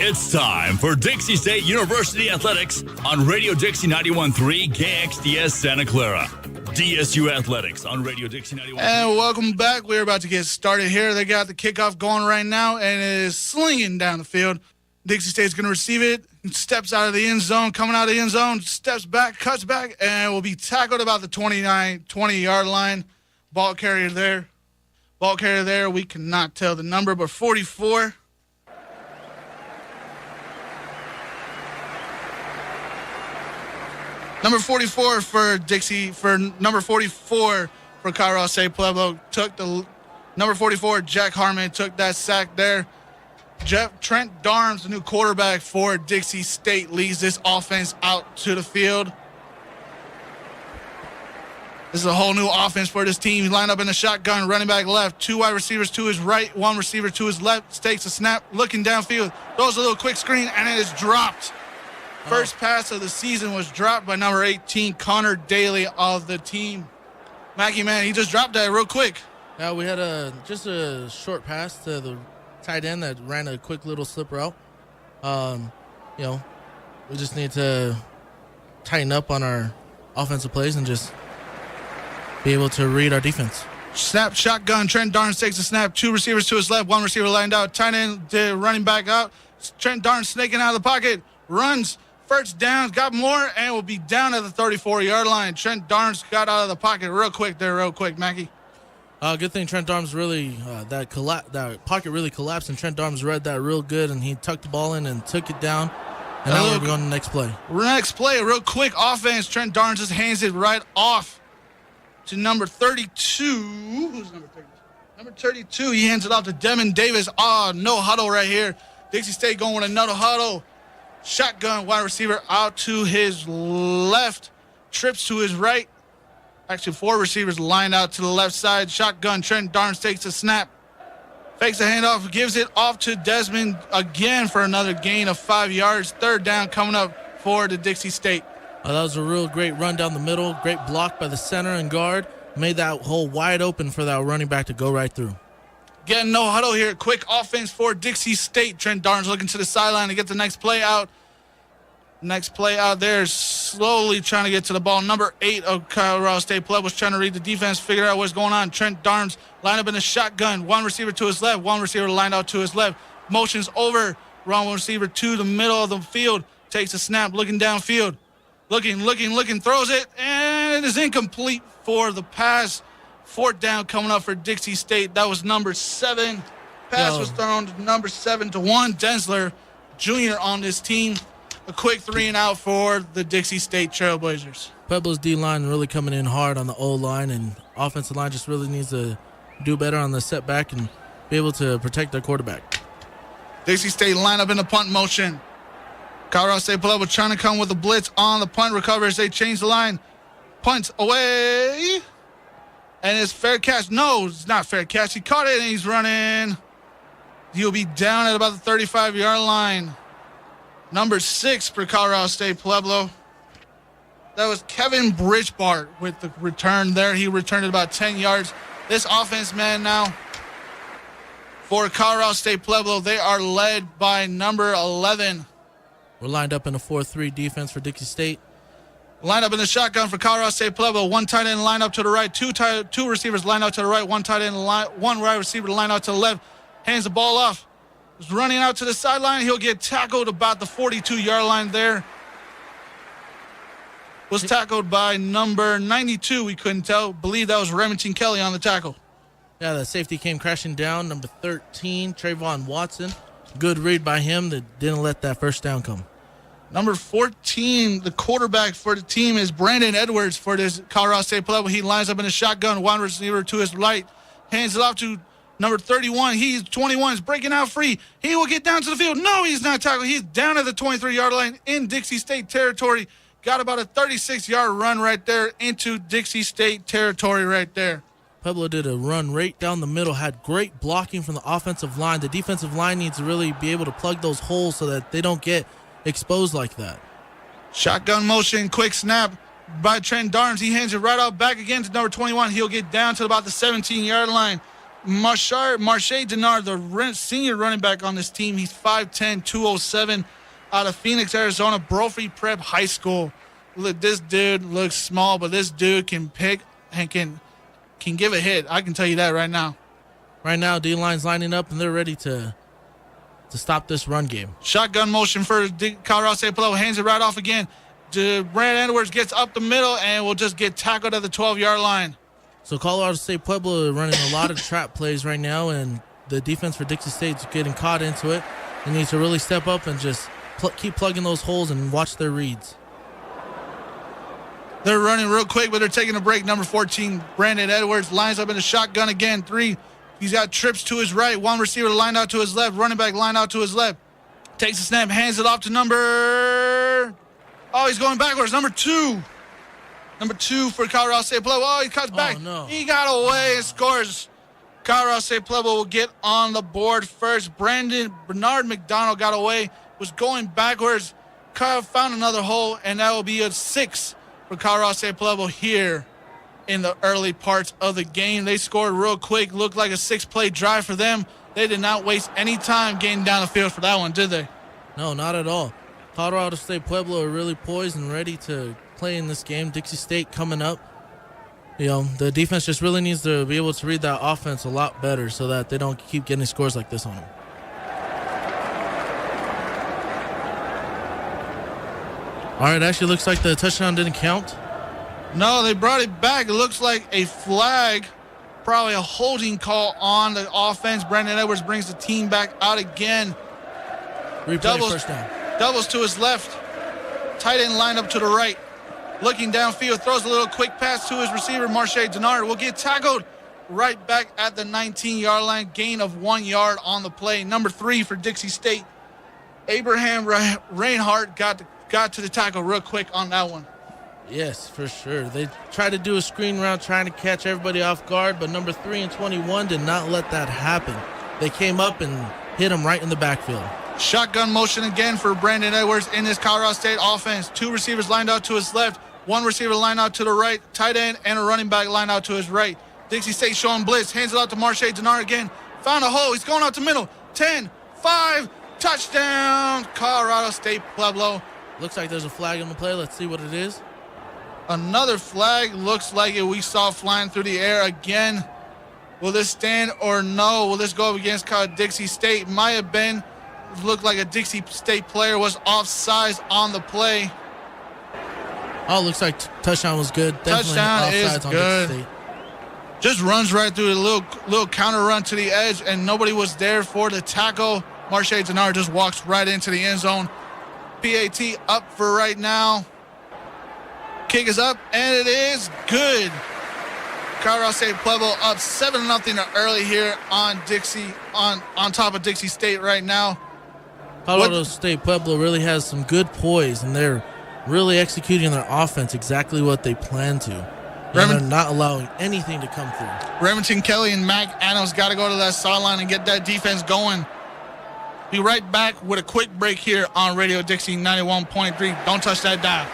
It's time for Dixie State University Athletics on Radio Dixie 91.3 KXDS Santa Clara. DSU Athletics on Radio Dixie 91.3. And welcome back. We're about to get started here. They got the kickoff going right now, and it is slinging down the field. Dixie State's going to receive it, steps out of the end zone, coming out of the end zone, steps back, cuts back, and will be tackled about the 20-yard line. Ball carrier there. We cannot tell the number, but 44. Number 44 for Dixie, number 44 for Colorado State Pueblo took the number 44, Jack Harmon, took that sack there. Trent Darms, the new quarterback for Dixie State, leads this offense out to the field. This is a whole new offense for this team. He lined up in the shotgun, running back left, two wide receivers to his right, one receiver to his left, takes a snap, looking downfield, throws a little quick screen, and it is dropped. First pass of the season was dropped by number 18, Connor Daly of the team. Mackie, man, he just dropped that real quick. Yeah, we had just a short pass to the tight end that ran a quick little slip route. We just need to tighten up on our offensive plays and just be able to read our defense. Snap, shotgun. Trent Darns takes a snap. Two receivers to his left, one receiver lined out. Tight end, running back out. Trent Darns snaking out of the pocket, runs. First down, got more, and will be down at the 34-yard line. Trent Darns got out of the pocket real quick, Mackie. Good thing Trent Darms really, that pocket really collapsed, and Trent Darms read that real good, and he tucked the ball in and took it down. And now we're going to the next play. Next play, real quick offense. Trent Darns just hands it right off to number 32. Who's number 32? Number 32, he hands it off to Devin Davis. No huddle right here. Dixie State going with another huddle. Shotgun, wide receiver out to his left, trips to his right. Actually, four receivers lined out to the left side. Shotgun, Trent Darns takes a snap, fakes a handoff, gives it off to Desmond again for another gain of 5 yards. Third down coming up for the Dixie State. That was a real great run down the middle, great block by the center and guard. Made that hole wide open for that running back to go right through. Getting no huddle here. Quick offense for Dixie State. Trent Darns looking to the sideline to get the next play out. Next play out there, slowly trying to get to the ball. Number 8 of Colorado State Pueblo was trying to read the defense, figure out what's going on. Trent Darns lined up in the shotgun. One receiver to his left, one receiver lined out to his left. Motions over, wrong receiver to the middle of the field. Takes a snap, looking downfield. Looking, throws it, and it is incomplete for the pass. Fourth down coming up for Dixie State. That was number 7. Pass was thrown to number 7 to Juan Densler, Jr. on this team. A quick 3-and-out for the Dixie State Trailblazers. Pueblo's D-line really coming in hard on the O-line, and offensive line just really needs to do better on the setback and be able to protect their quarterback. Dixie State line up in the punt motion. Colorado State Pueblo trying to come with a blitz on the punt recovery as they change the line. Punts away. And it's fair catch. No, it's not fair catch. He caught it and he's running. He'll be down at about the 35-yard line. Number 6 for Colorado State Pueblo. That was Kevin Bridgebart with the return there. He returned it about 10 yards. This offense, man, now for Colorado State Pueblo, they are led by number 11. We're lined up in a 4-3 defense for Dixie State. Line up in the shotgun for Colorado State Pueblo. One tight end line up to the right. Two receivers line out to the right. One tight end one wide receiver line out to the left. Hands the ball off. He's running out to the sideline. He'll get tackled about the 42-yard line there. Was tackled by number 92. We couldn't tell. Believe that was Remington Kelly on the tackle. Yeah, the safety came crashing down. Number 13, Trayvon Watson. Good read by him that didn't let that first down come. Number 14, the quarterback for the team, is Brandon Edwards for this Colorado State Pueblo. He lines up in the shotgun, one receiver to his right, hands it off to number 31. He's 21, is breaking out free. He will get down to the field. No, he's not tackled. He's down at the 23-yard line in Dixie State territory. Got about a 36-yard run right there into Dixie State territory right there. Pueblo did a run right down the middle, had great blocking from the offensive line. The defensive line needs to really be able to plug those holes so that they don't get exposed like that. Shotgun motion, quick snap by Trent Darns. He hands it right out back again to number 21. He'll get down to about the 17-yard line. Marche Denard, the senior running back on this team. He's 5'10", 207, out of Phoenix, Arizona, Brophy Prep High School. Look, this dude looks small, but this dude can pick and can give a hit. I can tell you that right now. Right now, D-line's lining up, and they're ready to stop this run game. Shotgun motion for Colorado State Pueblo. Hands it right off again. Brandon Edwards gets up the middle and will just get tackled at the 12-yard line. So Colorado State Pueblo are running a lot of trap plays right now, and the defense for Dixie State's getting caught into it. They need to really step up and just keep plugging those holes and watch their reads. They're running real quick, but they're taking a break. Number 14, Brandon Edwards, lines up in the shotgun again. 3. He's got trips to his right. 1 receiver lined out to his left. Running back lined out to his left. Takes a snap, hands it off to number... Oh, he's going backwards. Number 2. Number 2 for Colorado State Pueblo. Oh, he cuts back. No. He got away and scores. Colorado State Pueblo will get on the board first. Bernard McDonald got away, was going backwards. Kyle found another hole, and that will be a 6 for Colorado State Pueblo here in the early parts of the game. They scored real quick. Looked like a 6-play drive for them. They did not waste any time getting down the field for that one, did they? No, not at all. Colorado State Pueblo are really poised and ready to play in this game. Dixie State coming up. You know, the defense just really needs to be able to read that offense a lot better so that they don't keep getting scores like this on them. All right, actually looks like the touchdown didn't count. No, they brought it back. It looks like a flag, probably a holding call on the offense. Brandon Edwards brings the team back out again. Replay first down. Doubles to his left. Tight end lined up to the right. Looking downfield, throws a little quick pass to his receiver, Marche Denard. Will get tackled right back at the 19-yard line. Gain of 1 yard on the play. Number 3 for Dixie State. Abraham Reinhardt got to the tackle real quick on that one. Yes, for sure. They tried to do a screen route trying to catch everybody off guard, but number 3 and 21 did not let that happen. They came up and hit him right in the backfield. Shotgun motion again for Brandon Edwards in this Colorado State offense. 2 receivers lined out to his left. 1 receiver lined out to the right. Tight end and a running back lined out to his right. Dixie State showing blitz. Hands it out to Marche Denard again. Found a hole. He's going out the middle. 10, 5, touchdown, Colorado State Pueblo. Looks like there's a flag on the play. Let's see what it is. Another flag. Looks like it. We saw flying through the air again. Will this stand or no? Will this go up against Dixie State? Might have been. Looked like a Dixie State player was offsides on the play. Oh, looks like touchdown was good. Definitely touchdown is offsides on good. Dixie State. Just runs right through the little counter run to the edge, and nobody was there for the tackle. Marche Denard just walks right into the end zone. PAT up for right now. Kick is up, and it is good. Colorado State Pueblo up 7-0 early here on Dixie, on top of Dixie State right now. Colorado State Pueblo really has some good poise, and they're really executing their offense exactly what they plan to. And they're not allowing anything to come through. Remington Kelly and Mac Adams got to go to that sideline and get that defense going. Be right back with a quick break here on Radio Dixie 91.3. Don't touch that dial.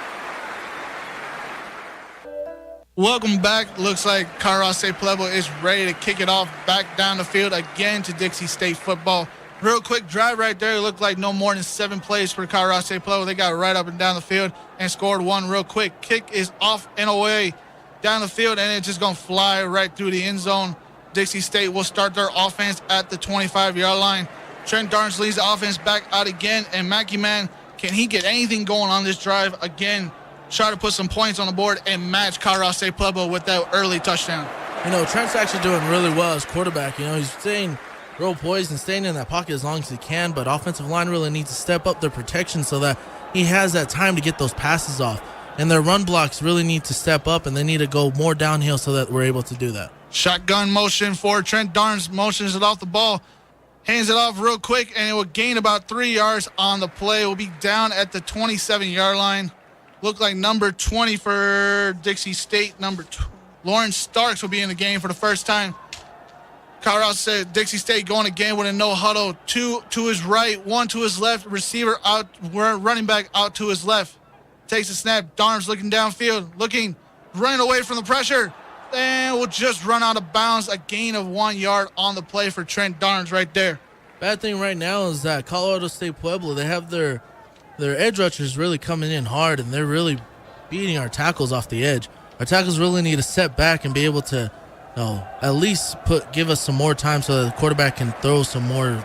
Welcome back. Looks like Colorado State Pueblo is ready to kick it off back down the field again to Dixie State football. Real quick drive right there. It looked like no more than 7 plays for Colorado State Pueblo. They got right up and down the field and scored 1 real quick. Kick is off and away down the field, and it's just going to fly right through the end zone. Dixie State will start their offense at the 25-yard line. Trent Darns leads the offense back out again, and Mackey Man, can he get anything going on this drive again? Try to put some points on the board and match Colorado State Pueblo with that early touchdown. You know, Trent's actually doing really well as quarterback. You know, he's staying real poised and staying in that pocket as long as he can, but offensive line really needs to step up their protection so that he has that time to get those passes off. And their run blocks really need to step up, and they need to go more downhill so that we're able to do that. Shotgun motion for Trent Darns. Motions it off the ball. Hands it off real quick, and it will gain about 3 yards on the play. It will be down at the 27-yard line. Look like number 20 for Dixie State. Lawrence Starks will be in the game for the first time. Colorado State, Dixie State going again with a no huddle. 2 to his right, 1 to his left. Receiver out, running back out to his left. Takes a snap. Darns looking downfield, running away from the pressure. and will just run out of bounds. A gain of 1 yard on the play for Trent Darns right there. Bad thing right now is that Colorado State Pueblo, they have their edge rushers really coming in hard, and they're really beating our tackles off the edge. Our tackles really need to step back and be able to at least give us some more time so that the quarterback can throw some more,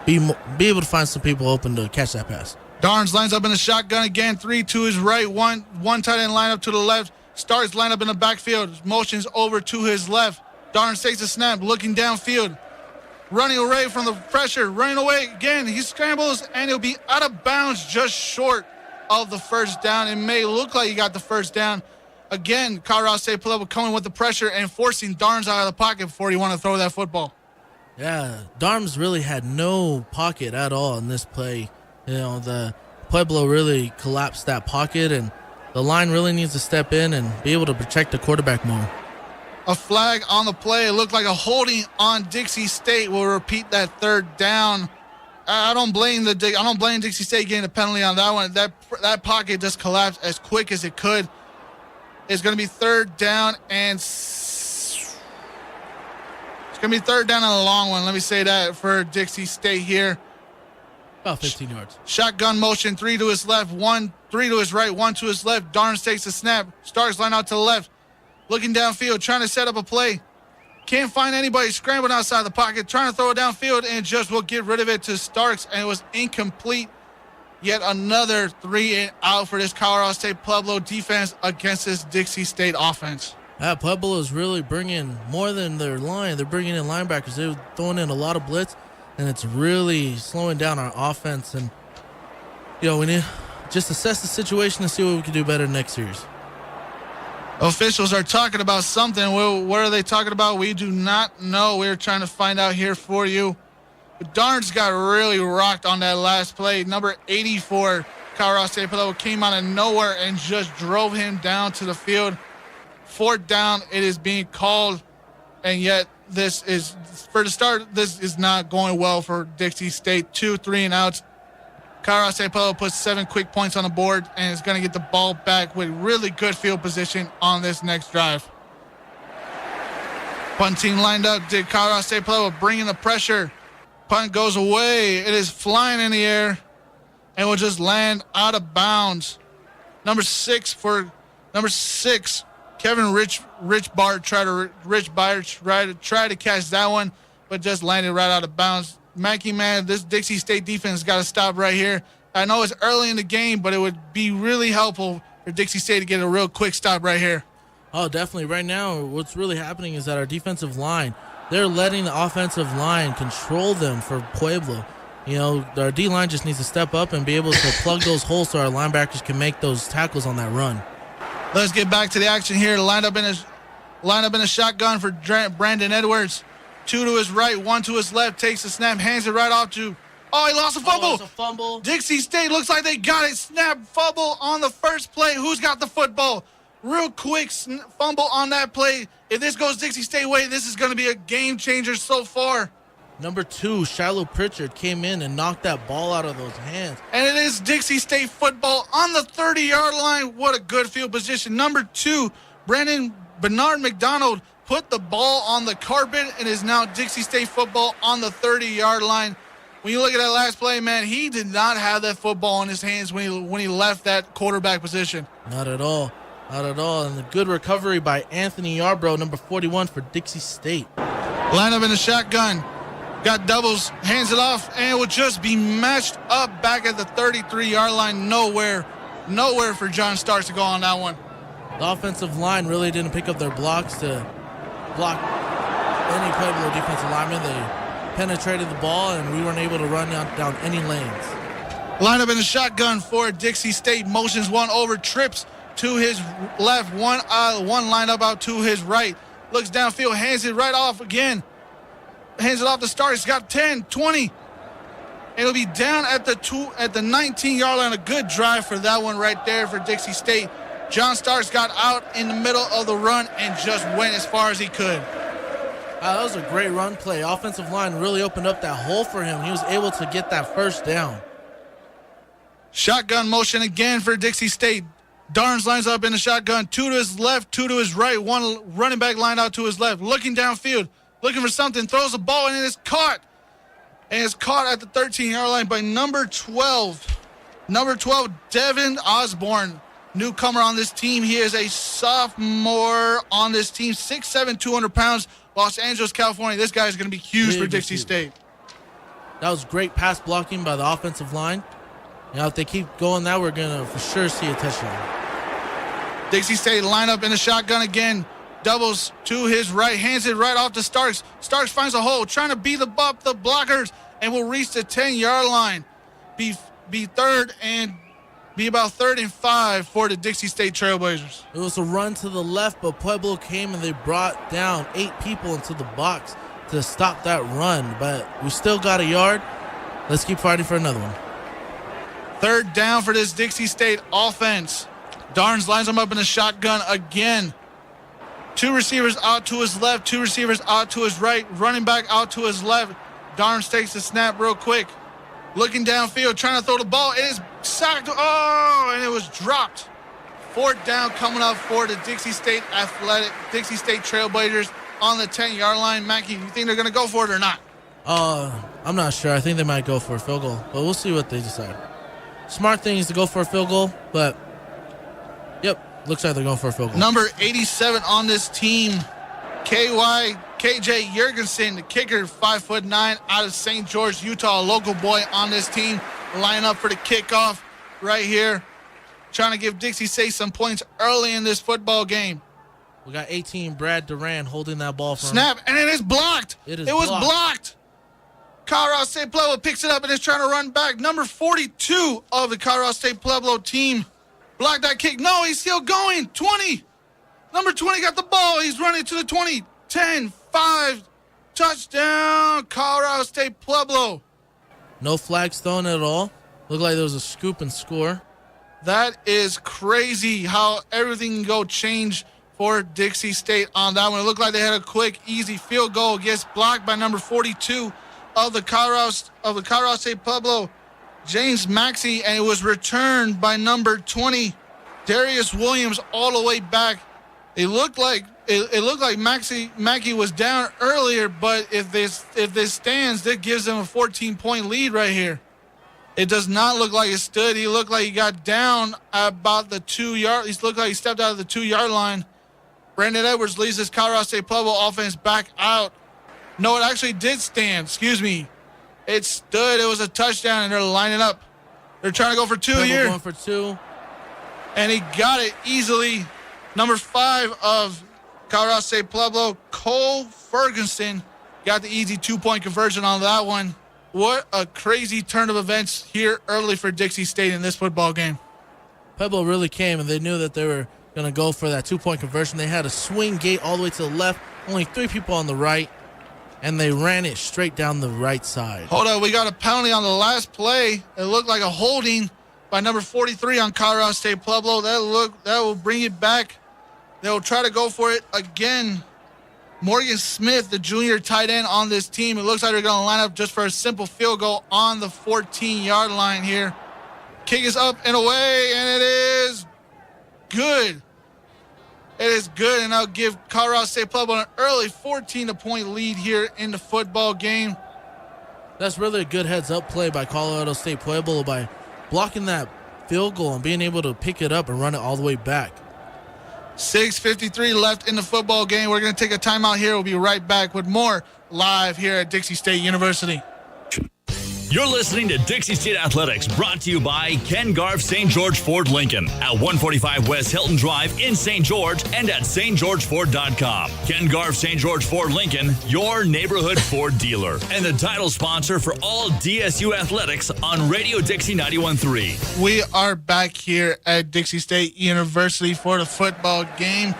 be able to find some people open to catch that pass. Darns lines up in the shotgun again. 3 to his right, one tight end line up to the left. Starks line up in the backfield. Motions over to his left. Darns takes a snap, looking downfield. Running away from the pressure. Running away again. He scrambles, and he'll be out of bounds just short of the first down. It may look like he got the first down. Again, Colorado State Pueblo coming with the pressure and forcing Darns out of the pocket before he want to throw that football. Yeah, Darns really had no pocket at all in this play. The Pueblo really collapsed that pocket, and the line really needs to step in and be able to protect the quarterback more. A flag on the play. It looked like a holding on Dixie State. Will repeat that third down. I don't blame Dixie State getting a penalty on that one. That pocket just collapsed as quick as it could. It's going to be third down, and it's going to be third down and a long one. Let me say that for Dixie State here. About 15 yards. Shotgun motion, 3 to his left, 3 to his right, 1 to his left. Darns takes a snap. Starks line out to the left. Looking downfield, trying to set up a play. Can't find anybody, scrambling outside the pocket, trying to throw it downfield, and just will get rid of it to Starks, and it was incomplete. Yet another 3 and out for this Colorado State Pueblo defense against this Dixie State offense. Pueblo is really bringing more than their line. They're bringing in linebackers. They're throwing in a lot of blitz, and it's really slowing down our offense. And, we need to just assess the situation and see what we can do better next series. Officials are talking about something. Well, what are they talking about? We do not know. We're trying to find out here for you. But Darns got really rocked on that last play. Number 84, Colorado State Pueblo, came out of nowhere and just drove him down to the field. Fourth down, it is being called. And yet this is not going well for Dixie State. 2 3 and outs. Colorado State Pueblo puts 7 quick points on the board and is going to get the ball back with really good field position on this next drive. Punt team lined up. Did Colorado State Pueblo bringing the pressure? Punt goes away. It is flying in the air and will just land out of bounds. Number 6, Kevin Rich Bart tried to catch that one, but just landed right out of bounds. Mackey, man, this Dixie State defense got to stop right here. I know it's early in the game, but it would be really helpful for Dixie State to get a real quick stop right here. Oh, definitely. Right now, what's really happening is that our defensive line, they're letting the offensive line control them for Pueblo. Our D-line just needs to step up and be able to plug those holes so our linebackers can make those tackles on that run. Let's get back to the action here. Lined up in a shotgun for Brandon Edwards. 2 to his right, 1 to his left. Takes the snap, hands it right off to. Oh, he lost a fumble. It's a fumble. Dixie State looks like they got it. Snap, fumble on the first play. Who's got the football? Real quick fumble on that play. If this goes Dixie State way, this is going to be a game changer so far. Number 2, Shiloh Pritchard came in and knocked that ball out of those hands. And it is Dixie State football on the 30-yard line. What a good field position. Number 2, Bernard McDonald put the ball on the carpet and is now Dixie State football on the 30-yard line. When you look at that last play, man, he did not have that football in his hands when he left that quarterback position. Not at all. Not at all. And the good recovery by Anthony Yarbrough, number 41 for Dixie State. Line up in the shotgun. Got doubles, hands it off, and it will just be matched up back at the 33-yard line. Nowhere for John Starks to go on that one. The offensive line really didn't pick up their blocks to block any Pueblo defensive lineman. They penetrated the ball, and we weren't able to run down any lanes. Line up in the shotgun for Dixie State. Motions one over, trips to his left. One lined up out to his right. Looks downfield, hands it right off again. Hands it off to Starks. Got 10, 20. It'll be down at the 19-yard line. A good drive for that one right there for Dixie State. John Starks got out in the middle of the run and just went as far as he could. That was a great run play. Offensive line really opened up that hole for him. He was able to get that first down. Shotgun motion again for Dixie State. Darns lines up in the shotgun. 2 to his left, 2 to his right. One running back lined out to his left. Looking downfield, looking for something. Throws the ball and it is caught. And it's caught at the 13-yard line by number 12. Number 12, Devin Osborne. Newcomer on this team. He is a sophomore on this team. 6'7", 200 pounds. Los Angeles, California. This guy is going to be huge for Dixie State. That was great pass blocking by the offensive line. If they keep going that, we're going to for sure see a touchdown. Dixie State line up in the shotgun again. Doubles to his right. Hands it right off to Starks. Starks finds a hole. Trying to beat the blockers. And will reach the 10-yard line. Be third and be about 3rd and 5 for the Dixie State Trailblazers. It was a run to the left, but Pueblo came and they brought down 8 people into the box to stop that run. But we still got a yard. Let's keep fighting for another one. 3rd down for this Dixie State offense. Darns lines him up in the shotgun again. 2 receivers out to his left, 2 receivers out to his right, running back out to his left. Darns takes the snap real quick. Looking downfield, trying to throw the ball. It is sacked. Oh, and it was dropped. 4th down coming up for the Dixie State Trailblazers on the 10-yard line. Mackey, you think they're going to go for it or not? I'm not sure. I think they might go for a field goal, but we'll see what they decide. Smart thing is to go for a field goal, but yep, looks like they're going for a field goal. Number 87 on this team, KJ Jurgensen, the kicker, 5'9", out of St. George, Utah, a local boy on this team. Line up for the kickoff right here. Trying to give Dixie State some points early in this football game. We got 18, Brad Duran holding that ball for Snap, and it is blocked. It was blocked. Colorado State Pueblo picks it up and is trying to run back. Number 42 of the Colorado State Pueblo team blocked that kick. No, he's still going. 20. Number 20 got the ball. He's running to the 20. 10, 5, touchdown, Colorado State Pueblo. No flags thrown at all. Looked like there was a scoop and score. That is crazy how everything can go change for Dixie State on that one. It looked like they had a quick, easy field goal. Gets blocked by number 42 of the Colorado State Pueblo, James Maxey, and it was returned by number 20, Darius Williams, all the way back. It looked like Mackey was down earlier, but if this stands, that gives them a 14-point lead right here. It does not look like it stood. He looked like he got down about the 2-yard. He looked like he stepped out of the 2-yard line. Brandon Edwards leads this Colorado State Pueblo offense back out. No, it actually did stand. Excuse me. It stood. It was a touchdown, and they're lining up. They're trying to go for 2 Pueblo here. Going for 2. And he got it easily. Number 5 of Colorado State Pueblo, Cole Ferguson, got the easy 2-point conversion on that one. What a crazy turn of events here early for Dixie State in this football game. Pueblo really came, and they knew that they were going to go for that 2-point conversion. They had a swing gate all the way to the left, only 3 people on the right, and they ran it straight down the right side. Hold on, we got a penalty on the last play. It looked like a holding by number 43 on Colorado State Pueblo. That will bring it back. They'll try to go for it again. Morgan Smith, the junior tight end on this team. It looks like they're going to line up just for a simple field goal on the 14-yard line here. Kick is up and away, and it is good. It is good, and I'll give Colorado State Pueblo an early 14-point lead here in the football game. That's really a good heads-up play by Colorado State Pueblo by blocking that field goal and being able to pick it up and run it all the way back. 6:53 left in the football game. We're going to take a timeout here. We'll be right back with more live here at Dixie State University. You're listening to Dixie State Athletics, brought to you by Ken Garff St. George Ford Lincoln at 145 West Hilton Drive in St. George and at stgeorgeford.com. Ken Garff St. George Ford Lincoln, your neighborhood Ford dealer, and the title sponsor for all DSU athletics on Radio Dixie 91.3. We are back here at Dixie State University for the football game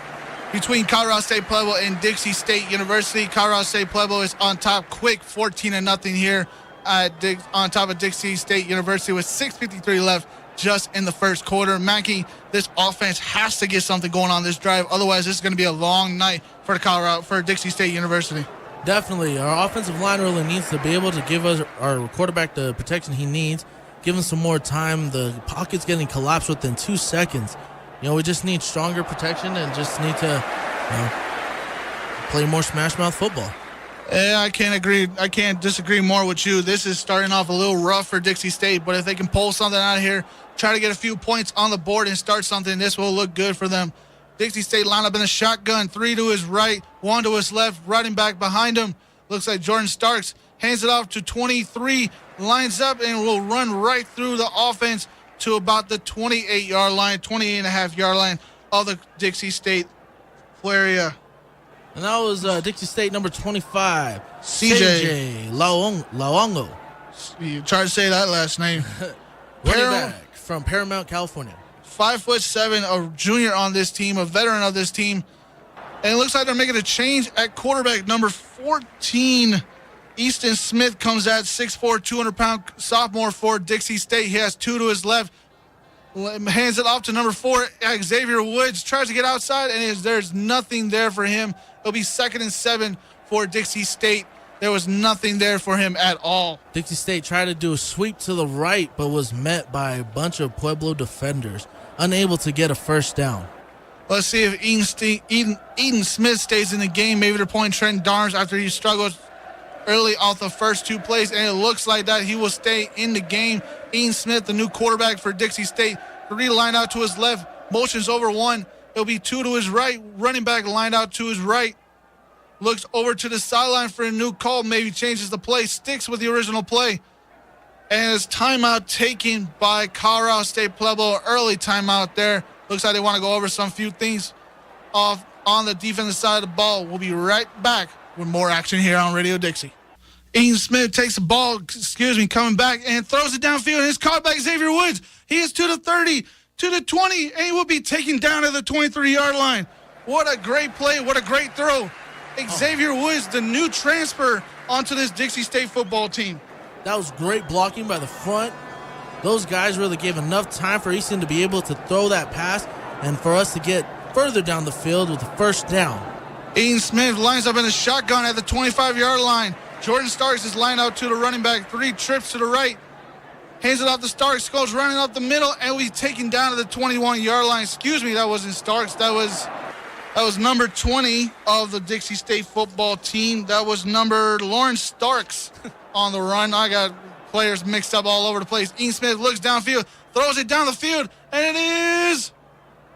between Colorado State Pueblo and Dixie State University. Colorado State Pueblo is on top quick, 14-0 here. On top of Dixie State University with 6:53 left just in the first quarter. Mackey, this offense has to get something going on this drive. Otherwise, this is going to be a long night for Dixie State University. Definitely. Our offensive line really needs to be able to give us our quarterback the protection he needs, give him some more time. The pocket's getting collapsed within 2 seconds. we just need stronger protection and just need to play more smash mouth football. Yeah, I can't disagree more with you. This is starting off a little rough for Dixie State, but if they can pull something out of here, try to get a few points on the board and start something, this will look good for them. Dixie State line up in a shotgun, 3 to his right, 1 to his left, running back behind him. Looks like Jordan Starks hands it off to 23, lines up and will run right through the offense to about the 28-yard line, 28.5-yard line of the Dixie State area. And that was Dixie State number 25, CJ Laongo. You try to say that last name. Running back from Paramount, California. 5'7", a junior on this team, a veteran of this team. And it looks like they're making a change at quarterback. Number 14, Easton Smith comes at 6'4", 200-pound sophomore for Dixie State. He has 2 to his left. Hands it off to number 4, Xavier Woods. Tries to get outside, and there's nothing there for him. It'll be 2nd and 7 for Dixie State. There was nothing there for him at all. Dixie State tried to do a sweep to the right, but was met by a bunch of Pueblo defenders, unable to get a first down. Let's see if Eden Smith stays in the game. Maybe they're pulling Trent Darns after he struggled early off the first 2 plays, and it looks like that he will stay in the game. Eden Smith, the new quarterback for Dixie State, 3 lined out to his left, motions over 1. It'll be 2 to his right, running back lined out to his right. Looks over to the sideline for a new call, maybe changes the play, sticks with the original play. And it's timeout taken by Colorado State Pueblo, early timeout there. Looks like they want to go over some few things off on the defensive side of the ball. We'll be right back with more action here on Radio Dixie. Eden Smith takes the ball, coming back and throws it downfield. And it's caught by Xavier Woods. He is to the 30, to the 20, and he will be taken down at the 23-yard line. What a great play. What a great throw. Xavier Woods, the new transfer onto this Dixie State football team. That was great blocking by the front. Those guys really gave enough time for Easton to be able to throw that pass and for us to get further down the field with the first down. Eden Smith lines up in a shotgun at the 25-yard line. Jordan Starks is lined out to the running back, 3 trips to the right. Hands it off to Starks, goes running up the middle, and we taken down to the 21-yard line. That wasn't Starks. That was number 20 of the Dixie State football team. That was number Lawrence Starks on the run. I got players mixed up all over the place. Eden Smith looks downfield, throws it down the field, and it is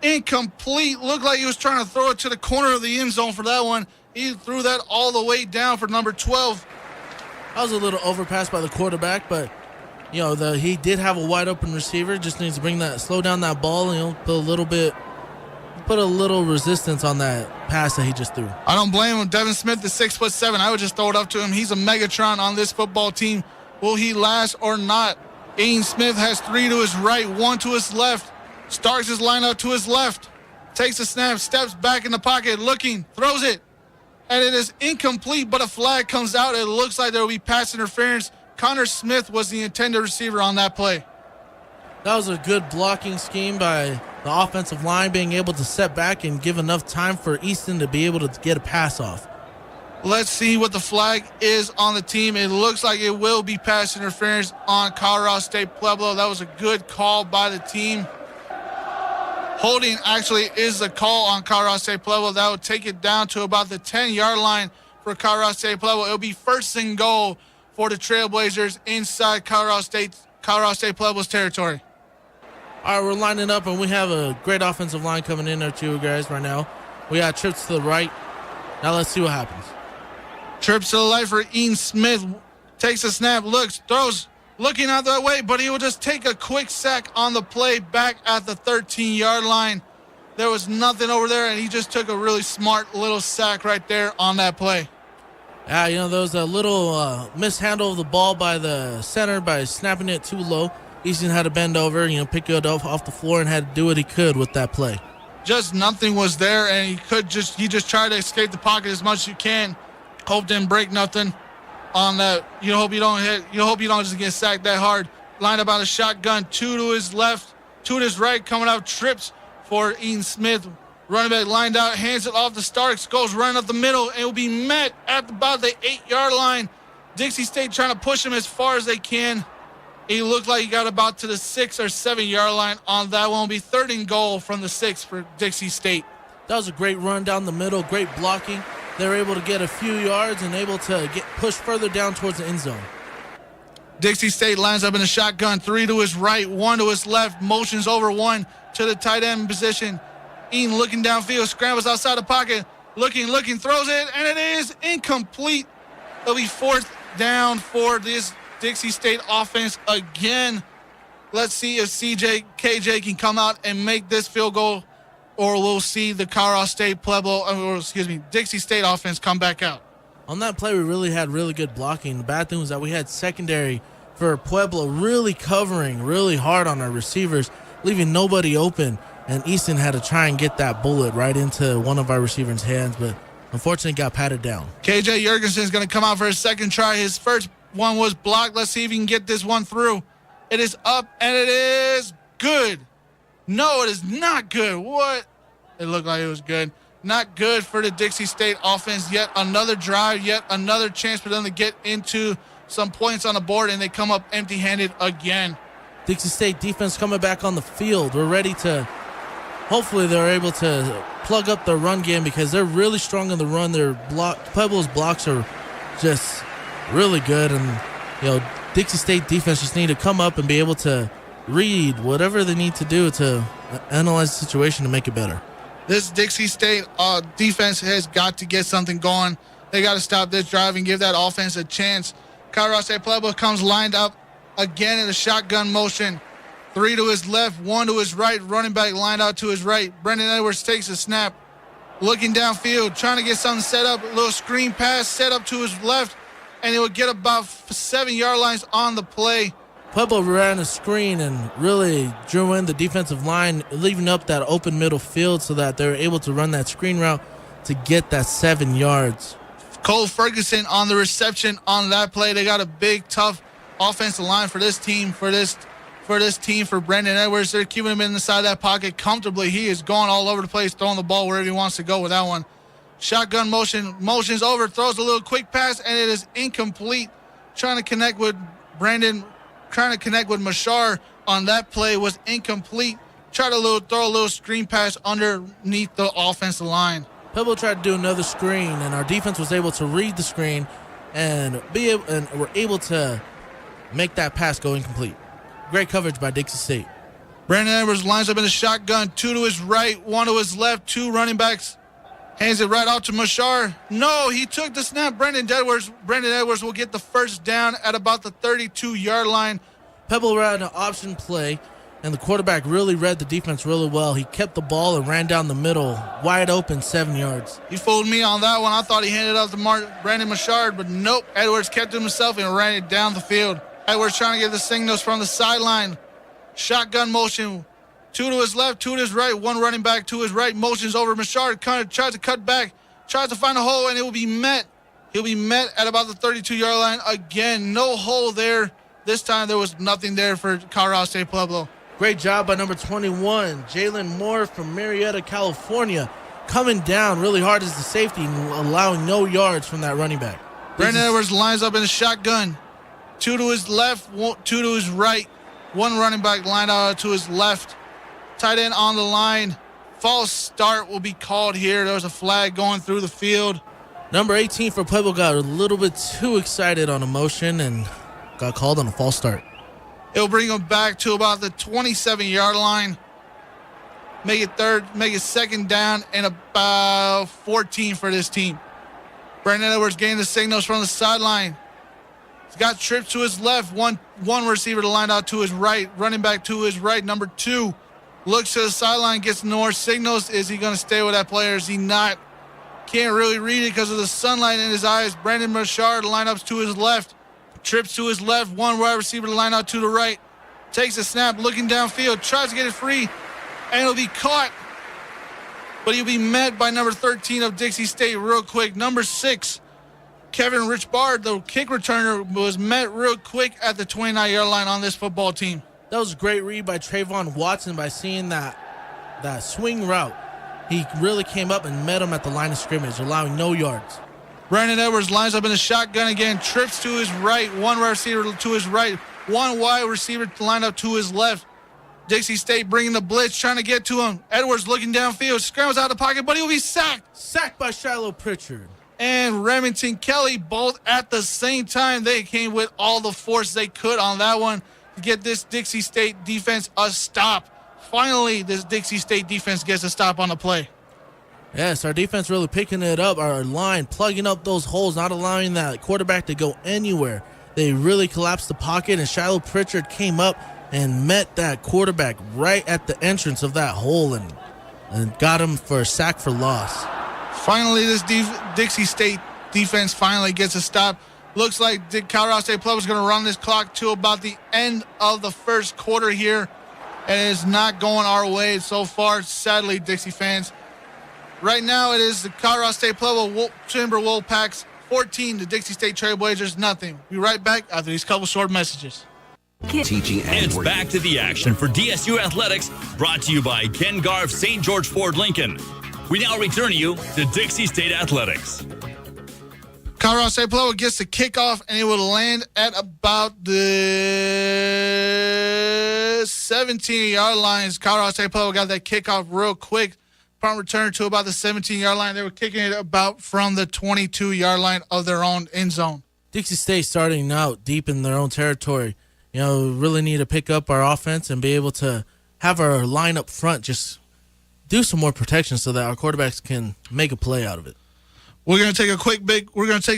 incomplete. Looked like he was trying to throw it to the corner of the end zone for that one. He threw that all the way down for number 12. That was a little overpass by the quarterback, but he did have a wide open receiver. Just needs to slow down that ball, and put a little resistance on that pass that he just threw. I don't blame him. Devin Smith is 6'7". I would just throw it up to him. He's a Megatron on this football team. Will he last or not? Eden Smith has 3 to his right, 1 to his left. Starks is lined up to his left. Takes a snap, steps back in the pocket, looking, throws it. And it is incomplete, but a flag comes out. It looks like there will be pass interference. Connor Smith was the intended receiver on that play. That was a good blocking scheme by the offensive line, being able to set back and give enough time for Easton to be able to get a pass off. Let's see what the flag is on the team. It looks like it will be pass interference on Colorado State Pueblo. That was a good call by the team. Holding actually is the call on Colorado State Pueblo. That would take it down to about the 10-yard line for Colorado State Pueblo. It'll be 1st and goal for the Trailblazers inside Colorado State Pueblo's territory. All right, we're lining up, and we have a great offensive line coming in there to you guys right now. We got trips to the right. Now let's see what happens. Trips to the right for Eden Smith. Takes a snap, looks, throws, looking out that way, but he will just take a quick sack on the play back at the 13-yard line. There was nothing over there, and he just took a really smart little sack right there on that play. Yeah, there was a little mishandle of the ball by the center by snapping it too low. Easton had to bend over, pick it up off the floor and had to do what he could with that play. Just nothing was there, and he just tried to escape the pocket as much as you can. Hope didn't break nothing on that. You hope you don't just get sacked that hard. Lined up on a shotgun, 2 to his left, 2 to his right, coming out trips for Eden Smith. Running back lined out, hands it off to Starks, goes running up the middle, and will be met at about the 8-yard line. Dixie State trying to push him as far as they can. He looked like he got about to the 6 or 7 yard line on that one. Will be 3rd and goal from the 6 for Dixie State. That was a great run down the middle, great blocking. They were able to get a few yards and able to get pushed further down towards the end zone. Dixie State lines up in a shotgun, 3 to his right, 1 to his left, motions over 1 to the tight end position. Eaton looking downfield, scrambles outside the pocket, looking, throws it, and it is incomplete. It'll be 4th down for this Dixie State offense again. Let's see if KJ can come out and make this field goal, or we'll see the Dixie State offense come back out. On that play, we really had really good blocking. The bad thing was that we had secondary for Pueblo really covering really hard on our receivers, leaving nobody open. And Easton had to try and get that bullet right into one of our receivers' hands, but unfortunately got patted down. KJ Jurgensen is going to come out for his second try. His first one was blocked. Let's see if he can get this one through. It is up, and it is good. No, it is not good. What? It looked like it was good. Not good for the Dixie State offense. Yet another drive, yet another chance for them to get into some points on the board, and they come up empty-handed again. Dixie State defense coming back on the field. We're ready to, hopefully they're able to plug up their run game because they're really strong in the run. Pueblo's blocks are just really good, and Dixie State defense just need to come up and be able to read whatever they need to do to analyze the situation to make it better. This Dixie State defense has got to get something going. They got to stop this drive and give that offense a chance. Colorado State Pueblo comes lined up again in a shotgun motion. 3 to his left, 1 to his right. Running back lined out to his right. Brendan Edwards takes a snap. Looking downfield, trying to get something set up. A little screen pass set up to his left, and he will get about 7 yard lines on the play. Pueblo ran a screen and really drew in the defensive line, leaving up that open middle field so that they were able to run that screen route to get that 7 yards. Cole Ferguson on the reception on that play. They got a big, tough offensive line for this team, for Brendan Edwards. They're keeping him inside that pocket comfortably. He is going all over the place, throwing the ball wherever he wants to go with that one. Shotgun motions over, throws a little quick pass, and it is incomplete. Trying to connect with Mashar on that play was incomplete. Tried to throw a little screen pass underneath the offensive line. Pueblo tried to do another screen, and our defense was able to read the screen and were able to make that pass go incomplete. Great coverage by Dixie State. Brandon Edwards lines up in a shotgun, 2 to his right, 1 to his left, 2 running backs. Hands it right out to Mashar. No, he took the snap. Brandon Edwards will get the first down at about the 32-yard line. Pueblo ran an option play, and the quarterback really read the defense really well. He kept the ball and ran down the middle, wide open, 7 yards. He fooled me on that one. I thought he handed off to Brandon Mashard, but nope. Edwards kept it himself and ran it down the field. Edwards trying to get the signals from the sideline. Shotgun motion. 2 to his left, 2 to his right, 1 running back to his right, motions over Mashard, tries to cut back, tries to find a hole, and it will be met. He'll be met at about the 32-yard line again. No hole there. This time there was nothing there for Colorado State Pueblo. Great job by number 21, Jalen Moore from Marietta, California, coming down really hard as the safety and allowing no yards from that running back. Brandon Edwards lines up in a shotgun. 2 to his left, 2 to his right, 1 running back lined out to his left. Tight end on the line. False start will be called here. There was a flag going through the field. Number 18 for Pueblo got a little bit too excited on emotion and got called on a false start. It'll bring him back to about the 27-yard line. Make it second down and about 14 for this team. Brandon Edwards getting the signals from the sideline. He's got trips to his left. One receiver to line out to his right. Running back to his right, number 2. Looks to the sideline, gets more signals. Is he going to stay with that player? Is he not? Can't really read it because of the sunlight in his eyes. Brandon Mashard lineups to his left. Trips to his left. 1 wide receiver to line out to the right. Takes a snap, looking downfield. Tries to get it free, and it'll be caught. But he'll be met by number 13 of Dixie State real quick. Number 6, Kevin Richbard, the kick returner, was met real quick at the 29-yard line on this football team. That was a great read by Trayvon Watson by seeing that swing route. He really came up and met him at the line of scrimmage, allowing no yards. Brandon Edwards lines up in a shotgun again, trips to his right, 1 receiver to his right, One wide receiver lined up to his left. Dixie State bringing the blitz, trying to get to him. Edwards looking downfield, scrambles out of the pocket, but he'll be sacked. Sacked by Shiloh Pritchard. And Remington Kelly, both at the same time. They came with all the force they could on that one to get this Dixie State defense a stop. Finally, this Dixie State defense gets a stop on the play. Yes, our defense really picking it up. Our line plugging up those holes, not allowing that quarterback to go anywhere. They really collapsed the pocket, and Shiloh Pritchard came up and met that quarterback right at the entrance of that hole and got him for a sack for loss. Finally, this Dixie State defense finally gets a stop. Looks like Colorado State Pueblo is going to run this clock to about the end of the first quarter here. And it's not going our way so far, sadly, Dixie fans. Right now, it is the Colorado State Pueblo Timber Wolfpacks 14, the Dixie State Trailblazers nothing. We'll be right back after these couple short messages. Teaching and It's back to the action for DSU Athletics, brought to you by Ken Garff St. George Ford Lincoln. We now return you to Dixie State Athletics. Colorado State Pueblo gets the kickoff, and it will land at about the 17-yard line. Colorado State Pueblo got that kickoff real quick. Punt return to about the 17-yard line. They were kicking it about from the 22-yard line of their own end zone. Dixie State starting out deep in their own territory. You know, really need to pick up our offense and be able to have our line up front just do some more protection so that our quarterbacks can make a play out of it. We're gonna take a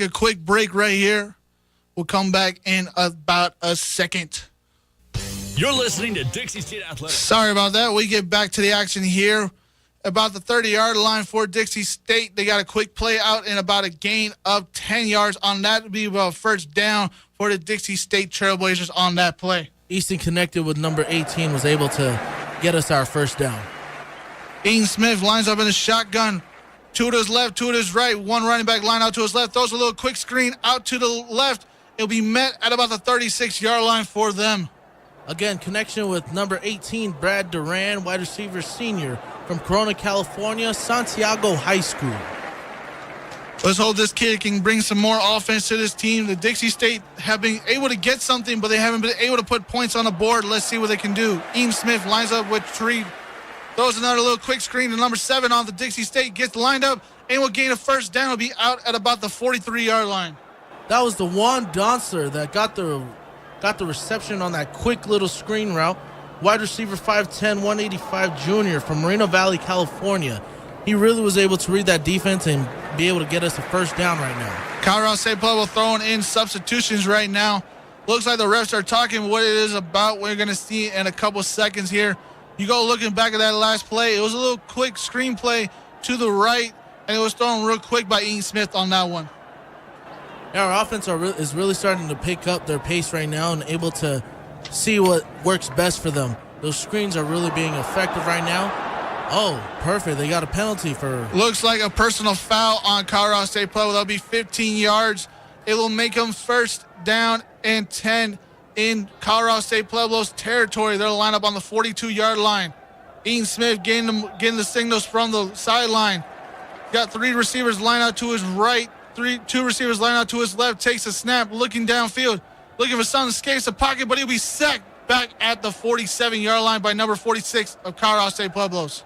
quick break right here. We'll come back in about a second. You're listening to Dixie State Athletics. Sorry about that. We get back to the action here. About the 30-yard line for Dixie State. They got a quick play out and about a gain of 10 yards on that. Would be about first down for the Dixie State Trailblazers on that play. Easton connected with number 18 was able to get us our first down. Ian Smith lines up in the shotgun. Two to his left, two to his right. One running back line out to his left. Throws a little quick screen out to the left. It'll be met at about the 36-yard line for them. Again, connection with number 18, Brad Duran, wide receiver senior from Corona, California, Santiago High School. Let's hope this kid can bring some more offense to this team. The Dixie State have been able to get something, but they haven't been able to put points on the board. Let's see what they can do. Ian Smith lines up with Tree. Throws another little quick screen to number 7 on the Dixie State. Gets lined up and will gain a first down. Will be out at about the 43-yard line. That was the Juan Donser that got the reception on that quick little screen route. Wide receiver 5'10", 185 junior from Moreno Valley, California. He really was able to read that defense and be able to get us a first down right now. Colorado State Pueblo throwing in substitutions right now. Looks like the refs are talking what it is about. We're going to see in a couple seconds here. You go looking back at that last play. It was a little quick screen play to the right, and it was thrown real quick by Ian Smith on that one. Yeah, our offense is really starting to pick up their pace right now and able to see what works best for them. Those screens are really being effective right now. Oh, perfect. They got a penalty for... Looks like a personal foul on Colorado State Pueblo. That'll be 15 yards. It will make them first down and 10 in Colorado State Pueblo's territory. They'll line up on the 42-yard line. Ian Smith getting the signals from the sideline. Got 3 receivers lined out to his right. 2 receivers lined out to his left. Takes a snap, looking downfield. Looking for something, escapes the pocket, but he'll be sacked back at the 47-yard line by number 46 of Colorado State Pueblos.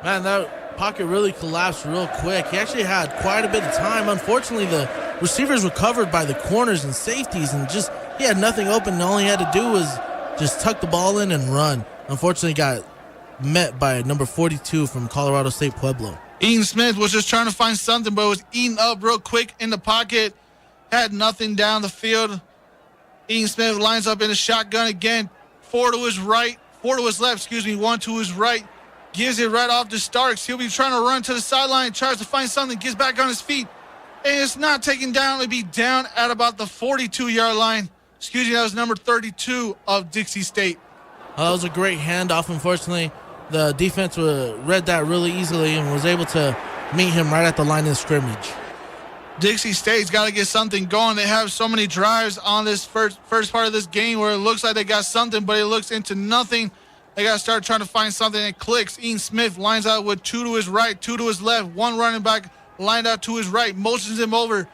Man, that pocket really collapsed real quick. He actually had quite a bit of time. Unfortunately, the receivers were covered by the corners and safeties, and just he had nothing open. All he had to do was just tuck the ball in and run. Unfortunately, got met by number 42 from Colorado State Pueblo. Ian Smith was just trying to find something, but was eaten up real quick in the pocket. Had nothing down the field. Ian Smith lines up in the shotgun again. 4 to his right, 4 to his left, 1 to his right. Gives it right off to Starks. He'll be trying to run to the sideline, tries to find something, gets back on his feet. And it's not taken down. It'll be down at about the 42-yard line. That was number 32 of Dixie State. That was a great handoff. Unfortunately, the defense read that really easily and was able to meet him right at the line of scrimmage. Dixie State's got to get something going. They have so many drives on this first part of this game where it looks like they got something, but it looks into nothing. They got to start trying to find something that clicks. Ian Smith lines out with 2 to his right, 2 to his left. 1 running back lined out to his right, motions him over.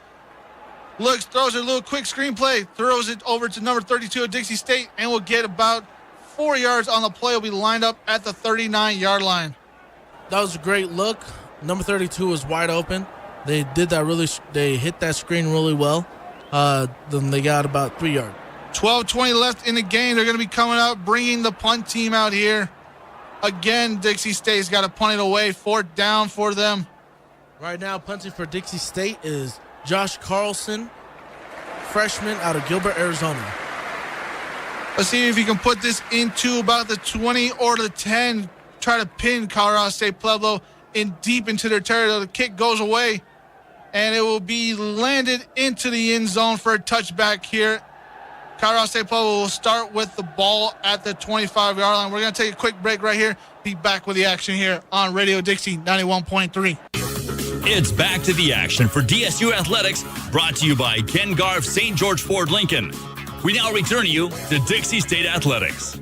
Looks, throws a little quick screenplay, throws it over to number 32 of Dixie State, and will get about 4 yards on the play. Will be lined up at the 39-yard line. That was a great look. Number 32 was wide open. They did that they hit that screen really well. Then they got about 3 yards. 12:20 left in the game. They're going to be coming out, bringing the punt team out here. Again, Dixie State's got to punt it away. 4th down for them. Right now, punting for Dixie State is Josh Carlson, freshman out of Gilbert, Arizona. Let's see if he can put this into about the 20 or the 10. Try to pin Colorado State Pueblo in deep into their territory. The kick goes away, and it will be landed into the end zone for a touchback here. Colorado State Pueblo will start with the ball at the 25-yard line. We're going to take a quick break right here. Be back with the action here on Radio Dixie 91.3. It's back to the action for DSU Athletics, brought to you by Ken Garff St. George Ford Lincoln. We now return you to Dixie State Athletics.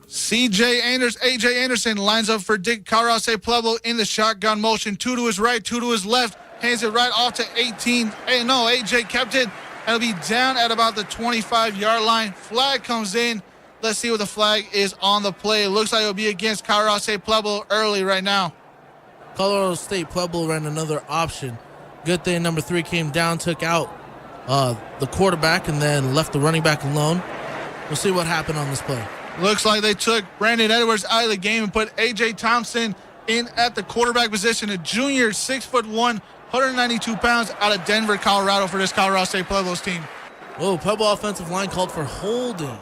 AJ Anderson lines up for Colorado State Pueblo in the shotgun motion. 2 to his right, 2 to his left. Hands it right off to 18. Hey, no, AJ kept it. It'll be down at about the 25-yard line. Flag comes in. Let's see what the flag is on the play. It looks like it'll be against Colorado State Pueblo early right now. Colorado State Pueblo ran another option. Good thing number 3 came down, took out the quarterback, and then left the running back alone. We'll see what happened on this play. Looks like they took Brandon Edwards out of the game and put A.J. Thompson in at the quarterback position. A junior, 6'1", 192 pounds, out of Denver, Colorado, for this Colorado State Pueblo's team. Oh, Pueblo offensive line called for holding.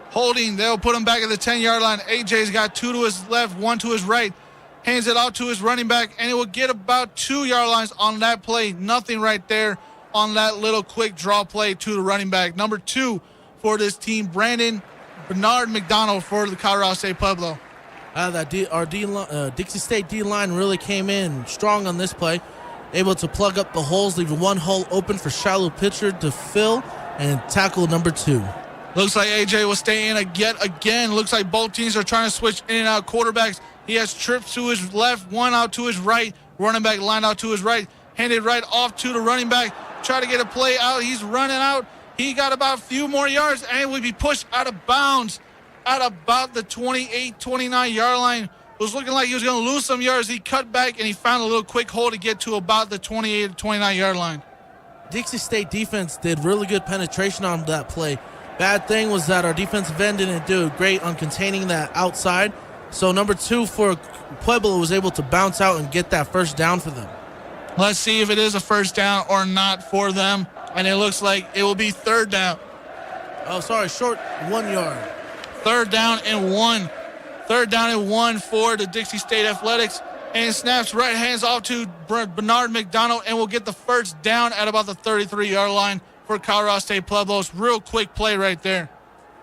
Holding, they'll put him back at the 10-yard line. AJ's got 2 to his left, 1 to his right. Hands it out to his running back, and it will get about 2-yard lines on that play. Nothing right there on that little quick draw play to the running back. Number 2 for this team, Bernard McDonald for the Colorado State Pueblo. Dixie State D-line really came in strong on this play, able to plug up the holes, leaving one hole open for Shiloh Pitcher to fill and tackle number 2. Looks like AJ will stay in yet again. Looks like both teams are trying to switch in and out quarterbacks. He has trips to his left, 1 out to his right. Running back lined out to his right. Handed right off to the running back. Try to get a play out. He's running out. He got about a few more yards and will be pushed out of bounds at about the 28, 29-yard line. It was looking like he was going to lose some yards. He cut back and he found a little quick hole to get to about the 28, 29-yard line. Dixie State defense did really good penetration on that play. Bad thing was that our defensive end didn't do great on containing that outside. So number 2 for Pueblo was able to bounce out and get that first down for them. Let's see if it is a first down or not for them. And it looks like it will be 3rd down. Oh, sorry, short 1 yard. 3rd down and 1. 3rd down and 1 for the Dixie State Athletics. And snaps right, hands off to Bernard McDonald, and will get the first down at about the 33-yard line for Colorado State Pueblo's. Real quick play right there.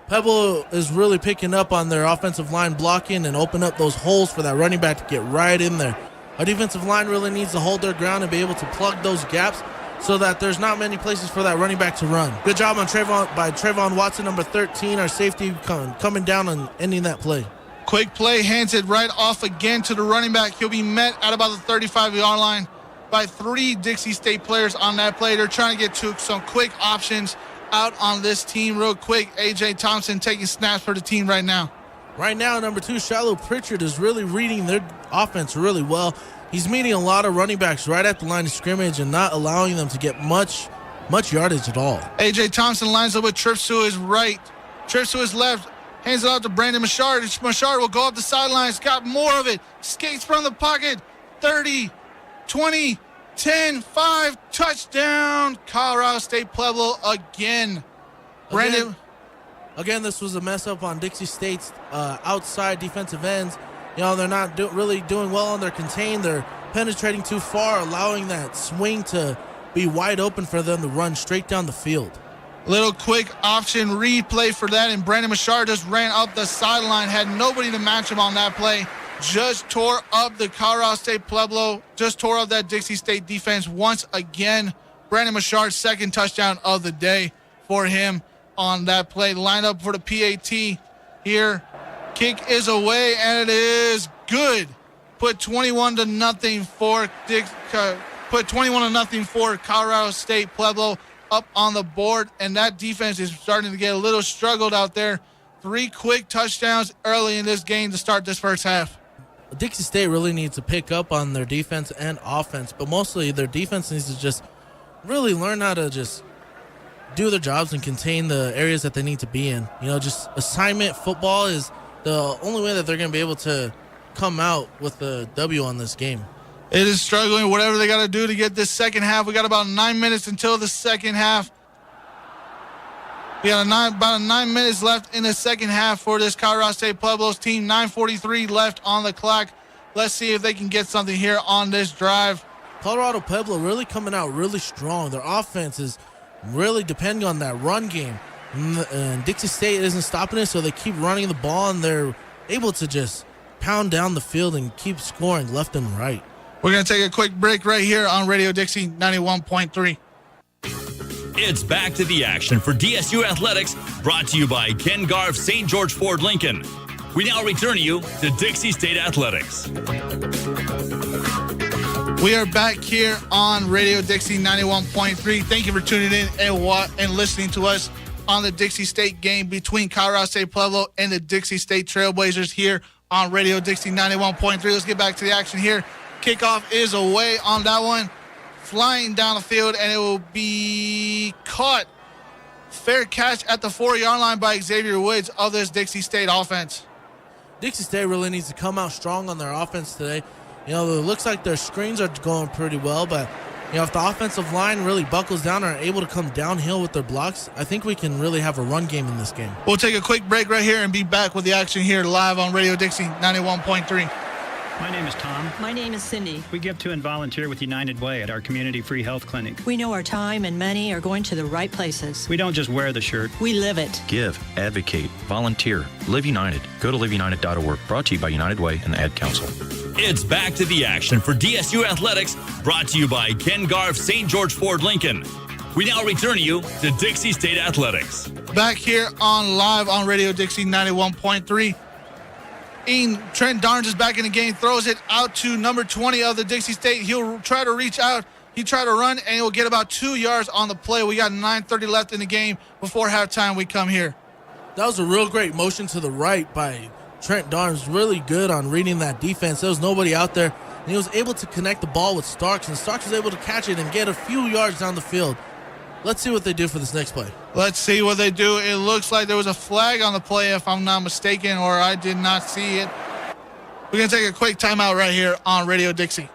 Pueblo is really picking up on their offensive line blocking and open up those holes for that running back to get right in there. Our defensive line really needs to hold their ground and be able to plug those gaps so that there's not many places for that running back to run. Good job on Trayvon Watson, number 13, our safety coming down and ending that play. Quick play, hands it right off again to the running back. He'll be met at about the 35-yard line by 3 Dixie State players on that play. They're trying to get to some quick options out on this team real quick. A.J. Thompson taking snaps for the team right now. Right now, number 2, Shiloh Pritchard, is really reading their offense really well. He's meeting a lot of running backs right at the line of scrimmage and not allowing them to get much yardage at all. A.J. Thompson lines up with trips to his right, trips to his left, hands it out to Brandon Machard. Machard will go up the sidelines, got more of it, skates from the pocket, 30, 20, 10, 5, touchdown, Colorado State Pueblo again. Brandon. Again, this was a mess up on Dixie State's outside defensive ends. You know, they're not really doing well on their contain. They're penetrating too far, allowing that swing to be wide open for them to run straight down the field. Little quick option replay for that, and Brandon Machard just ran up the sideline, had nobody to match him on that play. Just tore up the Colorado State Pueblo, just tore up that Dixie State defense once again. Brandon Machard's 2nd touchdown of the day for him on that play. Line up for the PAT here. Kick is away, and it is good. Put 21-0 for Colorado State Pueblo up on the board, and that defense is starting to get a little struggled out there. 3 quick touchdowns early in this game to start this first half. Dixie State really needs to pick up on their defense and offense, but mostly their defense needs to just really learn how to just do their jobs and contain the areas that they need to be in. Just assignment football is the only way that they're going to be able to come out with the W on this game. It is struggling, whatever they got to do to get this second half. We got about 9 minutes until the second half. We got about 9 minutes left in the second half for this Colorado State Pueblos team. 9:43 left on the clock. Let's see if they can get something here on this drive. Colorado Pueblo really coming out really strong. Their offense is really depending on that run game. And Dixie State isn't stopping it, so they keep running the ball, and they're able to just pound down the field and keep scoring left and right. We're going to take a quick break right here on Radio Dixie 91.3. It's back to the action for DSU Athletics, brought to you by Ken Garff St. George Ford Lincoln. We now return you to Dixie State Athletics. We are back here on Radio Dixie 91.3. Thank you for tuning in and listening to us on the Dixie State game between Colorado State Pueblo and the Dixie State Trailblazers here on Radio Dixie 91.3. Let's get back to the action here. Kickoff is away on that one. Flying down the field, and it will be caught. Fair catch at the 4-yard line by Xavier Woods of this Dixie State offense. Dixie State really needs to come out strong on their offense today. It looks like their screens are going pretty well, but if the offensive line really buckles down and are able to come downhill with their blocks, I think we can really have a run game in this game. We'll take a quick break right here and be back with the action here live on Radio Dixie 91.3. My name is Tom. My name is Cindy. We give to and volunteer with United Way at our community free health clinic. We know our time and money are going to the right places. We don't just wear the shirt. We live it. Give, advocate, volunteer, Live United. Go to liveunited.org. Brought to you by United Way and the Ad Council. It's back to the action for DSU Athletics, brought to you by Ken Garff St. George Ford Lincoln. We now return you to Dixie State Athletics. Back here live on Radio Dixie 91.3. Trent Darns is back in the game, throws it out to number 20 of the Dixie State. He'll try to reach out. He tried to run, and he'll get about 2 yards on the play. We got 9:30 left in the game before halftime. We come here. That was a real great motion to the right by Trent Darns. Really good on reading that defense. There was nobody out there, and he was able to connect the ball with Starks, and Starks was able to catch it and get a few yards down the field. Let's see what they do for this next play. Let's see what they do. It looks like there was a flag on the play, if I'm not mistaken, or I did not see it. We're going to take a quick timeout right here on Radio Dixie.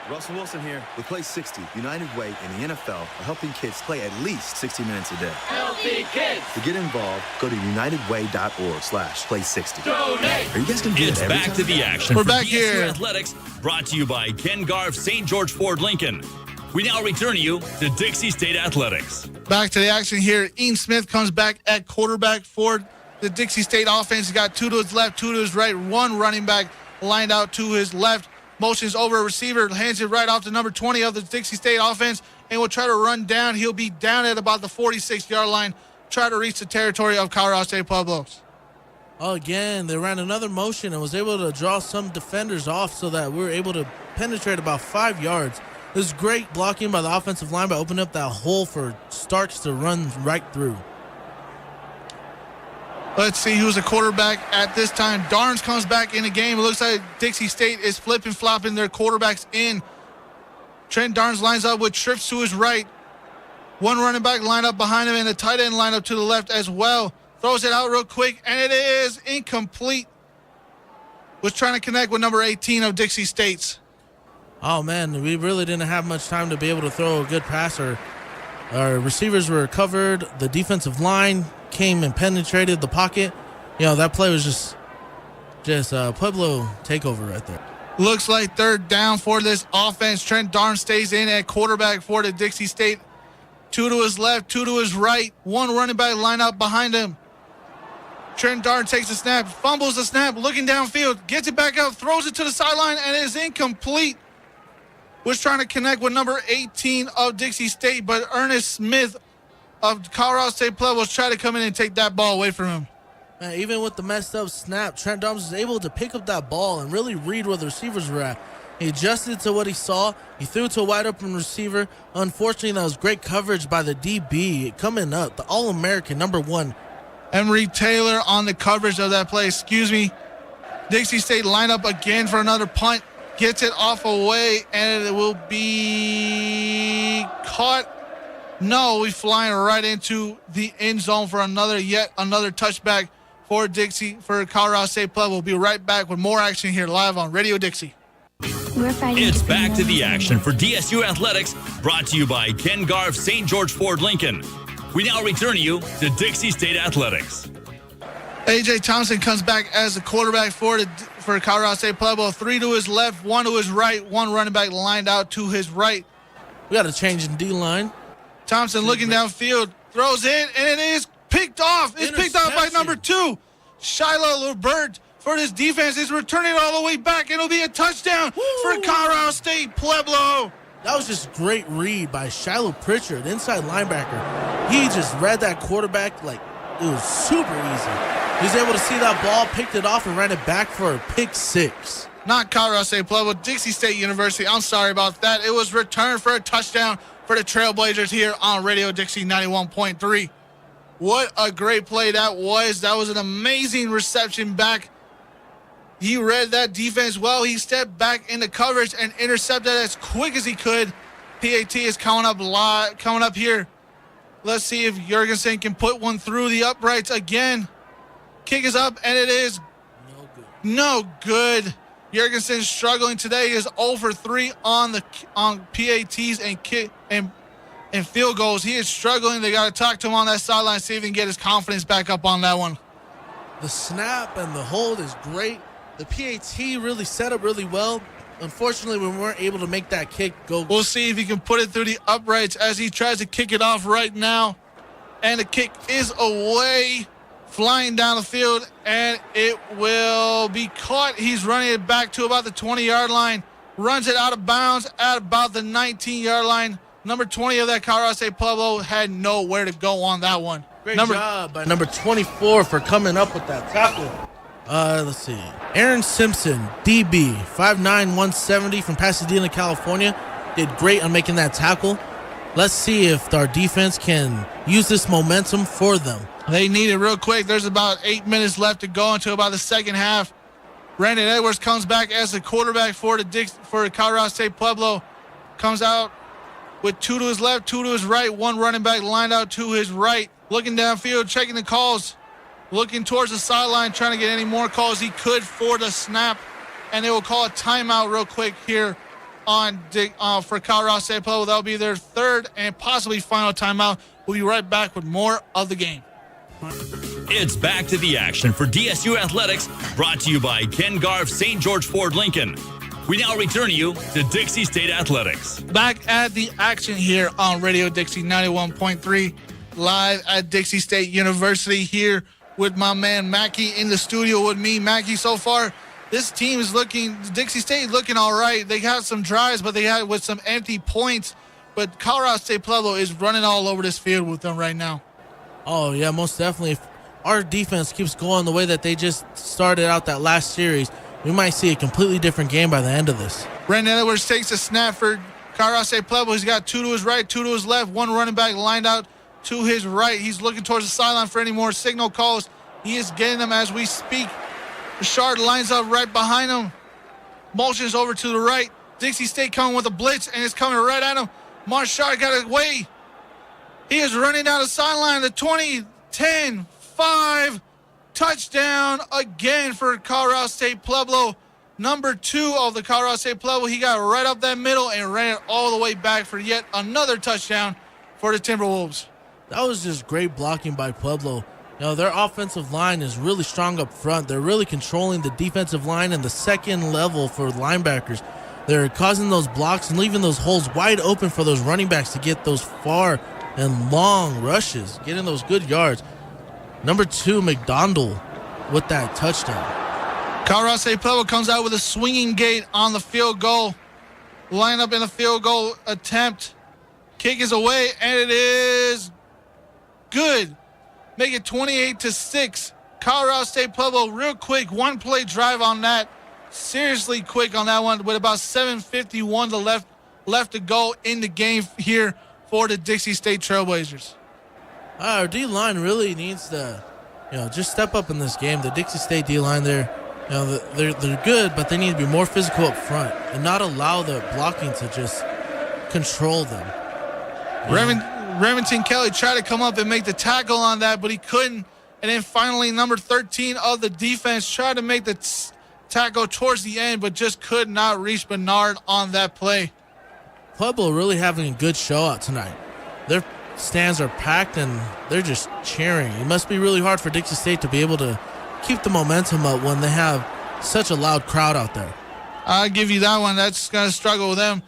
Russell Wilson here with Play 60. United Way and the NFL are helping kids play at least 60 minutes a day. Healthy kids. To get involved, go to unitedway.org/play60. Donate. Are you guys going to do It's it every back time? to the action We're for back DSU here. Athletics, brought to you by Ken Garff St. George Ford Lincoln. We now return you to Dixie State Athletics. Back to the action here. Ian Smith comes back at quarterback for the Dixie State offense. He's got 2 to his left, 2 to his right, 1 running back lined out to his left. Motions over a receiver, hands it right off to number 20 of the Dixie State offense, and will try to run down. He'll be down at about the 46-yard line, try to reach the territory of Colorado State Pueblos. Again, they ran another motion and was able to draw some defenders off so that we were able to penetrate about 5 yards. It was great blocking by the offensive line by opening up that hole for Starks to run right through. Let's see who's the quarterback at this time. Darns comes back in the game. It looks like Dixie State is flipping-flopping their quarterbacks in. Trent Darns lines up with trips to his right. 1 running back lined up behind him, and a tight end lined up to the left as well. Throws it out real quick, and it is incomplete. Was trying to connect with number 18 of Dixie State's. Oh, man, we really didn't have much time to be able to throw a good pass. Our receivers were covered. The defensive line came and penetrated the pocket. That play was just Pueblo takeover right there. Looks like third down for this offense. Trent Darn stays in at quarterback for the Dixie State. 2 to his left, 2 to his right. 1 running back line up behind him. Trent Darn takes the snap, fumbles the snap, looking downfield, gets it back out, throws it to the sideline, and it is incomplete. Was trying to connect with number 18 of Dixie State, but Ernest Smith of Colorado State Pueblos tried to come in and take that ball away from him. Man, even with the messed up snap, Trent Darns was able to pick up that ball and really read where the receivers were at. He adjusted to what he saw. He threw to a wide open receiver. Unfortunately, that was great coverage by the DB coming up, the All-American #1. Emery Taylor on the coverage of that play. Dixie State line up again for another punt. Gets it off away, and it will be caught. No, we flying right into the end zone for yet another touchback for Dixie, for Colorado State Pueblo. We'll be right back with more action here live on Radio Dixie. It's back to the action for DSU Athletics, brought to you by Ken Garff St. George Ford Lincoln. We now return you to Dixie State Athletics. A.J. Thompson comes back as the quarterback for Colorado State Pueblo. 3 to his left, 1 to his right. One running back lined out to his right. We got a change in D-line. Thompson looking downfield, throws in, and it is picked off. It's picked off by number 2. Shiloh Lebert for this defense is returning it all the way back. It'll be a touchdown for Colorado State Pueblo. That was just a great read by Shiloh Pritchard, inside linebacker. He just read that quarterback like it was super easy. He was able to see that ball, picked it off, and ran it back for a pick 6. Not Colorado State Pueblo, Dixie State University. I'm sorry about that. It was returned for a touchdown for the Trailblazers here on Radio Dixie 91.3. What a great play that was. That was an amazing reception back. He read that defense well. He stepped back into coverage and intercepted as quick as he could. PAT is coming up here. Let's see if Jorgensen can put one through the uprights again. Kick is up, and it is no good. Jorgensen's struggling today. He is 0 for 3 on PATs and field goals. He is struggling. They got to talk to him on that sideline, see if he can get his confidence back up on that one. The snap and the hold is great. The PAT really set up really well. Unfortunately, we weren't able to make that kick go. We'll see if he can put it through the uprights as he tries to kick it off right now. And the kick is away, flying down the field, and it will be caught. He's running it back to about the 20-yard line, runs it out of bounds at about the 19-yard line. Number 20 of that Colorado State Pueblo had nowhere to go on that one. Great job by number 24 for coming up with that tackle. Let's see. Aaron Simpson, DB, 5'9", 170 from Pasadena, California. Did great on making that tackle. Let's see if our defense can use this momentum for them. They need it real quick. There's about 8 minutes left to go until about the second half. Brandon Edwards comes back as the quarterback for Colorado State Pueblo. Comes out with 2 to his left, 2 to his right. One running back lined out to his right. Looking downfield, checking the calls. Looking towards the sideline, trying to get any more calls he could for the snap. And they will call a timeout real quick here for Colorado State Pueblo. That'll be their third and possibly final timeout. We'll be right back with more of the game. It's back to the action for DSU Athletics, brought to you by Ken Garff St. George Ford Lincoln. We now return you to Dixie State Athletics. Back at the action here on Radio Dixie 91.3, live at Dixie State University here with my man Mackey in the studio with me. Mackey, so far, this team is Dixie State looking all right. They got some drives, but they had with some empty points. But Colorado State Pueblo is running all over this field with them right now. Oh, yeah, most definitely. If our defense keeps going the way that they just started out that last series, we might see a completely different game by the end of this. Brandon Edwards takes a snap for Colorado State Pueblo. He's got 2 to his right, 2 to his left. One running back lined out to his right. He's looking towards the sideline for any more signal calls. He is getting them as we speak. Richard lines up right behind him. Motions over to the right. Dixie State coming with a blitz, and it's coming right at him. Marshall got away. He is running down the sideline. The 20, 10, 5. Touchdown again for Colorado State Pueblo. Number 2 of the Colorado State Pueblo. He got right up that middle and ran it all the way back for yet another touchdown for the Timberwolves. That was just great blocking by Pueblo. You know, their offensive line is really strong up front. They're really controlling the defensive line and the second level for linebackers. They're causing those blocks and leaving those holes wide open for those running backs to get those far and long rushes, getting those good yards. Number 2, McDonald with that touchdown. Colorado State Pueblo comes out with a swinging gate on the field goal. Line up in the field goal attempt. Kick is away, and it is good. Make it 28-6. Colorado State Pueblo, real quick, one-play drive on that seriously quick on that one with about 7:51 left to go in the game here for the Dixie State Trailblazers. Our D-line really needs to, just step up in this game. The Dixie State D-line, they're good, but they need to be more physical up front and not allow the blocking to just control them. Remington Kelly tried to come up and make the tackle on that, but he couldn't. And then finally, number 13 of the defense tried to make the tackle towards the end, but just could not reach Bernard on that play. Pueblo really having a good show out tonight. Their stands are packed and they're just cheering. It must be really hard for Dixie State to be able to keep the momentum up when they have such a loud crowd out there. I'll give you that one. That's going to struggle with them.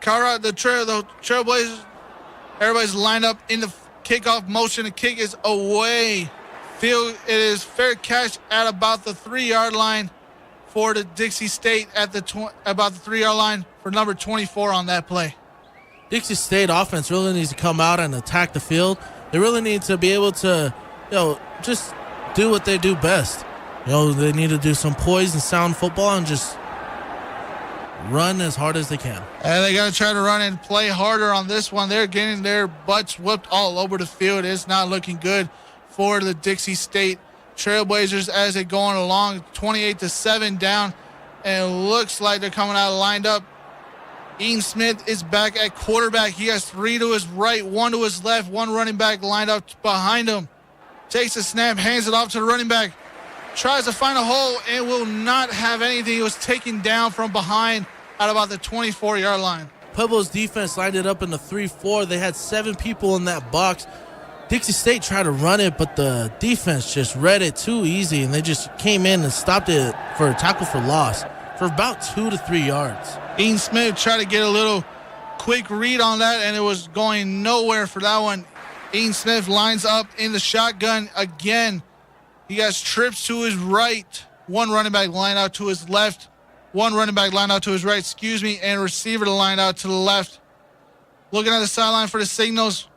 The Trailblazers, everybody's lined up in the kickoff motion. The kick is away. It is fair catch at about the 3-yard line for the Dixie State at about the 3-yard line for number 24 on that play. Dixie State offense really needs to come out and attack the field. They really need to be able to, just do what they do best. They need to do some poised and sound football and just run as hard as they can. And they got to try to run and play harder on this one. They're getting their butts whooped all over the field. It's not looking good for the Dixie State Trailblazers as they're going along 28-7 down. And it looks like they're coming out lined up. Ian Smith is back at quarterback. He has 3 to his right, 1 to his left, 1 running back lined up behind him. Takes a snap, hands it off to the running back. Tries to find a hole and will not have anything. It was taken down from behind at about the 24-yard line. Pueblo's defense lined it up in the 3-4. They had 7 people in that box. Dixie State tried to run it, but the defense just read it too easy, and they just came in and stopped it for a tackle for loss for about 2 to 3 yards. Ian Smith tried to get a little quick read on that, and it was going nowhere for that one. Ian Smith lines up in the shotgun again. He has trips to his right. 1 running back line out to his left. 1 running back line out to his right, and receiver to line out to the left. Looking at the sideline for the signals.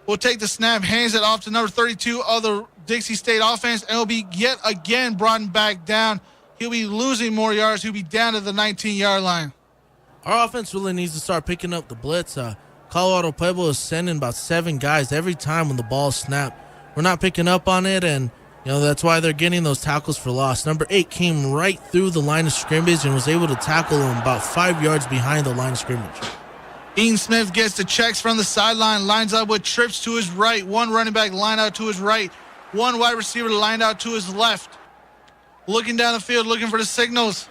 Will take the snap, hands it off to number 32 of the Dixie State offense, and will be yet again brought back down. He'll be losing more yards. He'll be down to the 19-yard line. Our offense really needs to start picking up the blitz. Colorado Pueblo is sending about 7 guys every time when the ball is snapped. We're not picking up on it, and that's why they're getting those tackles for loss. Number 8 came right through the line of scrimmage and was able to tackle him about 5 yards behind the line of scrimmage. Ian Smith gets the checks from the sideline, lines up with trips to his right. 1 running back line out to his right. 1 wide receiver lined out to his left. Looking down the field, looking for the signals.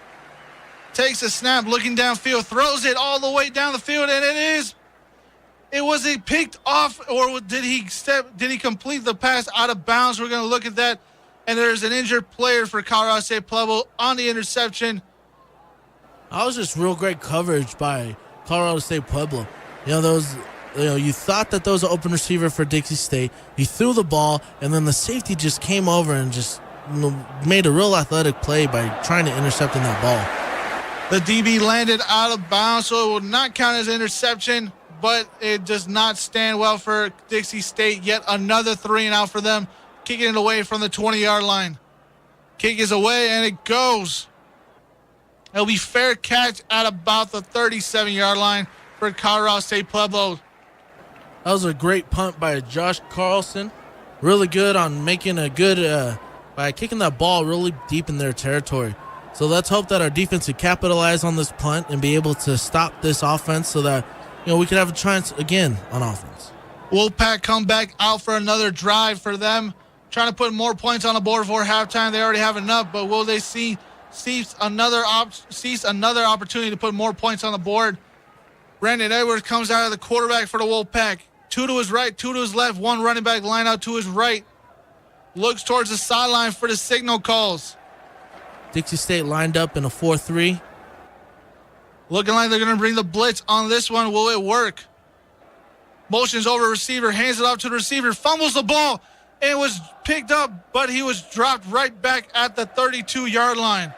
Takes a snap, looking downfield, throws it all the way down the field, and was it picked off, or did he complete the pass out of bounds? We're going to look at that. And there's an injured player for Colorado State Pueblo on the interception. That was just real great coverage by Colorado State Pueblo. You thought that there was an open receiver for Dixie State. He threw the ball, and then the safety just came over and just made a real athletic play by trying to intercept in that ball. The DB landed out of bounds, so it will not count as an interception, but it does not stand well for Dixie State. Yet another 3 and out for them, kicking it away from the 20-yard line. Kick is away, and it goes. It'll be fair catch at about the 37-yard line for Colorado State Pueblo. That was a great punt by Josh Carlson. Really good on making a good, by kicking that ball really deep in their territory. So let's hope that our defense can capitalize on this punt and be able to stop this offense so that, we could have a chance again on offense. Wolfpack come back out for another drive for them. Trying to put more points on the board before halftime. They already have enough, but will they cease another opportunity to put more points on the board? Brandon Edwards comes out of the quarterback for the Wolfpack. 2 to his right, 2 to his left, 1 running back line out to his right. Looks towards the sideline for the signal calls. Dixie State lined up in a 4-3. Looking like they're going to bring the blitz on this one. Will it work? Motions over receiver, hands it off to the receiver, fumbles the ball. It was picked up, but he was dropped right back at the 32-yard line.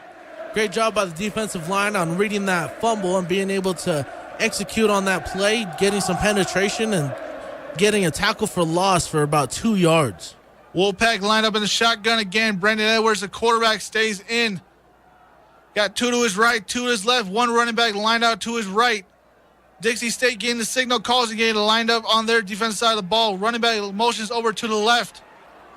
Great job by the defensive line on reading that fumble and being able to execute on that play, getting some penetration and getting a tackle for loss for about 2 yards. Wolfpack lined up in the shotgun again. Brandon Edwards, the quarterback, stays in. Got two to his right, two to his left, one running back lined out to his right. Dixie State getting the signal calls and getting lined up on their defensive side of the ball. Running back motions over to the left.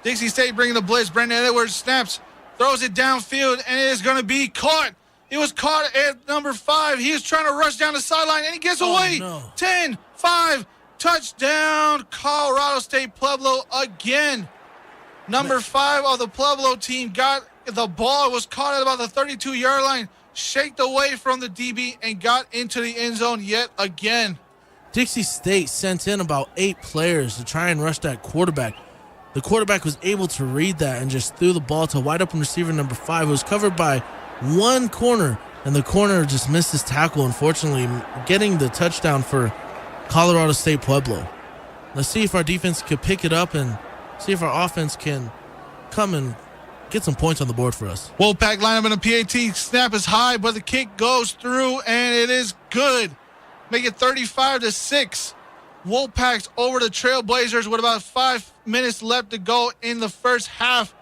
Dixie State bringing the blitz. Brandon Edwards snaps, throws it downfield, and it is going to be caught. He was caught at number 5. He is trying to rush down the sideline, and he gets away. No. 10-5, touchdown, Colorado State Pueblo again. Number 5 of the Pueblo team got the ball, was caught at about the 32-yard line, shaked away from the DB, and got into the end zone yet again. Dixie State sent in about 8 players to try and rush that quarterback. The quarterback was able to read that and just threw the ball to wide open receiver number 5, who was covered by one corner, and the corner just missed his tackle, unfortunately, getting the touchdown for Colorado State Pueblo. Let's see if our defense could pick it up and see if our offense can come and get some points on the board for us. Wolfpack lineup in a PAT. Snap is high, but the kick goes through, and it is good. Make it 35-6. Wolfpack's over the Trailblazers with about 5 minutes left to go in the first half.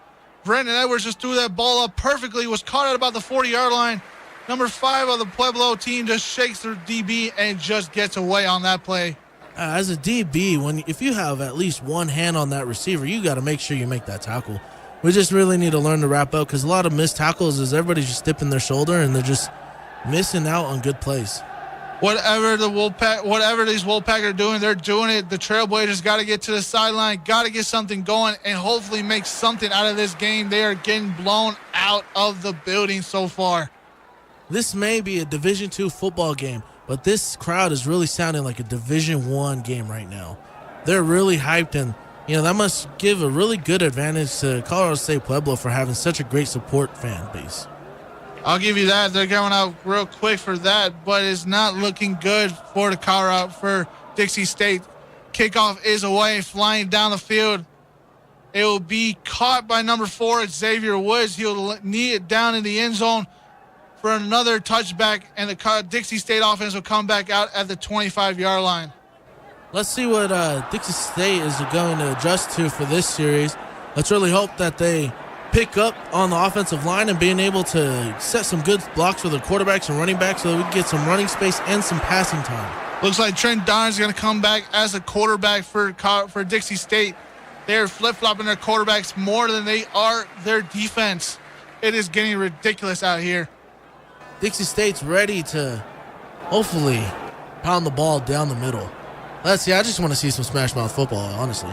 Brandon Edwards just threw that ball up perfectly, was caught at about the 40-yard line. Number 5 of the Pueblo team just shakes their DB and just gets away on that play. As a DB, if you have at least one hand on that receiver, you got to make sure you make that tackle. We just really need to learn to wrap up, because a lot of missed tackles is everybody's just dipping their shoulder and they're just missing out on good plays. Whatever these Wolfpack are doing, they're doing it. The Trailblazers got to get to the sideline, got to get something going, and hopefully make something out of this game. They are getting blown out of the building so far. This may be a Division II football game, but this crowd is really sounding like a Division I game right now. They're really hyped, and that must give a really good advantage to Colorado State Pueblo for having such a great support fan base. I'll give you that. They're going out real quick for that, but it's not looking good for Dixie State. Kickoff is away, flying down the field. It will be caught by number 4, Xavier Woods. He'll knee it down in the end zone for another touchback, and the Dixie State offense will come back out at the 25-yard line. Let's see what Dixie State is going to adjust to for this series. Let's really hope that they pick up on the offensive line and being able to set some good blocks for the quarterbacks and running backs so that we can get some running space and some passing time. Looks like Trent Darn is going to come back as a quarterback for Dixie State. They're flip-flopping their quarterbacks more than they are their defense. It is getting ridiculous out here. Dixie State's ready to hopefully pound the ball down the middle. Let's see. I just want to see some smash mouth football, honestly.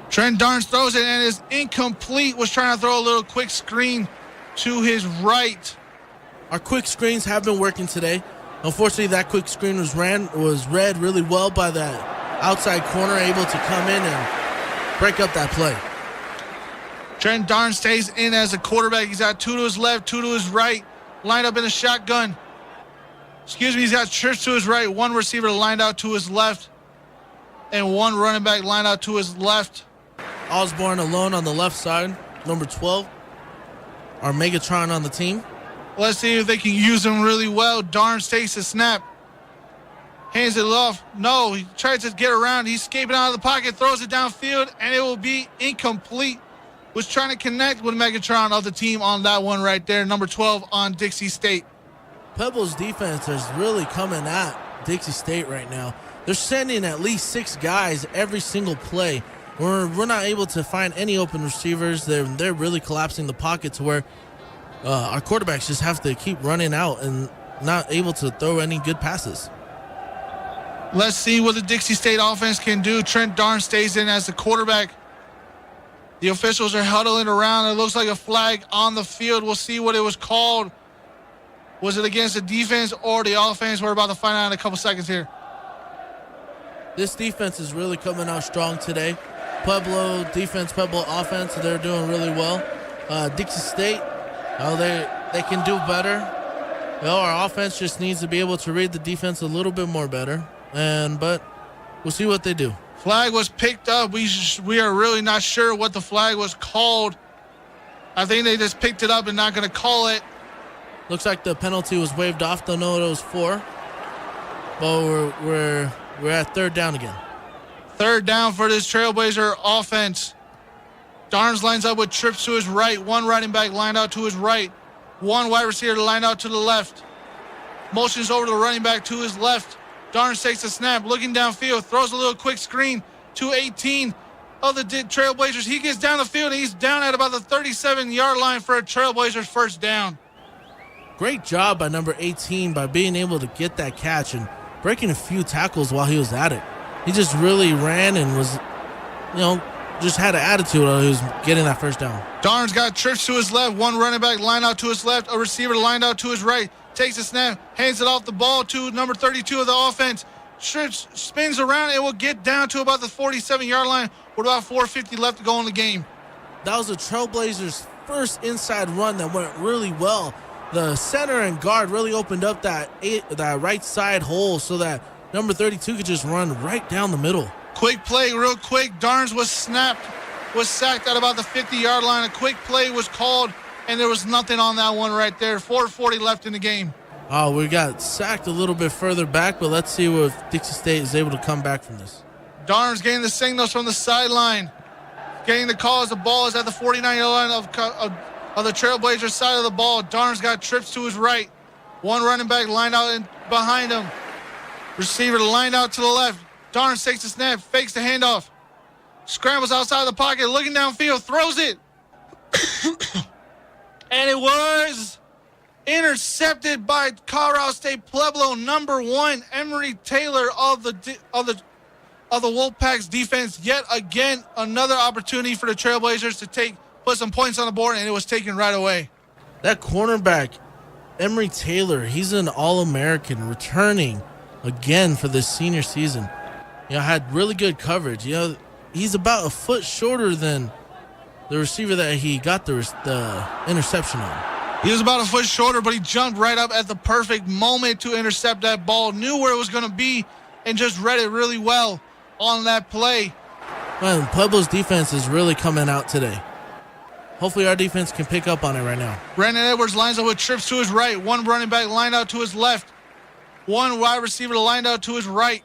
Trent Darns throws it and is incomplete. Was trying to throw a little quick screen to his right. Our quick screens have been working today. Unfortunately, that quick screen was read really well by that outside corner, able to come in and break up that play. Trent Darn stays in as a quarterback. He's got 2 to his left, 2 to his right, lined up in a shotgun. He's got trips to his right, 1 receiver lined out to his left, and 1 running back lined out to his left. Osborne alone on the left side, number 12. Our Megatron on the team. Let's see if they can use him really well. Darns takes the snap. Hands it off. No, he tries to get around. He's escaping out of the pocket, throws it downfield, and it will be incomplete. Was trying to connect with Megatron of the team on that one right there. Number 12 on Dixie State. Pueblo's defense is really coming at Dixie State right now. They're sending at least 6 guys every single play. We're not able to find any open receivers. They're really collapsing the pocket to where our quarterbacks just have to keep running out and not able to throw any good passes. Let's see what the Dixie State offense can do. Trent Darn stays in as the quarterback. The officials are huddling around. It looks like a flag on the field. We'll see what it was called. Was it against the defense or the offense? We're about to find out in a couple seconds here. This defense is really coming out strong today. Pueblo defense, Pueblo offense, they're doing really well. Dixie State, they can do better. Our offense just needs to be able to read the defense a little bit more better. But we'll see what they do. Flag was picked up. We are really not sure what the flag was called. I think they just picked it up and not going to call it. Looks like the penalty was waved off. Don't know what it was for. But we're at 3rd down again. 3rd down for this Trailblazer offense. Darns lines up with trips to his right. 1 running back lined out to his right. One wide receiver lined out to the left. Motions over to the running back to his left. Darns takes a snap, looking downfield, throws a little quick screen to 18 of the Trailblazers. He gets down the field, and he's down at about the 37-yard line for a Trailblazers first down. Great job by number 18 by being able to get that catch and breaking a few tackles while he was at it. He just really ran and was, just had an attitude while he was getting that first down. Darns got trips to his left. One running back lined out to his left. A receiver lined out to his right. Takes a snap, hands it off the ball to number 32 of the offense. Trips, spins around, and will get down to about the 47-yard line with about 4:50 left to go in the game. That was the Trailblazers' first inside run that went really well. The center and guard really opened up that right side hole so that number 32 could just run right down the middle. Quick play, real quick. Darns was sacked at about the 50-yard line. A quick play was called, and there was nothing on that one right there. 4:40 left in the game. Oh, we got sacked a little bit further back, but let's see if Dixie State is able to come back from this. Darns getting the signals from the sideline. Getting the call as the ball is at the 49-yard line of the Trailblazers side of the ball. Darns got trips to his right. One running back lined out behind him. Receiver lined out to the left. Darns takes the snap, fakes the handoff. Scrambles outside the pocket, looking downfield, throws it. And it was intercepted by Colorado State Pueblo number 1, Emery Taylor of the Wolfpack's defense. Yet again, another opportunity for the Trailblazers to put some points on the board, and it was taken right away. That cornerback, Emery Taylor, he's an All-American returning again for this senior season. Had really good coverage. He's about a foot shorter than the receiver that he got the interception on. He was about a foot shorter, but he jumped right up at the perfect moment to intercept that ball, knew where it was going to be, and just read it really well on that play. Man, Pueblo's defense is really coming out today. Hopefully our defense can pick up on it right now. Brandon Edwards lines up with trips to his right. One running back lined out to his left. One wide receiver lined out to his right.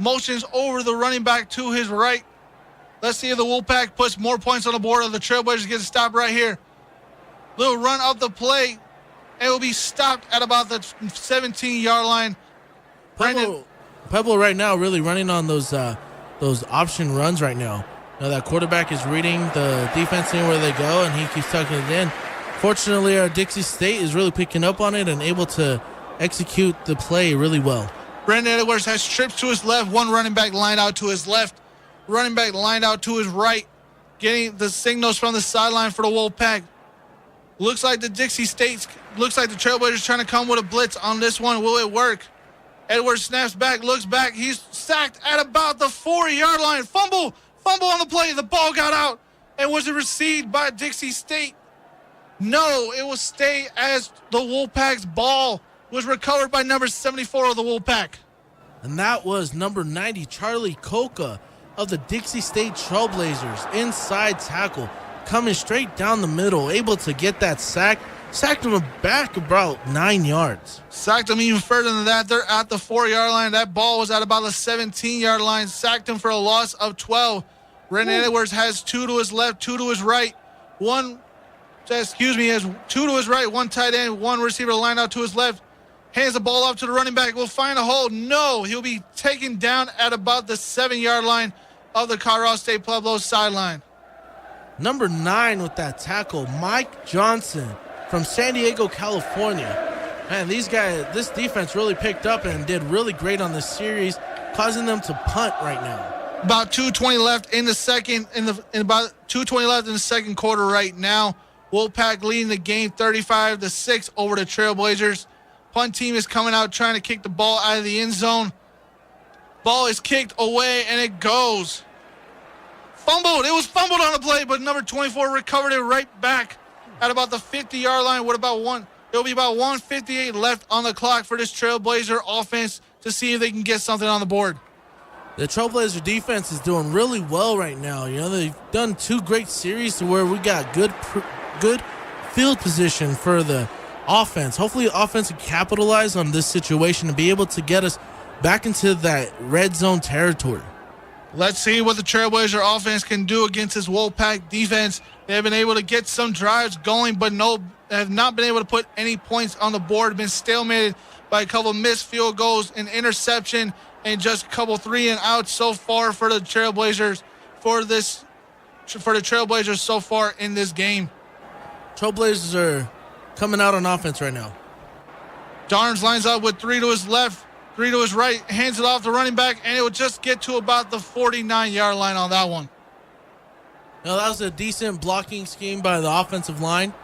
Motions over the running back to his right. Let's see if the Wolfpack puts more points on the board, or the Trailblazers get a stop right here. Little run up the play, and it will be stopped at about the 17-yard line. Pueblo right now really running on those option runs right now. That quarterback is reading the defense, seeing where they go, and he keeps tucking it in. Fortunately, our Dixie State is really picking up on it and able to execute the play really well. Brandon Edwards has trips to his left. One running back lined out to his left. Running back lined out to his right. Getting the signals from the sideline for the Wolfpack. Looks like the Trailblazers trying to come with a blitz on this one. Will it work? Edwards snaps back, looks back. He's sacked at about the 4-yard line. Fumble on the play. The ball got out. And was it received by Dixie State? No, it will stay as the Wolfpack's ball was recovered by number 74 of the Wolfpack. And that was number 90, Charlie Coca of the Dixie State Trailblazers. Inside tackle, coming straight down the middle, able to get that sack. Sacked him back about 9 yards. Sacked him even further than that. They're at the 4-yard line. That ball was at about the 17-yard line. Sacked him for a loss of 12. Brandon Edwards has 2 to his left, 2 to his right. Has 2 to his right, 1 tight end, 1 receiver lined out to his left. Hands the ball off to the running back. Will find a hole. No, he'll be taken down at about the 7-yard line of the Colorado State Pueblo sideline. Number 9 with that tackle, Mike Johnson from San Diego, California. Man, this defense really picked up and did really great on this series, causing them to punt right now. About 2:20 left in the second, about 2:20 left in the second quarter right now. Wolfpack leading the game 35-6 over the Trailblazers. Punt team is coming out trying to kick the ball out of the end zone. Ball is kicked away, and it goes. Fumbled. It was fumbled on the play, but number 24 recovered it right back at about the 50-yard line. It'll be about 1:58 left on the clock for this Trailblazer offense to see if they can get something on the board. The Trailblazer defense is doing really well right now. They've done 2 great series to where we got good field position for the offense. Hopefully the offense can capitalize on this situation and be able to get us back into that red zone territory. Let's see what the Trailblazer offense can do against this Wolfpack defense. They have been able to get some drives going, but have not been able to put any points on the board. Been stalemated by a couple missed field goals, an interception, and just a couple 3-and-outs so far for the Trailblazers so far in this game. Trailblazers are coming out on offense right now. Darnes lines up with 3 to his left, 3 to his right, hands it off to running back, and it will just get to about the 49-yard line on that one. Now, that was a decent blocking scheme by the offensive line.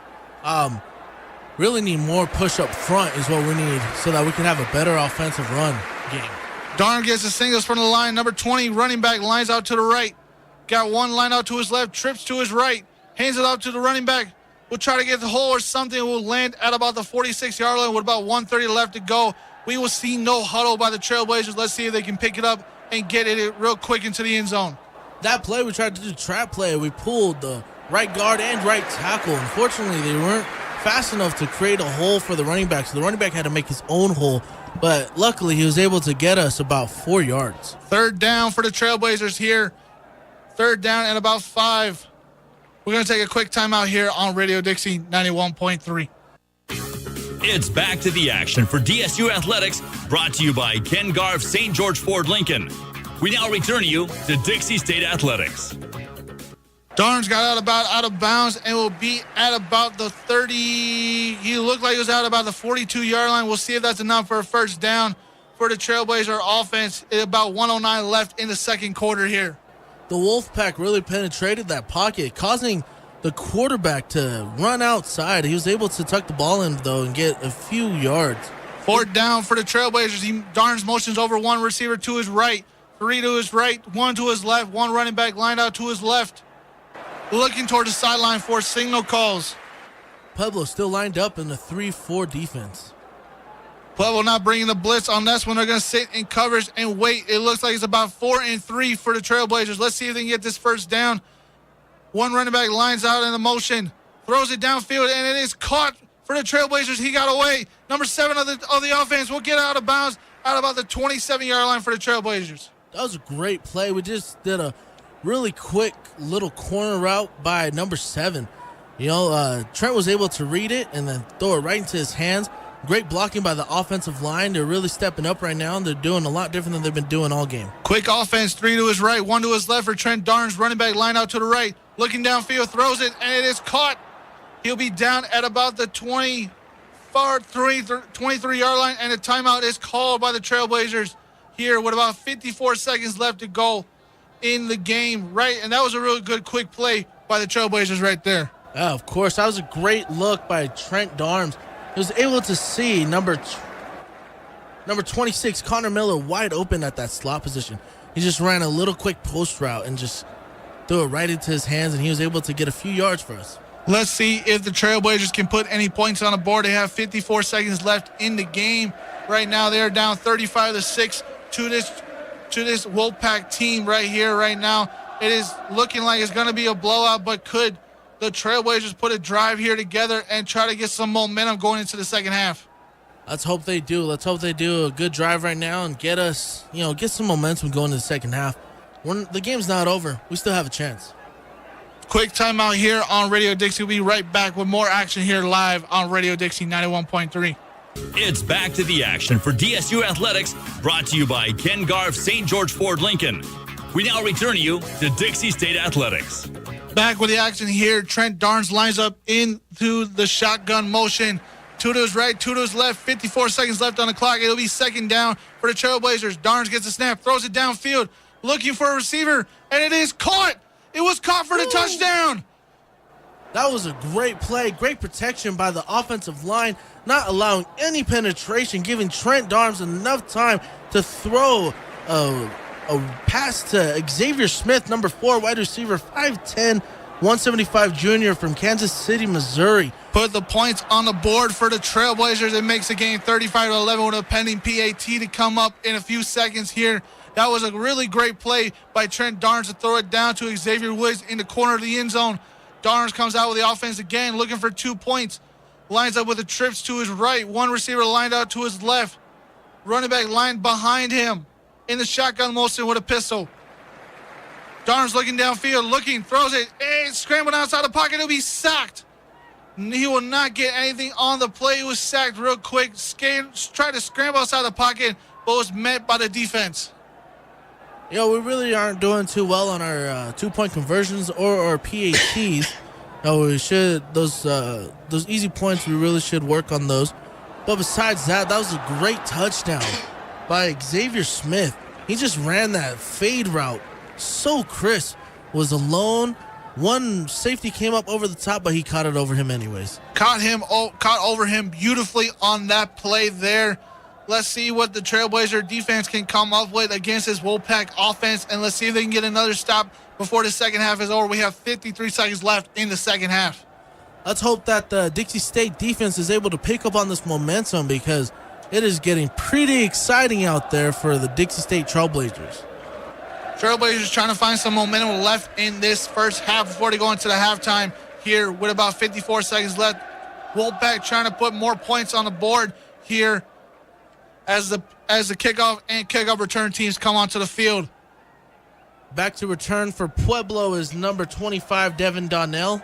Really need more push up front is what we need so that we can have a better offensive run game. Darn gets the singles from the line. Number 20, running back, lines out to the right. Got one line out to his left, trips to his right, hands it off to the running back. We'll try to get the hole or something. We'll land at about the 46-yard line with about 1:30 left to go. We will see no huddle by the Trailblazers. Let's see if they can pick it up and get it real quick into the end zone. That play, we tried to do trap play. We pulled the right guard and right tackle. Unfortunately, they weren't fast enough to create a hole for the running back, so the running back had to make his own hole. But luckily, he was able to get us about 4 yards. Third down for the Trailblazers here. Third down and about 5. We're going to take a quick timeout here on Radio Dixie 91.3. It's back to the action for DSU Athletics, brought to you by Ken Garff St. George Ford Lincoln. We now return you to Dixie State Athletics. Darnes got out of bounds and will be at about the 30. He looked like he was out about the 42-yard line. We'll see if that's enough for a first down for the Trailblazer offense. About 1:09 left in the second quarter here. The Wolfpack really penetrated that pocket, causing the quarterback to run outside. He was able to tuck the ball in, though, and get a few yards. Fourth down for the Trailblazers. Darnes motions over one receiver to his right, 3 to his right, 1 to his left, one running back lined out to his left. Looking toward the sideline for signal calls. Pueblo still lined up in the 3-4 defense. Pueblo not bringing the blitz on this one. They're going to sit in coverage and wait. It looks like it's about 4-3 for the Trailblazers. Let's see if they can get this first down. One running back lines out in the motion, throws it downfield, and it is caught for the Trailblazers. He got away. Number 7 of the offense will get out of bounds out about the 27-yard line for the Trailblazers. That was a great play. We just did a really quick little corner route by number 7. Trent was able to read it and then throw it right into his hands. Great blocking by the offensive line. They're really stepping up right now, and they're doing a lot different than they've been doing all game. Quick offense, 3 to his right, 1 to his left for Trent Darnes. Running back line out to the right. Looking downfield, throws it, and it is caught. He'll be down at about the 23-yard line, and a timeout is called by the Trailblazers here with about 54 seconds left to go in the game. Right, and that was a really good quick play by the Trailblazers right there. Yeah, of course. That was a great look by Trent Darnes. He was able to see number 26, Connor Miller, wide open at that slot position. He just ran a little quick post route and just threw it right into his hands, and he was able to get a few yards for us. Let's see if the Trailblazers can put any points on the board. They have 54 seconds left in the game. Right now, they are down 35-6 to this Wolfpack team right here, right now. It is looking like it's going to be a blowout, but could the Trailblazers put a drive here together and try to get some momentum going into the second half? Let's hope they do. Let's hope they do a good drive right now and get us, get some momentum going into the second half. The game's not over. We still have a chance. Quick timeout here on Radio Dixie. We'll be right back with more action here live on Radio Dixie 91.3. It's back to the action for DSU Athletics, brought to you by Ken Garff St. George Ford Lincoln. We now return you to Dixie State Athletics. Back with the action here. Trent Darnes lines up into the shotgun motion. 2 to his right, 2 to his left. 54 seconds left on the clock. It'll be second down for the Trailblazers. Darnes gets a snap, throws it downfield, looking for a receiver, and it is caught. It was caught for the touchdown. That was a great play, great protection by the offensive line, not allowing any penetration, giving Trent Darnes enough time to throw a pass to Xavier Smith, number 4, wide receiver, 5'10", 175 junior from Kansas City, Missouri. Put the points on the board for the Trailblazers. It makes the game 35-11 with a pending PAT to come up in a few seconds here. That was a really great play by Trent Darnes to throw it down to Xavier Woods in the corner of the end zone. Darnes comes out with the offense again, looking for 2 points. Lines up with the trips to his right. One receiver lined out to his left. Running back lined behind him in the shotgun motion with a pistol. Darnold's looking downfield, throws it, and scrambling outside the pocket. He'll be sacked. He will not get anything on the play. He was sacked real quick. Tried to scramble outside the pocket, but was met by the defense. We really aren't doing too well on our 2-point conversions or our PATs. We should those easy points. We really should work on those. But besides that, that was a great touchdown by Xavier Smith. He just ran that fade route so crisp. Was alone. One safety came up over the top, but he caught it over him anyways. Caught over him beautifully on that play there. Let's see what the Trailblazer defense can come up with against this Wolfpack offense, and let's see if they can get another stop before the second half is over. We have 53 seconds left in the second half. Let's hope that the Dixie State defense is able to pick up on this momentum, because it is getting pretty exciting out there for the Dixie State Trailblazers. Trailblazers trying to find some momentum left in this first half before they go into the halftime here with about 54 seconds left. Wolfpack trying to put more points on the board here as the kickoff and kickoff return teams come onto the field. Back to return for Pueblo is number 25, Devin Donnell.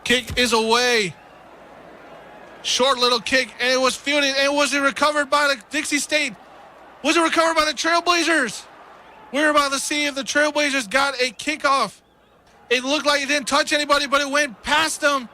Kick is away. Short little kick, and it was fielded, and was it recovered by the Dixie State? Was it recovered by the Trailblazers? We're about to see if the Trailblazers got a kickoff. It looked like it didn't touch anybody, but it went past them,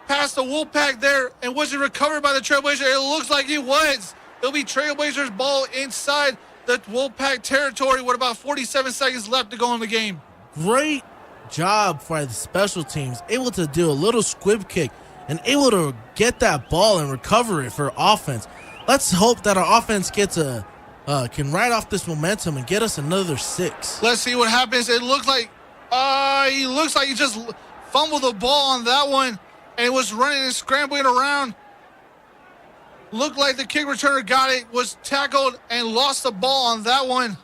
past the Wolfpack there, and was it recovered by the Trailblazers? It looks like it was. It'll be Trailblazers ball inside the Wolfpack territory with about 47 seconds left to go in the game. Great job by the special teams, able to do a little squib kick and able to get that ball and recover it for offense. Let's hope that our offense gets can ride off this momentum and get us another 6. Let's see what happens. It looks like he just fumbled the ball on that one, and it was running and scrambling around. Looked like the kick returner got it, was tackled, and lost the ball on that one.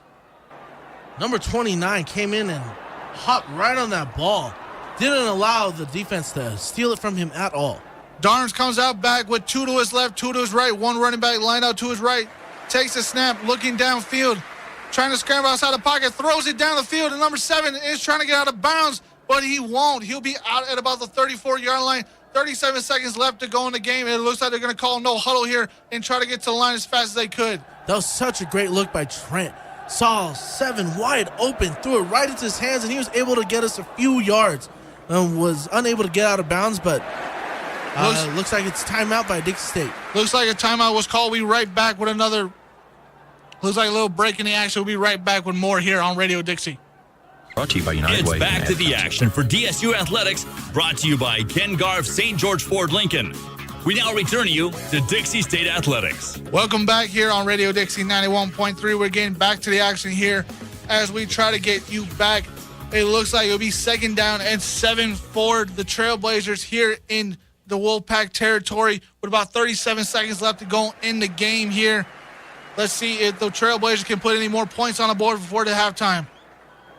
Number 29 came in and hopped right on that ball. Didn't allow the defense to steal it from him at all. Darnes comes out back with 2 to his left, 2 to his right. One running back lined out to his right. Takes the snap, looking downfield. Trying to scramble outside the pocket. Throws it down the field. And number 7 is trying to get out of bounds, but he won't. He'll be out at about the 34-yard line. 37 seconds left to go in the game. And it looks like they're going to call no huddle here and try to get to the line as fast as they could. That was such a great look by Trent. Saw 7 wide open, threw it right into his hands, and he was able to get us a few yards. Was unable to get out of bounds, but looks like it's timeout by Dixie State. Looks like a timeout was called. We'll be right back with another. Looks like a little break in the action. We'll be right back with more here on Radio Dixie. Brought to you by United Way. It's back to the action for DSU Athletics, brought to you by Ken Garff St. George Ford Lincoln. We now return you to Dixie State Athletics. Welcome back here on Radio Dixie 91.3. We're getting back to the action here as we try to get you back. It looks like it'll be 2nd down and 7 for the Trailblazers here in the Wolfpack territory with about 37 seconds left to go in the game here. Let's see if the Trailblazers can put any more points on the board before the halftime.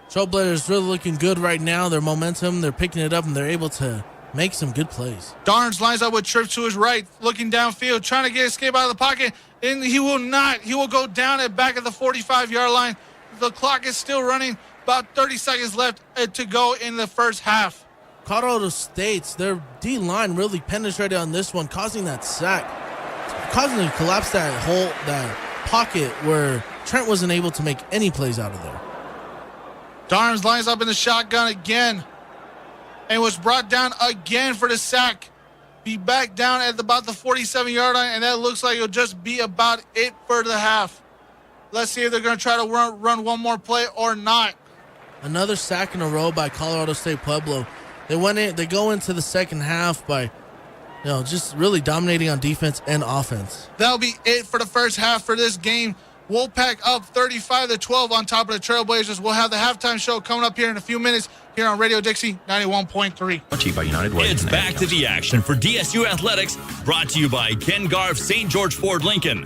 Trailblazers really looking good right now. Their momentum, they're picking it up, and they're able to make some good plays. Darnes lines up with trips to his right, looking downfield, trying to get escape out of the pocket, and he will not. He will go down at back at the 45-yard line. The clock is still running. About 30 seconds left to go in the first half. Colorado State's, their D-line really penetrated on this one, causing that sack, causing them to collapse that pocket where Trent wasn't able to make any plays out of there. Darnes lines up in the shotgun again and was brought down again for the sack. Be back down at about the 47-yard line, and that looks like it'll just be about it for the half. Let's see if they're going to try to run one more play or not. Another sack in a row by Colorado State Pueblo. They go into the second half by just really dominating on defense and offense. That'll be it for the first half for this game. Wolfpack up 35-12 on top of the Trailblazers. We'll have the halftime show coming up here in a few minutes here on Radio Dixie 91.3. Brought to you by United Way. It's back to the action for DSU Athletics, brought to you by Ken Garff St. George Ford Lincoln.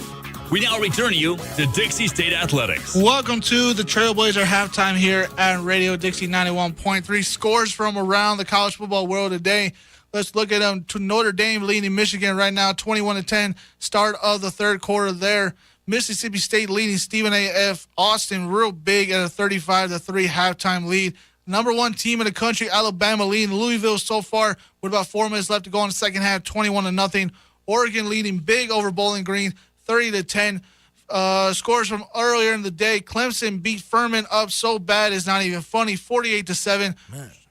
We now return you to Dixie State Athletics. Welcome to the Trailblazer halftime here at Radio Dixie 91.3. Scores from around the college football world today. Let's look at them. To Notre Dame leading Michigan right now, 21-10. Start of the third quarter there. Mississippi State leading Stephen A.F. Austin real big at a 35-3 halftime lead. Number 1 team in the country, Alabama, leading Louisville so far with about 4 minutes left to go in the second half, 21-0. Oregon leading big over Bowling Green, 30-10. Scores from earlier in the day. Clemson beat Furman up so bad it's not even funny, 48-7.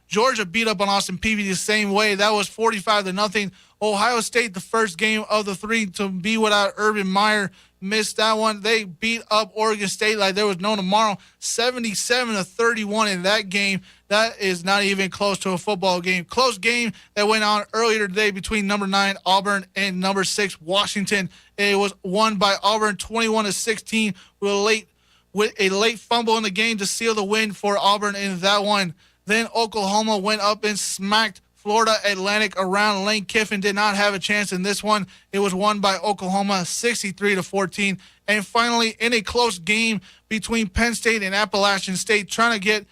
Georgia beat up on Austin Peay the same way. That was 45-0. Ohio State, the first game of the 3 to be without Urban Meyer, missed that one. They beat up Oregon State like there was no tomorrow, 77-31 in that game. That is not even close to a football game. Close game that went on earlier today between number 9 Auburn and number 6 Washington. It was won by Auburn 21-16 with a late fumble in the game to seal the win for Auburn in that one. Then Oklahoma went up and smacked Florida Atlantic around. Lane Kiffin did not have a chance in this one. It was won by Oklahoma 63-14. And finally, in a close game between Penn State and Appalachian State, trying to get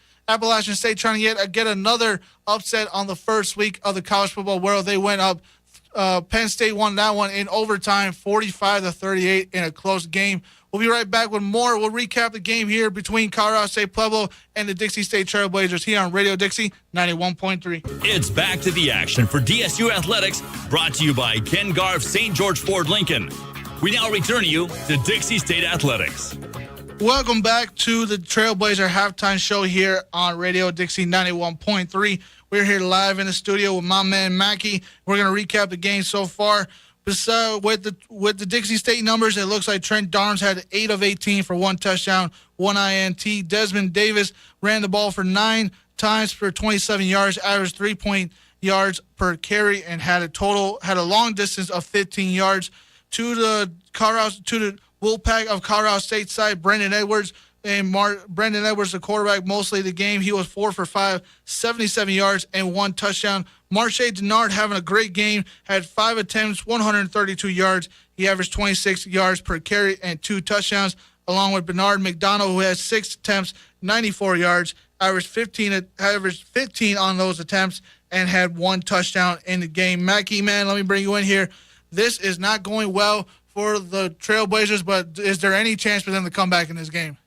another upset on the first week of the college football world. They went up. Penn State won that one in overtime, 45-38 in a close game. We'll be right back with more. We'll recap the game here between Colorado State Pueblo and the Dixie State Trailblazers here on Radio Dixie 91.3. It's back to the action for DSU Athletics, brought to you by Ken Garff St. George Ford Lincoln. We now return you to Dixie State Athletics. Welcome back to the Trailblazer halftime show here on Radio Dixie 91.3. We're here live in the studio with my man Mackey. We're going to recap the game so far. With the Dixie State numbers, it looks like Trent Darnes had 8 of 18 for 1 touchdown, 1 INT. Desmond Davis ran the ball for 9 times for 27 yards, averaged 3 yards per carry, and had a long distance of 15 yards. To the Wolfpack of Colorado State side, Brendan Edwards, the quarterback, mostly the game. He was 4 for 5, 77 yards, and 1 touchdown. Marche Denard having a great game, had 5 attempts, 132 yards. He averaged 26 yards per carry and 2 touchdowns, along with Bernard McDonald, who has 6 attempts, 94 yards, averaged 15 on those attempts, and had 1 touchdown in the game. Mackie, man, let me bring you in here. This is not going well for the Trailblazers, but is there any chance for them to come back in this game?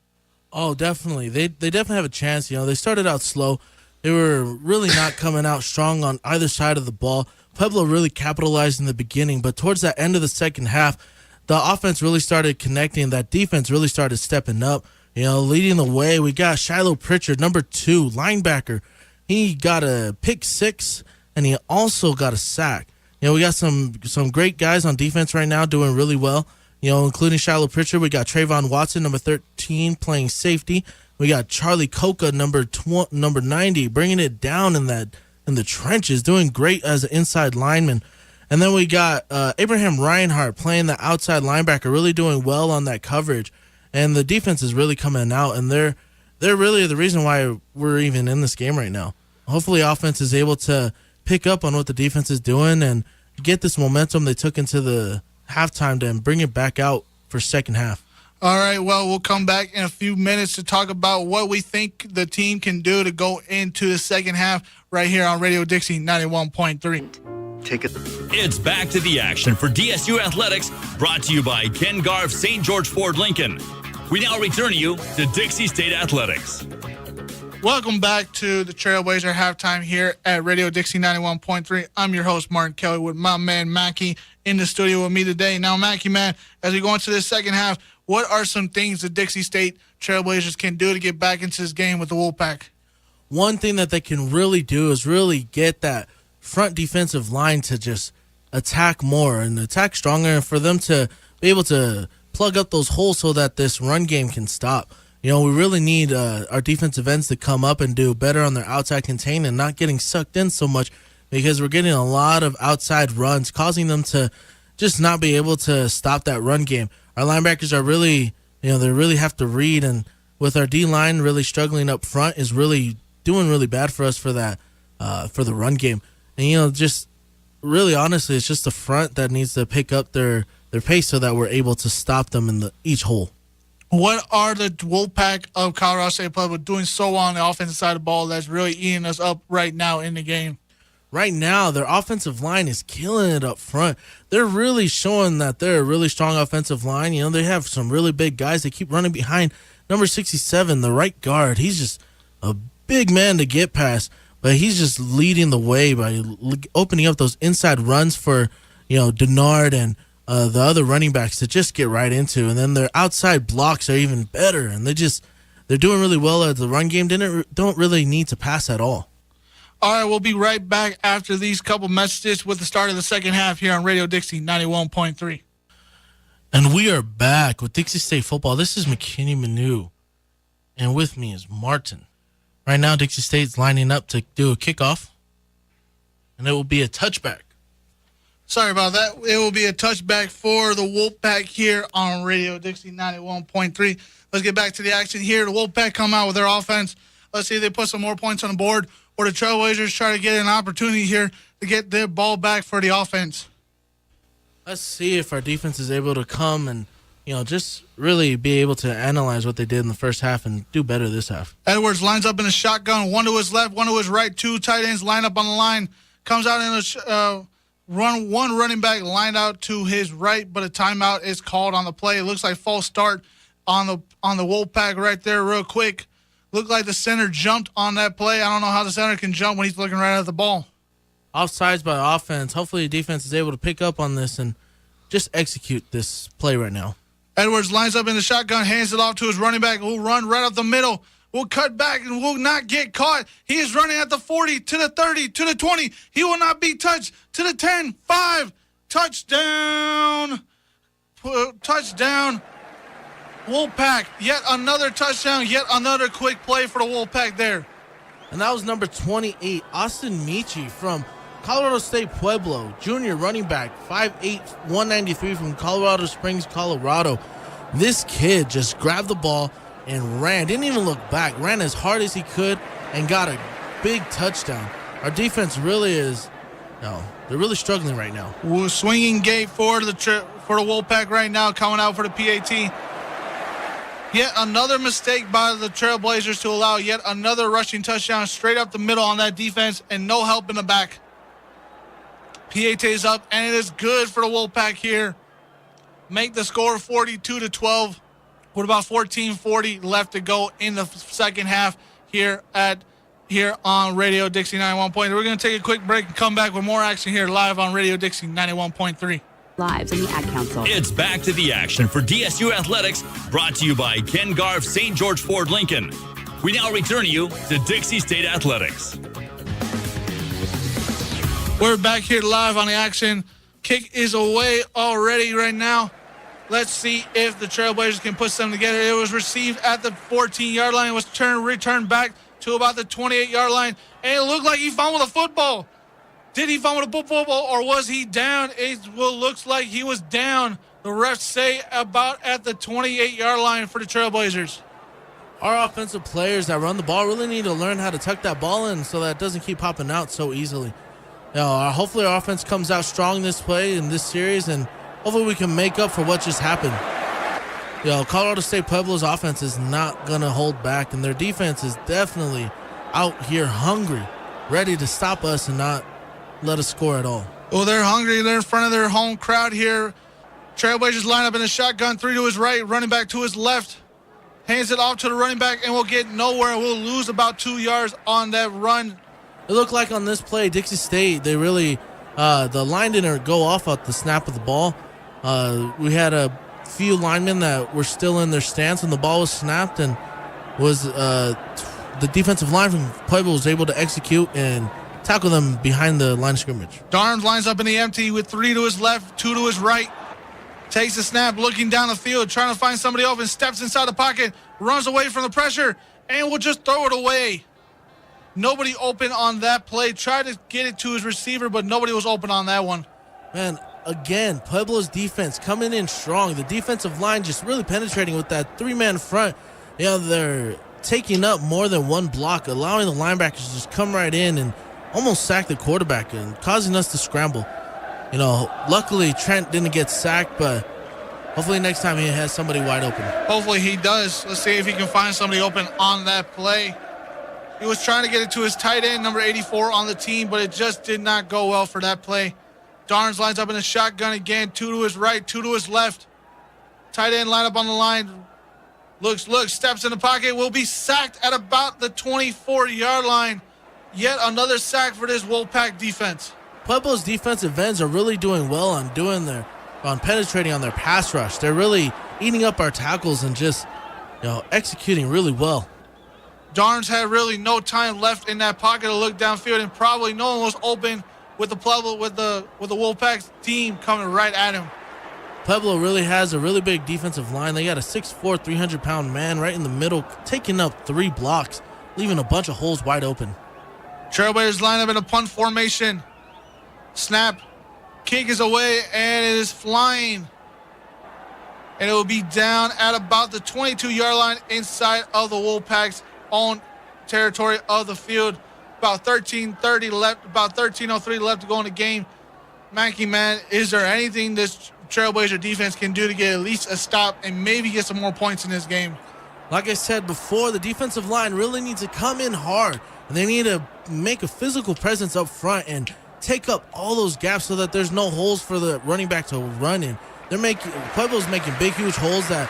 Oh, definitely. They definitely have a chance. They started out slow. They were really not coming out strong on either side of the ball. Pueblo really capitalized in the beginning, but towards the end of the second half, the offense really started connecting. That defense really started stepping up. Leading the way, we got Shiloh Pritchard, number 2, linebacker. He got a pick 6, and he also got a sack. We got some great guys on defense right now doing really well. Including Shiloh Pritchard. We got Trayvon Watson, number 13, playing safety. We got Charlie Coca, number 90, bringing it down in the trenches, doing great as an inside lineman. And then we got Abraham Reinhardt playing the outside linebacker, really doing well on that coverage. And the defense is really coming out, and they're really the reason why we're even in this game right now. Hopefully offense is able to pick up on what the defense is doing and get this momentum they took into the halftime and bring it back out for second half. All right, well, we'll come back in a few minutes to talk about what we think the team can do to go into the second half right here on Radio Dixie 91.3. Take it. It's back to the action for DSU Athletics, brought to you by Ken Garff St. George Ford Lincoln. We now return you to Dixie State Athletics. Welcome back to the Trailblazer halftime here at Radio Dixie 91.3. I'm your host, Martin Kelly, with my man Mackey in the studio with me today. Now, Mackey, man, as we go into this second half, what are some things the Dixie State Trailblazers can do to get back into this game with the Wolfpack? One thing that they can really do is really get that front defensive line to just attack more and attack stronger, and for them to be able to plug up those holes so that this run game can stop. We really need our defensive ends to come up and do better on their outside contain and not getting sucked in so much, because we're getting a lot of outside runs, causing them to just not be able to stop that run game. Our linebackers are really, they really have to read, and with our D-line really struggling up front is really doing really bad for us for that, for the run game. And, just really honestly, it's just the front that needs to pick up their pace so that we're able to stop them in each hole. What are the Wolfpack of Colorado State Pueblo doing so well on the offensive side of the ball that's really eating us up right now in the game? Right now, their offensive line is killing it up front. They're really showing that they're a really strong offensive line. They have some really big guys. They keep running behind number 67, the right guard. He's just a big man to get past, but he's just leading the way by opening up those inside runs for, Denard and the other running backs to just get right into. And then their outside blocks are even better, and they're doing really well at the run game. Don't really need to pass at all. All right, we'll be right back after these couple messages with the start of the second half here on Radio Dixie 91.3. And we are back with Dixie State football. This is McKinney Manu, and with me is Martin. Right now, Dixie State's lining up to do a kickoff, and it will be a touchback. Sorry about that. It will be a touchback for the Wolfpack here on Radio Dixie 91.3. Let's get back to the action here. The Wolfpack come out with their offense. Let's see if they put some more points on the board, or the Trailblazers try to get an opportunity here to get their ball back for the offense. Let's see if our defense is able to come and, just really be able to analyze what they did in the first half and do better this half. Edwards lines up in a shotgun, one to his left, one to his right, two tight ends line up on the line. Comes out in a one running back lined out to his right, but a timeout is called on the play. It looks like false start on the Wolfpack right there real quick. Looked like the center jumped on that play. I don't know how the center can jump when he's looking right at the ball. Offsides by offense. Hopefully the defense is able to pick up on this and just execute this play right now. Edwards lines up in the shotgun, hands it off to his running back, who will run right up the middle. Will cut back and will not get caught. He is running at the 40, to the 30, to the 20. He will not be touched. To the 10, 5, touchdown. Touchdown. Wolfpack, yet another touchdown, yet another quick play for the Wolfpack there. And that was number 28, Austin Michi from Colorado State Pueblo, junior running back, 5'8", 193 from Colorado Springs, Colorado. This kid just grabbed the ball and ran, didn't even look back, ran as hard as he could and got a big touchdown. Our defense really they're really struggling right now. Swinging gate for the Wolfpack right now, coming out for the PAT. Yet another mistake by the Trailblazers to allow yet another rushing touchdown straight up the middle on that defense and no help in the back. PAT is up, and it is good for the Wolfpack here. Make the score 42-12 with about 14:40 left to go in the second half here on Radio Dixie 91.3. We're going to take a quick break and come back with more action here live on Radio Dixie 91.3. Lives in the Ad Council. It's back to the action for DSU Athletics, brought to you by Ken Garff St. George Ford Lincoln. We now return you to Dixie State Athletics. We're back here live on the action. Kick is away already right now. Let's see if the Trailblazers can put something together. It was received at the 14-yard line. It was returned back to about the 28-yard line. And it looked like he fumbled the football. Did he fumble the football or was he down? It looks like he was down. The refs say about at the 28-yard line for the Trailblazers. Our offensive players that run the ball really need to learn how to tuck that ball in so that it doesn't keep popping out so easily. Hopefully our offense comes out strong this play in this series, and hopefully we can make up for what just happened. Colorado State Pueblo's offense is not going to hold back, and their defense is definitely out here hungry, ready to stop us and not let us score at all. Well, they're hungry. They're in front of their home crowd here. Trailblazers line up in a shotgun, 3 to his right, running back to his left. Hands it off to the running back, and we'll get nowhere. We'll lose about 2 yards on that run. It looked like on this play, Dixie State, they really, the line didn't go off at the snap of the ball. We had a few linemen that were still in their stance when the ball was snapped, and the defensive line from Pueblo was able to execute and tackle them behind the line of scrimmage. Darnes lines up in the empty with 3 to his left, 2 to his right. Takes the snap, looking down the field, trying to find somebody open, steps inside the pocket, runs away from the pressure, and will just throw it away. Nobody open on that play. Tried to get it to his receiver, but nobody was open on that one. Man, again, Pueblo's defense coming in strong. The defensive line just really penetrating with that 3-man front. They're taking up more than one block, allowing the linebackers to just come right in and almost sack the quarterback and causing us to scramble. Luckily Trent didn't get sacked, but hopefully next time he has somebody wide open. Hopefully he does. Let's see if he can find somebody open on that play. He was trying to get it to his tight end, number 84 on the team, but it just did not go well for that play. Darnes lines up in a shotgun again, 2 to his right, 2 to his left. Tight end line up on the line. Looks, steps in the pocket, will be sacked at about the 24-yard line. Yet another sack for this Wolfpack defense. Pueblo's defensive ends are really doing well on penetrating on their pass rush. They're really eating up our tackles and just, executing really well. Darnes had really no time left in that pocket to look downfield, and probably no one was open with the Wolfpack's team coming right at him. Pueblo really has a really big defensive line. They got a 6'4", 300-pound man right in the middle, taking up 3 blocks, leaving a bunch of holes wide open. Trailblazers line up in a punt formation. Snap. Kick is away, and it is flying. And it will be down at about the 22-yard line inside of the Wolfpack's own territory of the field. About 13:30 left, about 13:03 left to go in the game. Mackey, man, is there anything this Trailblazer defense can do to get at least a stop and maybe get some more points in this game? Like I said before, the defensive line really needs to come in hard. They need to make a physical presence up front and take up all those gaps so that there's no holes for the running back to run in. Pueblo's making big, huge holes that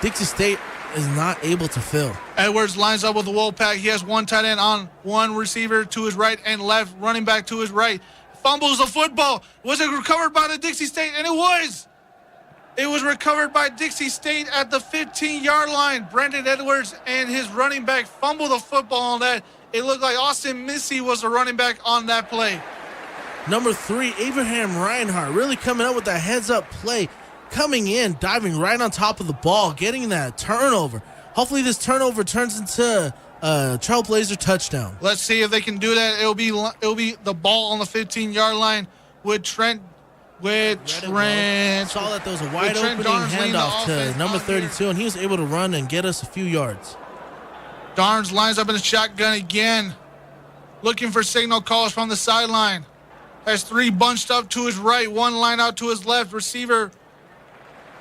Dixie State is not able to fill. Edwards lines up with the Wolfpack. He has one tight end on, one receiver to his right and left, running back to his right. Fumbles the football. Was it recovered by the Dixie State? And it was. It was recovered by Dixie State at the 15-yard line. Brandon Edwards and his running back fumbled the football on that. It looked like Austin Missy was the running back on that play. Number 3, Abraham Reinhardt, really coming up with that heads-up play, coming in, diving right on top of the ball, getting that turnover. Hopefully this turnover turns into a Trailblazer touchdown. Let's see if they can do that. It'll be the ball on the 15-yard line with Trent. Saw that there was a wide opening handoff to number 32, and he was able to run and get us a few yards. Darnes lines up in the shotgun again, looking for signal calls from the sideline. Has 3 bunched up to his right, 1 line out to his left. Receiver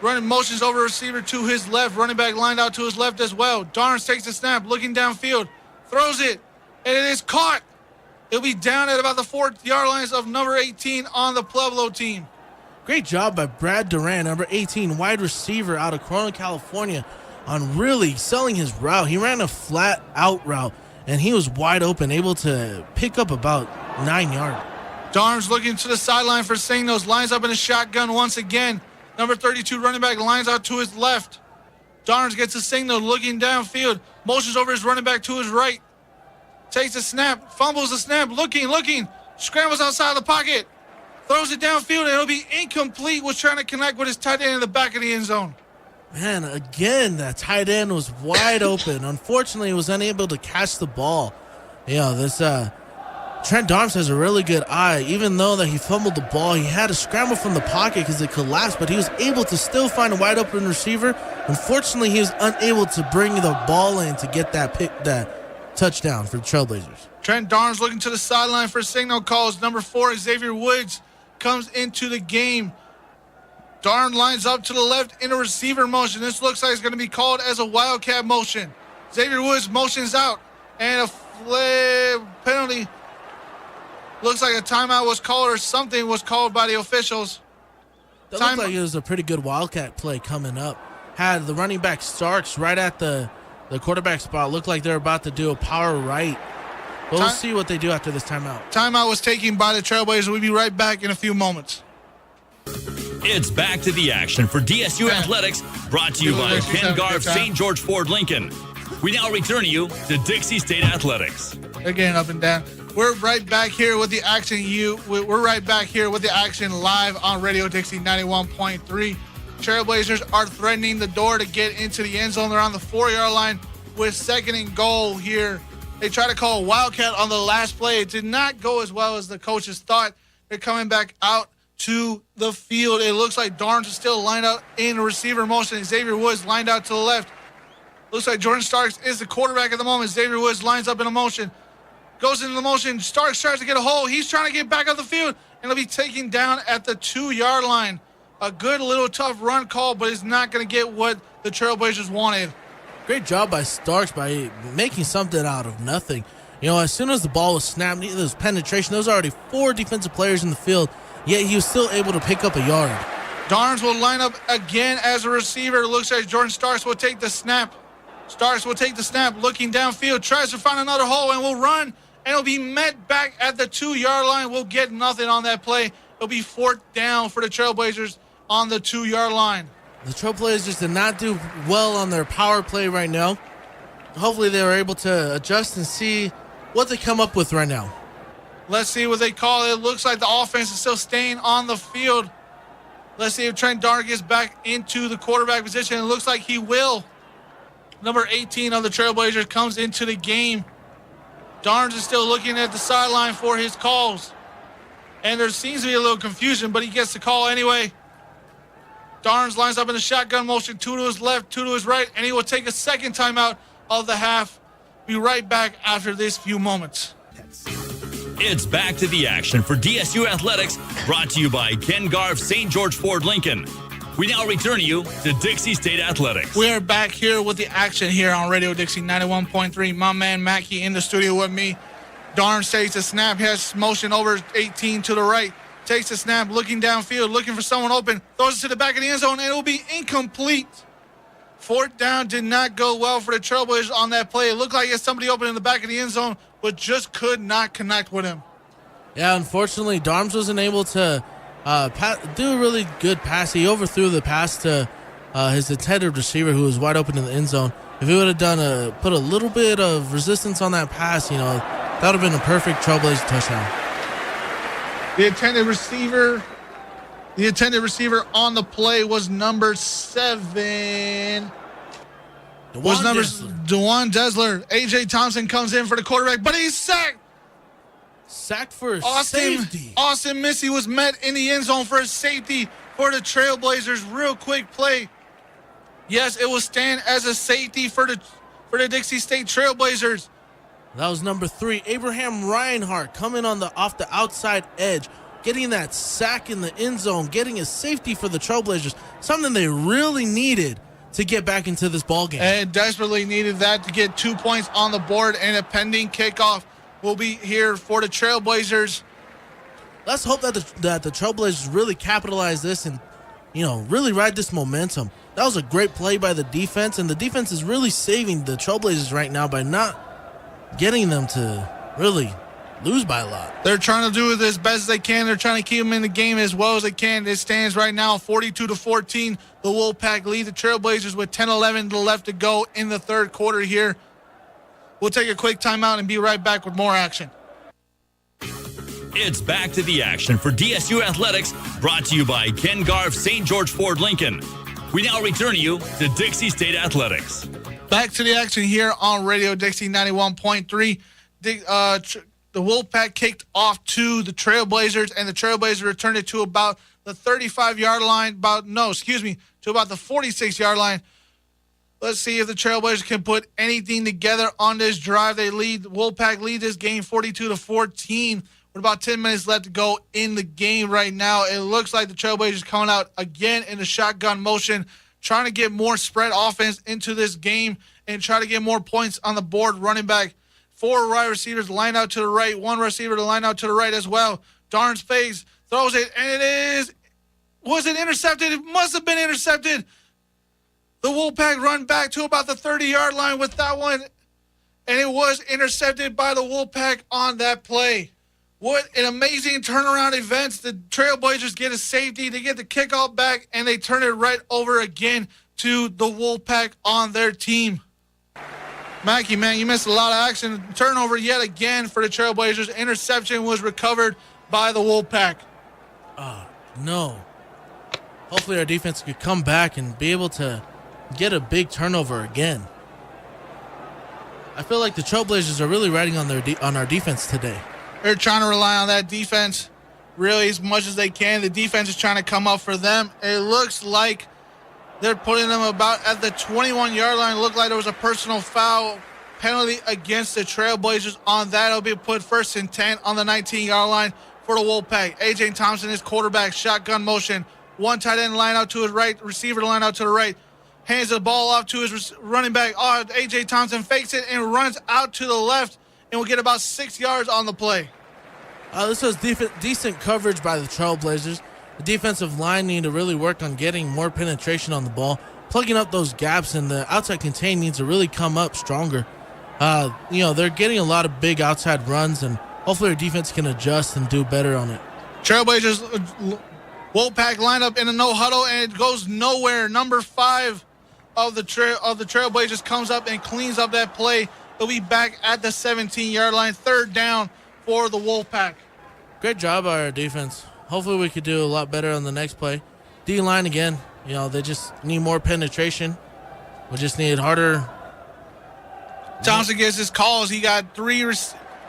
running motions over receiver to his left. Running back lined out to his left as well. Darnes takes the snap, looking downfield, throws it, and it is caught. It'll be down at about the 4-yard lines of number 18 on the Pueblo team. Great job by Brad Duran, number 18, wide receiver out of Corona, California, on really selling his route. He ran a flat out route, and he was wide open, able to pick up about 9 yards. Darnes looking to the sideline for signals, lines up in a shotgun once again. Number 32 running back lines out to his left. Darnes gets a signal, looking downfield, motions over his running back to his right. Takes a snap, fumbles the snap, looking, scrambles outside the pocket, throws it downfield, and it'll be incomplete. Was trying to connect with his tight end in the back of the end zone. Man, again, that tight end was wide open. Unfortunately, he was unable to catch the ball. Trent Darnes has a really good eye. Even though that he fumbled the ball, he had to scramble from the pocket because it collapsed, but he was able to still find a wide open receiver. Unfortunately, he was unable to bring the ball in to get that touchdown for the Trailblazers. Trent Darnes looking to the sideline for signal calls. Number 4, Xavier Woods, comes into the game. Darnes lines up to the left in a receiver motion. This looks like it's going to be called as a wildcat motion. Xavier Woods motions out, and a penalty. Looks like a timeout was called or something was called by the officials. That looked like it was a pretty good wildcat play coming up. Had the running back Starks right at the quarterback spot. Looked like they're about to do a power right. But we'll see what they do after this timeout. Timeout was taken by the Trailblazers. We'll be right back in a few moments. It's back to the action for DSU Athletics, brought to you by Ken Garff St. George Ford Lincoln. We now return you to Dixie State Athletics. They're getting up and down. We're right back here with the action. We're right back here with the action live on Radio Dixie 91.3. Trailblazers are threatening the door to get into the end zone. They're on the 4-yard line with 2nd and goal here. They tried to call a wildcat on the last play. It did not go as well as the coaches thought. They're coming back out to the field. It looks like Darnes is still lined out in receiver motion. Xavier Woods lined out to the left. Looks like Jordan Starks is the quarterback at the moment. Xavier Woods lines up in a motion. Goes into the motion. Starks tries to get a hole. He's trying to get back on the field, and he'll be taken down at the 2-yard line. A good little tough run call, but it's not going to get what the Trailblazers wanted. Great job by Starks by making something out of nothing. As soon as the ball was snapped, there was penetration. There was already 4 defensive players in the field, yet he was still able to pick up a yard. Darnes will line up again as a receiver. Looks like Jordan Starks will take the snap. Looking downfield, tries to find another hole and will run. And it'll be met back at the 2-yard line. We'll get nothing on that play. It'll be 4th down for the Trailblazers on the 2-yard line. The Trailblazers did not do well on their power play right now. Hopefully they were able to adjust and see what they come up with right now. Let's see what they call it. It looks like the offense is still staying on the field. Let's see if Trent Darn gets back into the quarterback position. It looks like he will. Number 18 of the Trailblazers comes into the game. Darnes is still looking at the sideline for his calls. And there seems to be a little confusion, but he gets the call anyway. Darnes lines up in the shotgun motion, 2 to his left, 2 to his right, and he will take a second timeout of the half. Be right back after this few moments. It's back to the action for DSU Athletics, brought to you by Ken Garff St. George Ford Lincoln. We now return you to Dixie State Athletics. We are back here with the action here on Radio Dixie 91.3. My man Mackey in the studio with me. Darnes takes the snap, has motion over 18 to the right. Takes the snap, looking downfield, looking for someone open. Throws it to the back of the end zone, and it will be incomplete. 4th down did not go well for the Trailblazers on that play. It looked like he had somebody open in the back of the end zone, but just could not connect with him. Yeah, unfortunately, Darnes wasn't able to do a really good pass. He overthrew the pass to his intended receiver, who was wide open in the end zone. If he would have put a little bit of resistance on that pass, that would have been a perfect Trailblazer touchdown. The intended receiver on the play was number 7. Dewan Desler. A.J. Thompson comes in for the quarterback, but he's sacked. Sacked for safety. Austin Missy was met in the end zone for a safety for the Trailblazers. Real quick play. Yes, it will stand as a safety for the Dixie State Trailblazers. That was number 3, Abraham Reinhart, coming off the outside edge, getting that sack in the end zone, getting a safety for the Trailblazers, something they really needed to get back into this ball game. And desperately needed that to get 2 points on the board, and a pending kickoff will be here for the Trailblazers. Let's hope that the Trailblazers really capitalize this and, really ride this momentum. That was a great play by the defense, and the defense is really saving the Trailblazers right now by not getting them to really lose by a lot. They're trying to do it as best as they can. They're trying to keep them in the game as well as they can. It stands right now 42-14. The Wolfpack lead the Trailblazers with 10-11 left to go in the third quarter here. We'll take a quick timeout and be right back with more action. It's back to the action for DSU Athletics, brought to you by Ken Garff St. George Ford Lincoln. We now return you to Dixie State Athletics. Back to the action here on Radio Dixie 91.3. The Wolfpack kicked off to the Trailblazers, and the Trailblazers returned it to about the 35-yard line, to about the 46-yard line. Let's see if the Trailblazers can put anything together on this drive. Wolfpack lead this game 42-14 with about 10 minutes left to go in the game right now. It looks like the Trailblazers coming out again in the shotgun motion, trying to get more spread offense into this game and try to get more points on the board. Running back, 4 wide receivers line out to the right, 1 receiver to line out to the right as well. Darnes fakes, throws it, and was it intercepted? It must have been intercepted. The Wolfpack run back to about the 30-yard line with that one, and it was intercepted by the Wolfpack on that play. What an amazing turnaround event. The Trailblazers get a safety, they get the kickoff back, and they turn it right over again to the Wolfpack on their team. Mackie, man, you missed a lot of action. Turnover yet again for the Trailblazers. Interception was recovered by the Wolfpack. No. Hopefully our defense could come back and be able to get a big turnover again. I feel like the Trailblazers are really riding on our defense today. They're trying to rely on that defense really as much as they can. The defense is trying to come up for them. It looks like they're putting them about at the 21-yard line. It looked like there was a personal foul penalty against the Trailblazers on that. It'll be put 1st and 10 on the 19-yard line for the Wolfpack. A.J. Thompson is quarterback, shotgun motion. 1 tight end line out to his right, receiver line out to the right. Hands the ball off to his running back. A.J. Thompson fakes it and runs out to the left and will get about 6 yards on the play. This was decent coverage by the Trailblazers. the defensive line need to really work on getting more penetration on the ball, plugging up those gaps, and the outside contain needs to really come up stronger. They're getting a lot of big outside runs, and hopefully their defense can adjust and do better on it. Trailblazers, Wolfpack lined up in a no huddle, and it goes nowhere. Number 5 of the Trailblazers comes up and cleans up that play. They'll be back at the 17-yard line, 3rd down for the Wolfpack. Great job by our defense. Hopefully we could do a lot better on the next play. D-line again, they just need more penetration. We just need harder. Thompson gets his calls. He got he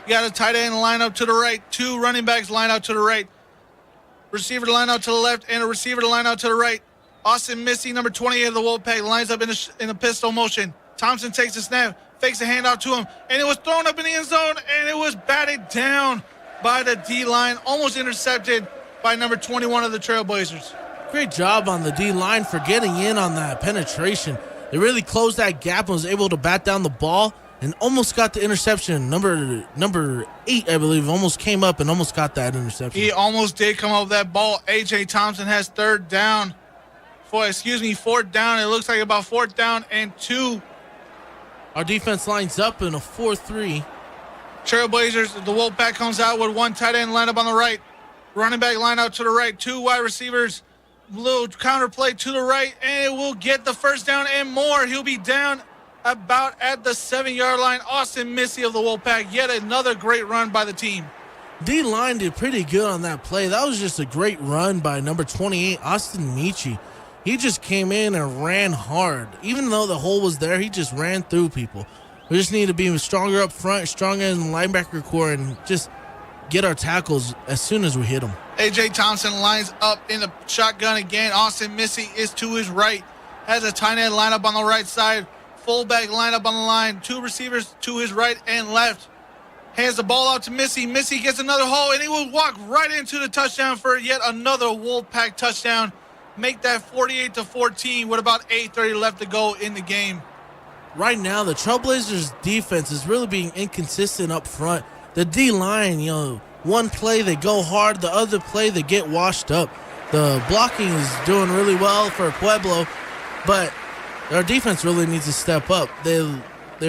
got a tight end line up to the right, 2 running backs line out to the right, receiver to line out to the left, and a receiver to line out to the right. Austin Missy, number 28 of the Wolfpack, lines up in a pistol motion. Thompson takes a snap, fakes a handout to him, and it was thrown up in the end zone, and it was batted down by the D-line, almost intercepted by number 21 of the Trailblazers. Great job on the D-line for getting in on that penetration. They really closed that gap and was able to bat down the ball and almost got the interception. Number 8, I believe, almost came up and almost got that interception. He almost did come up with that ball. A.J. Thompson has 4th down. It looks like about 4th down and 2. Our defense lines up in a 4-3. Trailblazers, the Wolfpack comes out with 1 tight end lined up on the right. Running back line out to the right. 2 wide receivers. Little counter play to the right, and it will get the 1st down and more. He'll be down about at the 7-yard line. Austin Missy of the Wolfpack, yet another great run by the team. D-line did pretty good on that play. That was just a great run by number 28, Austin Michi. He just came in and ran hard. Even though the hole was there, he just ran through people. We just need to be stronger up front, stronger in the linebacker core, and just get our tackles as soon as we hit them. A.J. Thompson lines up in the shotgun again. Austin Missy is to his right. Has a tight end lineup on the right side. Fullback lineup on the line. 2 receivers to his right and left. Hands the ball out to Missy. Missy gets another hole, and he will walk right into the touchdown for yet another Wolfpack touchdown. Make that 48-14 with about 8:30 left to go in the game. Right now, the Trailblazers' defense is really being inconsistent up front. The D-line, one play they go hard, the other play they get washed up. The blocking is doing really well for Pueblo, but our defense really needs to step up. They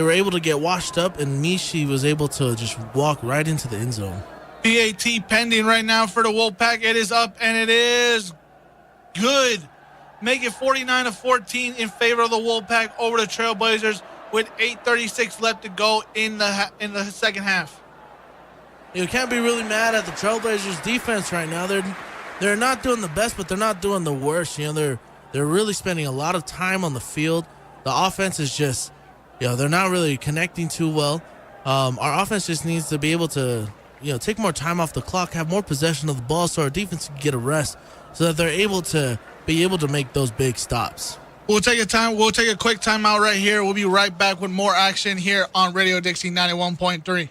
were able to get washed up, and Michi was able to just walk right into the end zone. PAT pending right now for the Wolfpack. It is up, and it is good. Make it 49-14 in favor of the Wolfpack over the Trailblazers with 8:36 left to go in the second half. You can't be really mad at the Trailblazers defense right now. They're not doing the best, but they're not doing the worst. They're really spending a lot of time on the field. The offense is just, they're not really connecting too well. Our offense just needs to be able to, take more time off the clock, have more possession of the ball, so our defense can get a rest, so that they're able to make those big stops. We'll take a quick timeout right here. We'll be right back with more action here on Radio Dixie 91.3.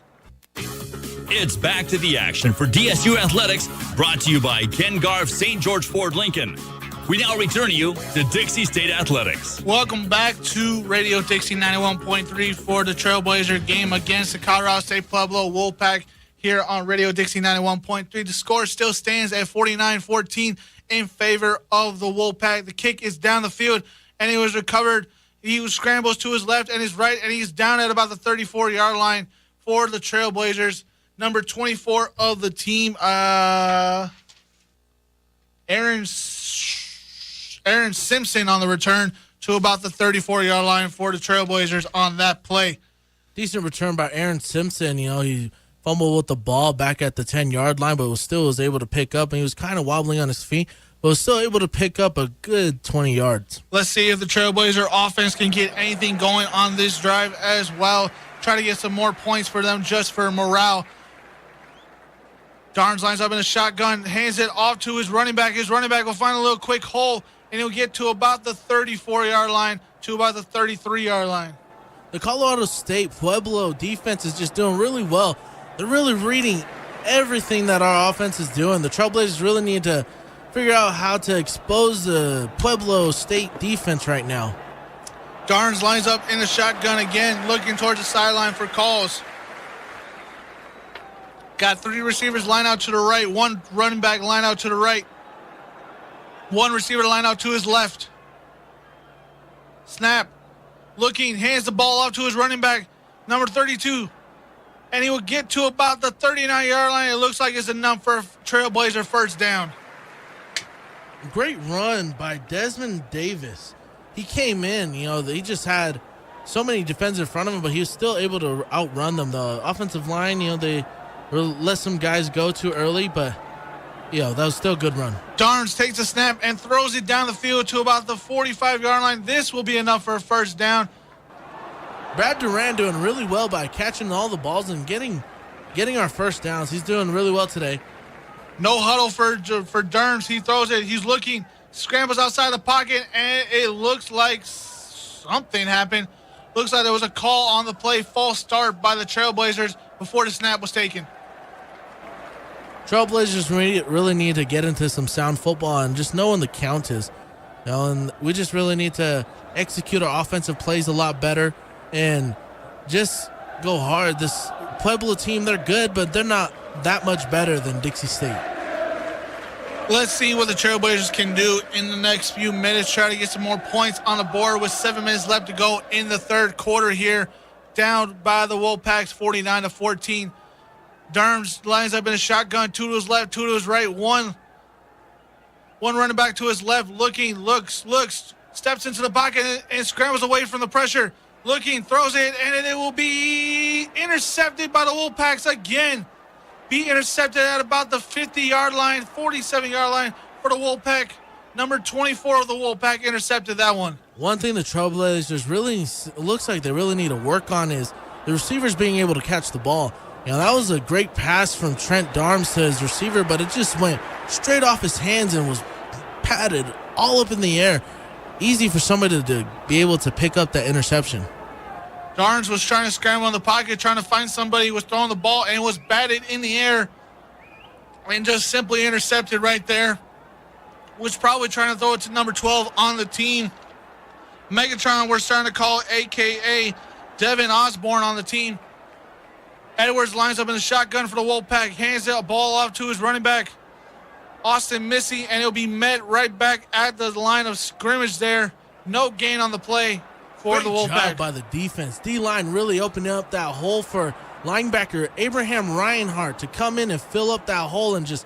It's back to the action for DSU Athletics, brought to you by Ken Garff St. George Ford Lincoln. We now return you to Dixie State Athletics. Welcome back to Radio Dixie 91.3 for the Trailblazer game against the Colorado State Pueblo Wolfpack here on Radio Dixie 91.3. The score still stands at 49-14 in favor of the Wolfpack. The kick is down the field, and it was recovered. He scrambles to his left and his right, and he's down at about the 34-yard line for the Trailblazers. Number 24 of the team, Aaron Simpson on the return to about the 34-yard line for the Trailblazers on that play. Decent return by Aaron Simpson. He fumbled with the ball back at the 10-yard line, but was able to pick up, and he was kind of wobbling on his feet, but was still able to pick up a good 20 yards. Let's see if the Trailblazer offense can get anything going on this drive as well. Try to get some more points for them just for morale. Darnes lines up in a shotgun, hands it off to his running back. His running back will find a little quick hole, and he'll get to about the 34-yard line to about the 33-yard line. The Colorado State Pueblo defense is just doing really well. They're really reading everything that our offense is doing. The Trailblazers really need to figure out how to expose the Pueblo State defense right now. Darnes lines up in the shotgun again, looking towards the sideline for calls. Got 3 receivers line out to the right, 1 running back line out to the right. One receiver line out to his left. Snap. Looking, hands the ball off to his running back, number 32. And he will get to about the 39-yard line. It looks like it's enough for Trailblazer first down. Great run by Desmond Davis. He came in, he just had so many defenders in front of him, but he was still able to outrun them. The offensive line, they let some guys go too early, but, that was still a good run. Darnes takes a snap and throws it down the field to about the 45-yard line. This will be enough for a first down. Brad Duran doing really well by catching all the balls and getting our first downs. He's doing really well today. No huddle for Darnes. He throws it. He's looking, scrambles outside the pocket, and it looks like something happened. Looks like there was a call on the play, false start by the Trailblazers before the snap was taken. Trailblazers really need to get into some sound football and just know when the count is. And we just really need to execute our offensive plays a lot better and just go hard. This Pueblo team, they're good, but they're not that much better than Dixie State. Let's see what the Trailblazers can do in the next few minutes. Try to get some more points on the board with 7 minutes left to go in the third quarter here. Down by the Wolfpacks 49-14. Darnes lines up in a shotgun. Two to his left, two to his right. One running back to his left. Looking, looks, steps into the pocket and scrambles away from the pressure. Looking, throws it, and it will be intercepted by the Wolfpacks again. Be intercepted at about the 50-yard line, 47-yard line for the Wolfpack. Number 24 of the Wolfpack intercepted that one. One thing the Trailblazers really looks like they really need to work on is the receivers being able to catch the ball. That was a great pass from Trent Darnes to his receiver, but it just went straight off his hands and was patted all up in the air. Easy for somebody to be able to pick up that interception. Darnes was trying to scramble in the pocket, trying to find somebody who was throwing the ball, and was batted in the air and just simply intercepted right there. Was probably trying to throw it to number 12 on the team. Megatron, we're starting to call a.k.a. Devin Osborne on the team. Edwards lines up in the shotgun for the Wolfpack, hands that ball off to his running back, Austin Missy, and he'll be met right back at the line of scrimmage there. No gain on the play for the Wolfpack. Great job by the defense. D-line really opening up that hole for linebacker Abraham Reinhardt to come in and fill up that hole and just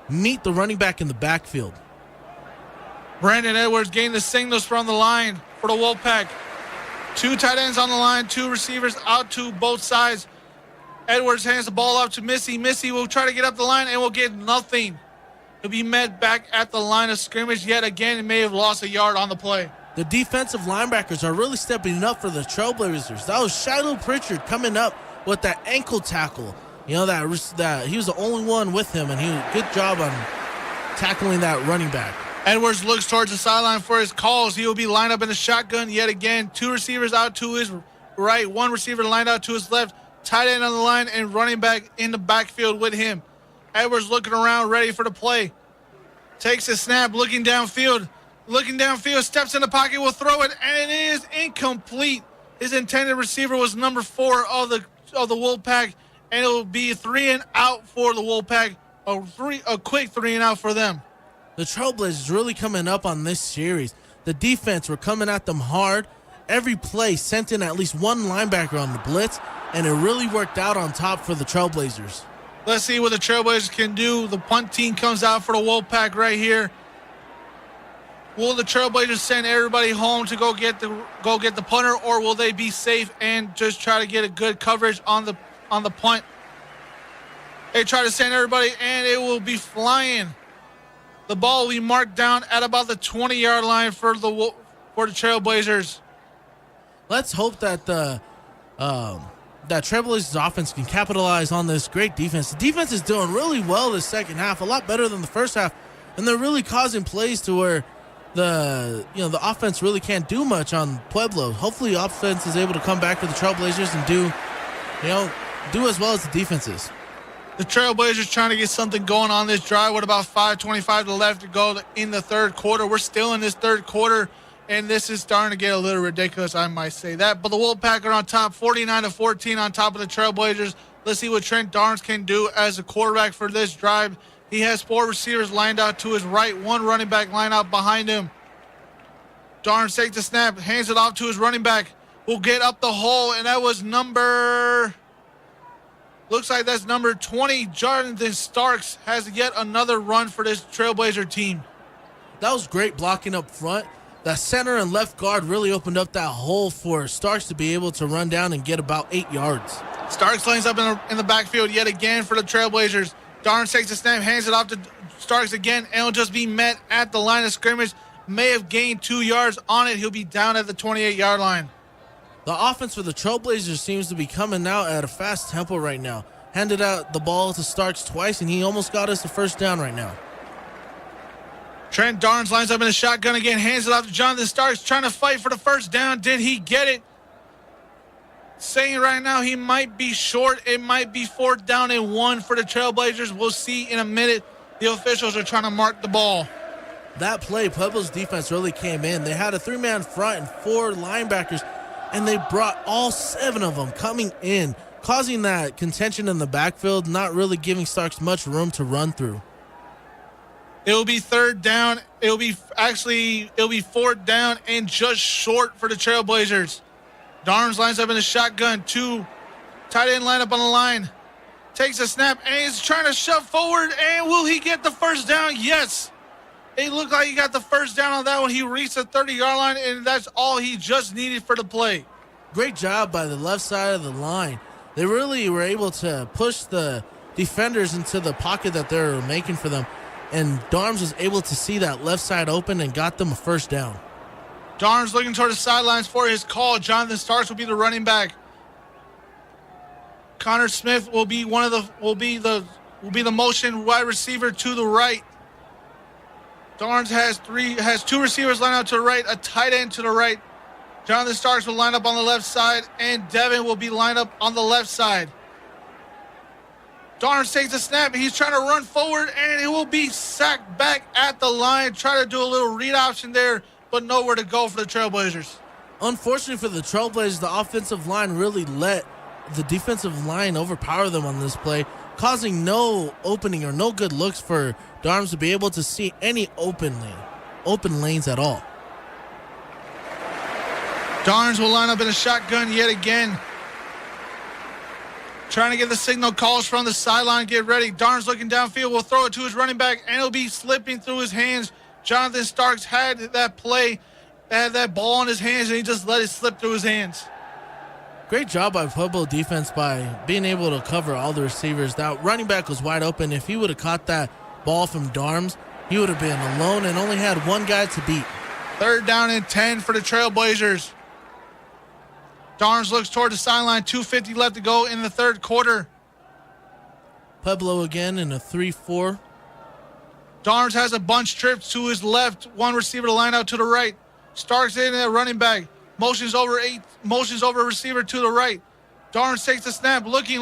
meet the running back in the backfield. Brandon Edwards gained the signals from the line for the Wolfpack. Two tight ends on the line, two receivers out to both sides. Edwards hands the ball off to Missy. Missy will try to get up the line and will get nothing. He'll be met back at the line of scrimmage yet again and may have lost a yard on the play. The defensive linebackers are really stepping up for the Trailblazers. That was Shiloh Pritchard coming up with that ankle tackle. That he was the only one with him, and he did a good job on tackling that running back. Edwards looks towards the sideline for his calls. He will be lined up in the shotgun yet again. Two receivers out to his right, one receiver lined out to his left. Tight end on the line and running back in the backfield with him. Edwards looking around, ready for the play. Takes a snap, looking downfield, steps in the pocket, will throw it, and it is incomplete. His intended receiver was number 4 of the Wolfpack, and it will be 3 and out for the Wolfpack. A quick 3 and out for them. The Trailblazers really coming up on this series. The defense were coming at them hard. Every play sent in at least one linebacker on the blitz, and it really worked out on top for the Trailblazers. Let's see what the Trailblazers can do. The punt team comes out for the Wolfpack right here. Will the Trailblazers send everybody home to go get the punter, or will they be safe and just try to get a good coverage on the punt? They try to send everybody, and it will be flying. The ball will be marked down at about the 20-yard line for the Trailblazers. Let's hope that that Trailblazers offense can capitalize on this great defense. The defense is doing really well this second half, a lot better than the first half, and they're really causing plays to where the offense really can't do much on Pueblo. Hopefully, the offense is able to come back to the Trailblazers and do as well as the defenses. The Trailblazers trying to get something going on this drive with about 5:25 left to go in the third quarter. We're still in this third quarter, and this is starting to get a little ridiculous, I might say that. But the Wolfpack are on top, 49-14 on top of the Trailblazers. Let's see what Trent Darnes can do as a quarterback for this drive. He has 4 receivers lined out to his right, 1 running back lined out behind him. Darn takes the snap, hands it off to his running back. Will get up the hole, and that was looks like that's number 20. Jonathan Starks has yet another run for this Trailblazer team. That was great blocking up front. That center and left guard really opened up that hole for Starks to be able to run down and get about 8 yards. Starks lines up in the backfield yet again for the Trailblazers. Darn takes the snap, hands it off to Starks again, and will just be met at the line of scrimmage. May have gained 2 yards on it. He'll be down at the 28-yard line. The offense for the Trailblazers seems to be coming out at a fast tempo right now. Handed out the ball to Starks twice, and he almost got us the first down right now. Trent Darns lines up in a shotgun again, hands it off to Jonathan Starks, trying to fight for the first down. Did he get it? Saying right now he might be short. It might be 4th down and 1 for the Trailblazers. We'll see in a minute. The officials are trying to mark the ball. That play, Pueblo's defense really came in. They had a 3-man front and 4 linebackers, and they brought all 7 of them coming in, causing that contention in the backfield, not really giving Starks much room to run through. It'll be 3rd down. It'll be 4th down and just short for the Trailblazers. Darns lines up in the shotgun. 2 tight end lineup on the line. Takes a snap and he's trying to shove forward. And will he get the first down? Yes. It looked like he got the first down on that one. He reached the 30-yard line, and that's all he just needed for the play. Great job by the left side of the line. They really were able to push the defenders into the pocket that they were making for them. And Darms was able to see that left side open and got them a first down. Darms looking toward the sidelines for his call. Jonathan Starks will be the running back. Connor Smith will be the motion wide receiver to the right. Darns has 2 receivers lined up to the right, a tight end to the right. Jonathan Starks will line up on the left side, and Devin will be lined up on the left side. Darns takes a snap. He's trying to run forward, and it will be sacked back at the line. Try to do a little read option there, but nowhere to go for the Trailblazers. Unfortunately for the Trailblazers, the offensive line really let the defensive line overpower them on this play, causing no opening or no good looks for Darms to be able to see any open lanes at all. Darns will line up in a shotgun yet again. Trying to get the signal calls from the sideline. Get ready. Darns looking downfield. Will throw it to his running back, and it'll be slipping through his hands. Jonathan Starks had that play, had that ball in his hands, and he just let it slip through his hands. Great job by Pueblo defense by being able to cover all the receivers. That running back was wide open. If he would have caught that ball from Darms, he would have been alone and only had one guy to beat. 3rd down and 10 for the Trailblazers. Darns looks toward the sideline. 2:50 left to go in the 3rd quarter. Pueblo again in a 3-4. Darns has a bunch trip to his left. 1 receiver to line out to the right. Starks in at running back. Motions over receiver to the right. Darns takes the snap. Looking.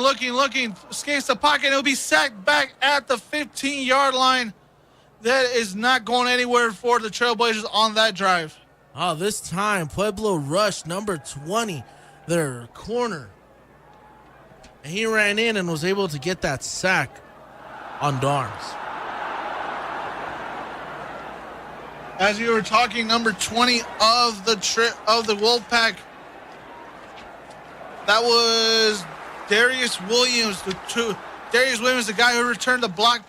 Escapes the pocket. It'll be sacked back at the 15-yard line. That is not going anywhere for the Trailblazers on that drive. Oh, this time Pueblo rushed number 20, their corner. And he ran in and was able to get that sack on Darns. As we were talking, number 20 of the Wolfpack, that was Darius Williams. Darius Williams, the guy who returned the block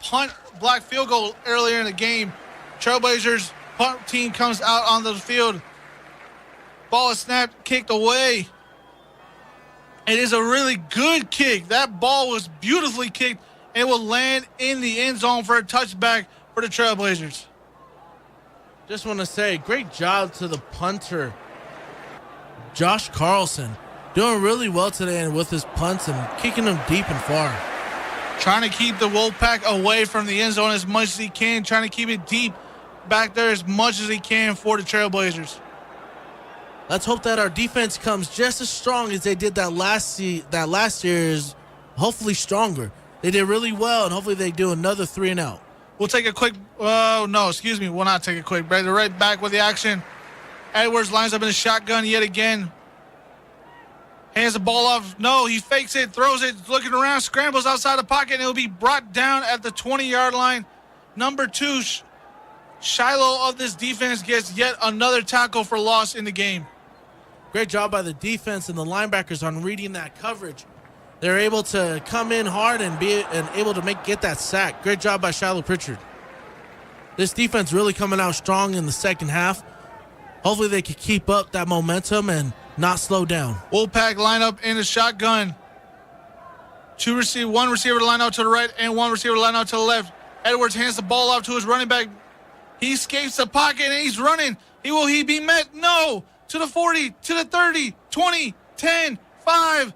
field goal earlier in the game. Trailblazers punt team comes out on the field. Ball is snapped, kicked away. It is a really good kick. That ball was beautifully kicked and will land in the end zone for a touchback for the Trailblazers. Just want to say, great job to the punter, Josh Carlson. Doing really well today with his punts and kicking them deep and far. Trying to keep the Wolfpack away from the end zone as much as he can. Trying to keep it deep back there as much as he can for the Trailblazers. Let's hope that our defense comes just as strong as they did that last year's, hopefully stronger. They did really well, and hopefully they do another 3-and-out. We'll take a quick, we'll not take a quick break. They're right back with the action. Edwards lines up in the shotgun yet again. Hands the ball off. No, he fakes it, throws it, looking around, scrambles outside the pocket, and it'll be brought down at the 20-yard line. Number 2, Shiloh of this defense gets yet another tackle for loss in the game. Great job by the defense and the linebackers on reading that coverage. They're able to come in hard and able to get that sack. Great job by Shiloh Pritchard. This defense really coming out strong in the second half. Hopefully they can keep up that momentum and not slow down. Wolfpack line up in the shotgun. One receiver to line out to the right and one receiver to line out to the left. Edwards hands the ball off to his running back. He escapes the pocket and he's running. Will he be met? No. To the 40, to the 30, 20, 10, 5.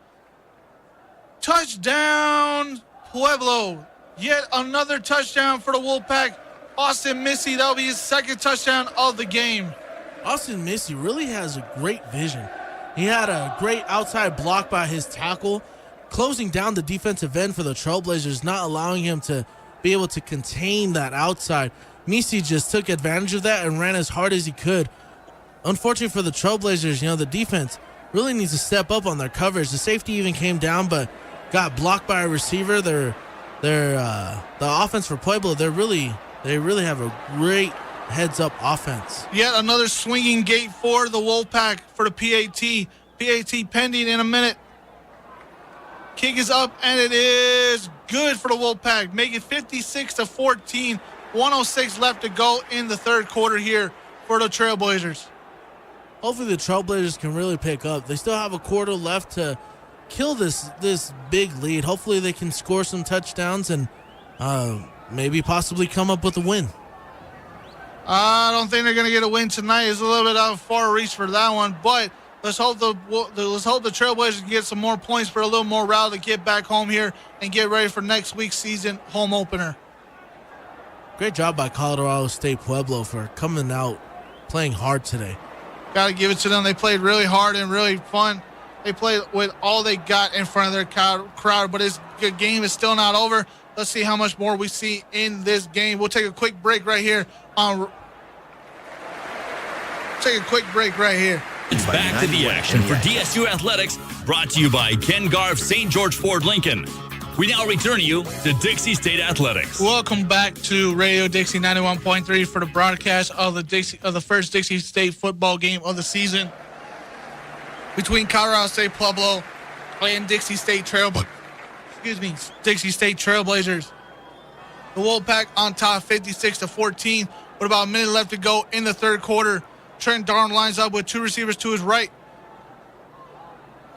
Touchdown, Pueblo. Yet another touchdown for the Wolfpack. Austin Missy, that'll be his second touchdown of the game. Austin Missy really has a great vision. He had a great outside block by his tackle, closing down the defensive end for the Trailblazers, not allowing him to be able to contain that outside. Missy just took advantage of that and ran as hard as he could. Unfortunately for the Trailblazers, the defense really needs to step up on their coverage. The safety even came down, but got blocked by a receiver. The offense for Pueblo, they really have a great heads-up offense. Yet another swinging gate for the Wolfpack for the PAT. PAT pending in a minute. Kick is up, and it is good for the Wolfpack. Make it 56-14. 106 left to go in the third quarter here for the Trailblazers. Hopefully the Trailblazers can really pick up. They still have a quarter left to kill this big lead. Hopefully they can score some touchdowns and maybe possibly come up with a win. I don't think they're going to get a win tonight. It's a little bit out of far reach for that one, but let's hope the Trailblazers can get some more points for a little more morale to get back home here and get ready for next week's season home opener. Great job by Colorado State Pueblo for coming out playing hard today. Got to give it to them. They played really hard and really fun. They played with all they got in front of their crowd, but the game is still not over. Let's see how much more we see in this game. We'll take a quick break right here. It's back to the action for DSU Athletics, brought to you by Ken Garff St. George Ford Lincoln. We now return you to Dixie State Athletics. Welcome back to Radio Dixie 91.3 for the broadcast of the first Dixie State football game of the season between Colorado State Pueblo and Dixie State Trailblazers. The Wolfpack on top 56-14 with about a minute left to go in the third quarter. Trent Darn lines up with two receivers to his right.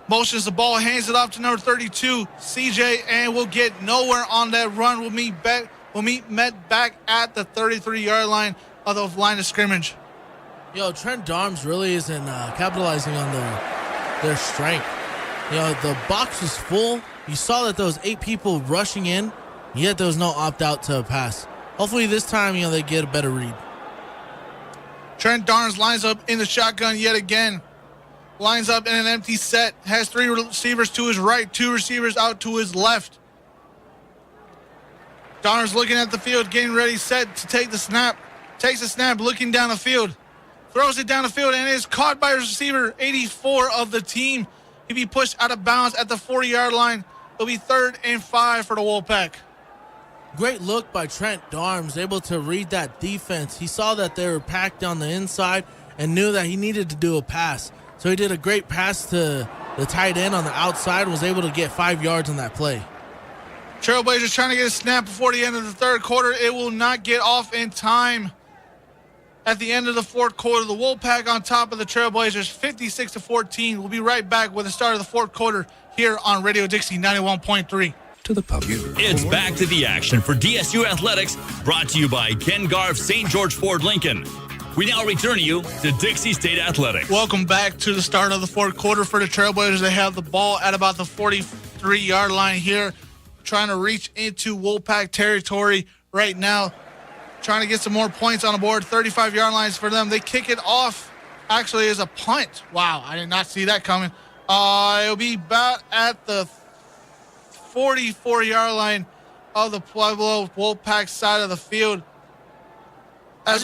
Motions the ball, hands it off to number 32, CJ, and will get nowhere on that run. We'll meet met back at the 33-yard line of the line of scrimmage. Trent Darms really isn't capitalizing on their strength. The box was full. You saw that there was 8 people rushing in, yet there was no opt-out to a pass. Hopefully this time, they get a better read. Trent Darns lines up in the shotgun yet again. Lines up in an empty set. Has 3 receivers to his right, 2 receivers out to his left. Darns looking at the field, getting ready, set to take the snap. Takes the snap, looking down the field. Throws it down the field and is caught by receiver 84 of the team. He'll be pushed out of bounds at the 40-yard line. It'll be 3rd and 5 for the Wolfpack. Great look by Trent Darms, able to read that defense. He saw that they were packed on the inside and knew that he needed to do a pass. So he did a great pass to the tight end on the outside and was able to get 5 yards on that play. Trailblazers trying to get a snap before the end of the third quarter. It will not get off in time. At the end of the fourth quarter, the Wolfpack on top of the Trailblazers, 56-14. We'll be right back with the start of the fourth quarter here on Radio Dixie 91.3. To the public. It's back to the action for DSU Athletics, brought to you by Ken Garff St. George Ford Lincoln. We now return you to Dixie State Athletics. Welcome back to the start of the fourth quarter for the Trailblazers. They have the ball at about the 43-yard line here, trying to reach into Wolfpack territory right now, trying to get some more points on the board. 35-yard lines for them. They kick it off, actually, as a punt. Wow, I did not see that coming. It'll be about at the 44-yard line of the Pueblo Wolfpack side of the field. I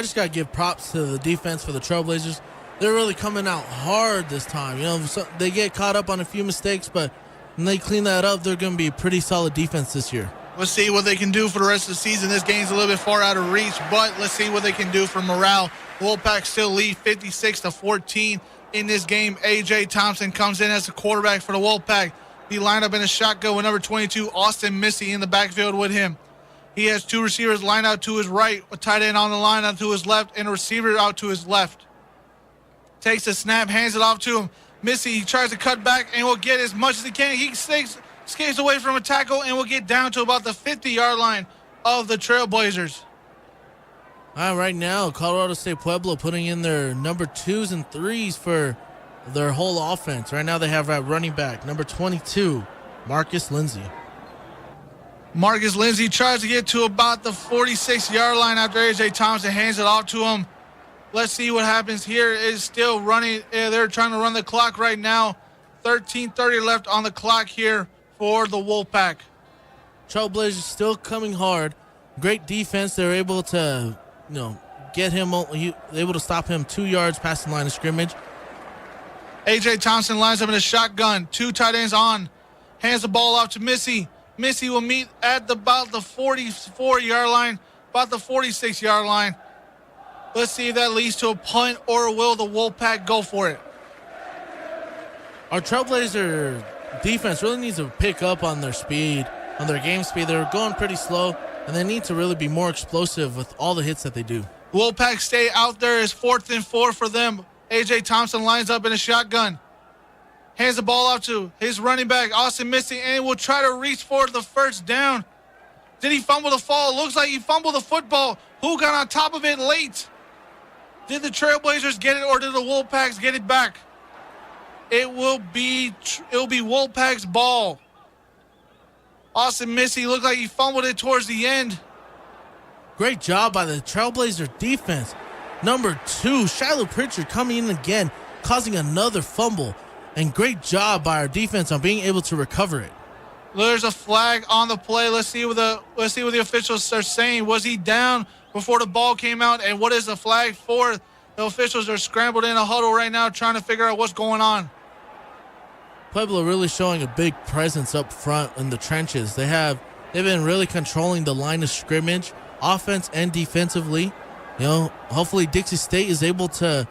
just got to give props to the defense for the Trailblazers. they're really coming out hard this time. You know, so they get caught up on a few mistakes, but when they clean that up, they're going to be a pretty solid defense this year. Let's see what they can do for the rest of the season. This game's a little bit far out of reach, but let's see what they can do for morale. Wolfpack still lead 56-14 in this game. A.J. Thompson comes in as the quarterback for the Wolfpack. He lined up in a shotgun with number 22, Austin Missy, in the backfield with him. He has two receivers lined out to his right, a tight end on the line out to his left, and a receiver out to his left. Takes a snap, hands it off to him. Missy, he tries to cut back and will get as much as he can. He escapes away from a tackle and will get down to about the 50-yard line of the Trailblazers. Right now, Colorado State Pueblo putting in their number 2s and 3s for their whole offense. Right now they have at running back, number 22, Marcus Lindsay. Marcus Lindsay tries to get to about the 46-yard line after A.J. Thompson hands it off to him. Let's see what happens here. It's still running. They're trying to run the clock right now. 13:30 left on the clock here for the Wolfpack. Trailblazers still coming hard. Great defense. They're able to, get him. Able to stop him 2 yards past the line of scrimmage. A.J. Thompson lines up in a shotgun. Two tight ends on. Hands the ball off to Missy. Missy will meet at about the 44-yard line, about the 46-yard line. Let's see if that leads to a punt, or will the Wolfpack go for it? Our Trailblazer defense really needs to pick up on their speed, on their game speed. They're going pretty slow, and they need to really be more explosive with all the hits that they do. Wolfpack stay out there. Is 4th and 4 for them. A.J. Thompson lines up in a shotgun. Hands the ball off to his running back, Austin Missy, and will try to reach for the first down. Did he fumble the fall? Looks like he fumbled the football. Who got on top of it late? Did the Trailblazers get it, or did the Wolfpacks get it back? It will be Wolfpack's ball. Austin Missy looked like he fumbled it towards the end. Great job by the Trailblazer defense. Number 2, Shiloh Pritchard coming in again, causing another fumble. And great job by our defense on being able to recover it. There's a flag on the play. Let's see what the officials are saying. Was he down before the ball came out? And what is the flag for? The officials are scrambled in a huddle right now trying to figure out what's going on. Pueblo really showing a big presence up front in the trenches. They've been really controlling the line of scrimmage, offense and defensively. Hopefully Dixie State is able to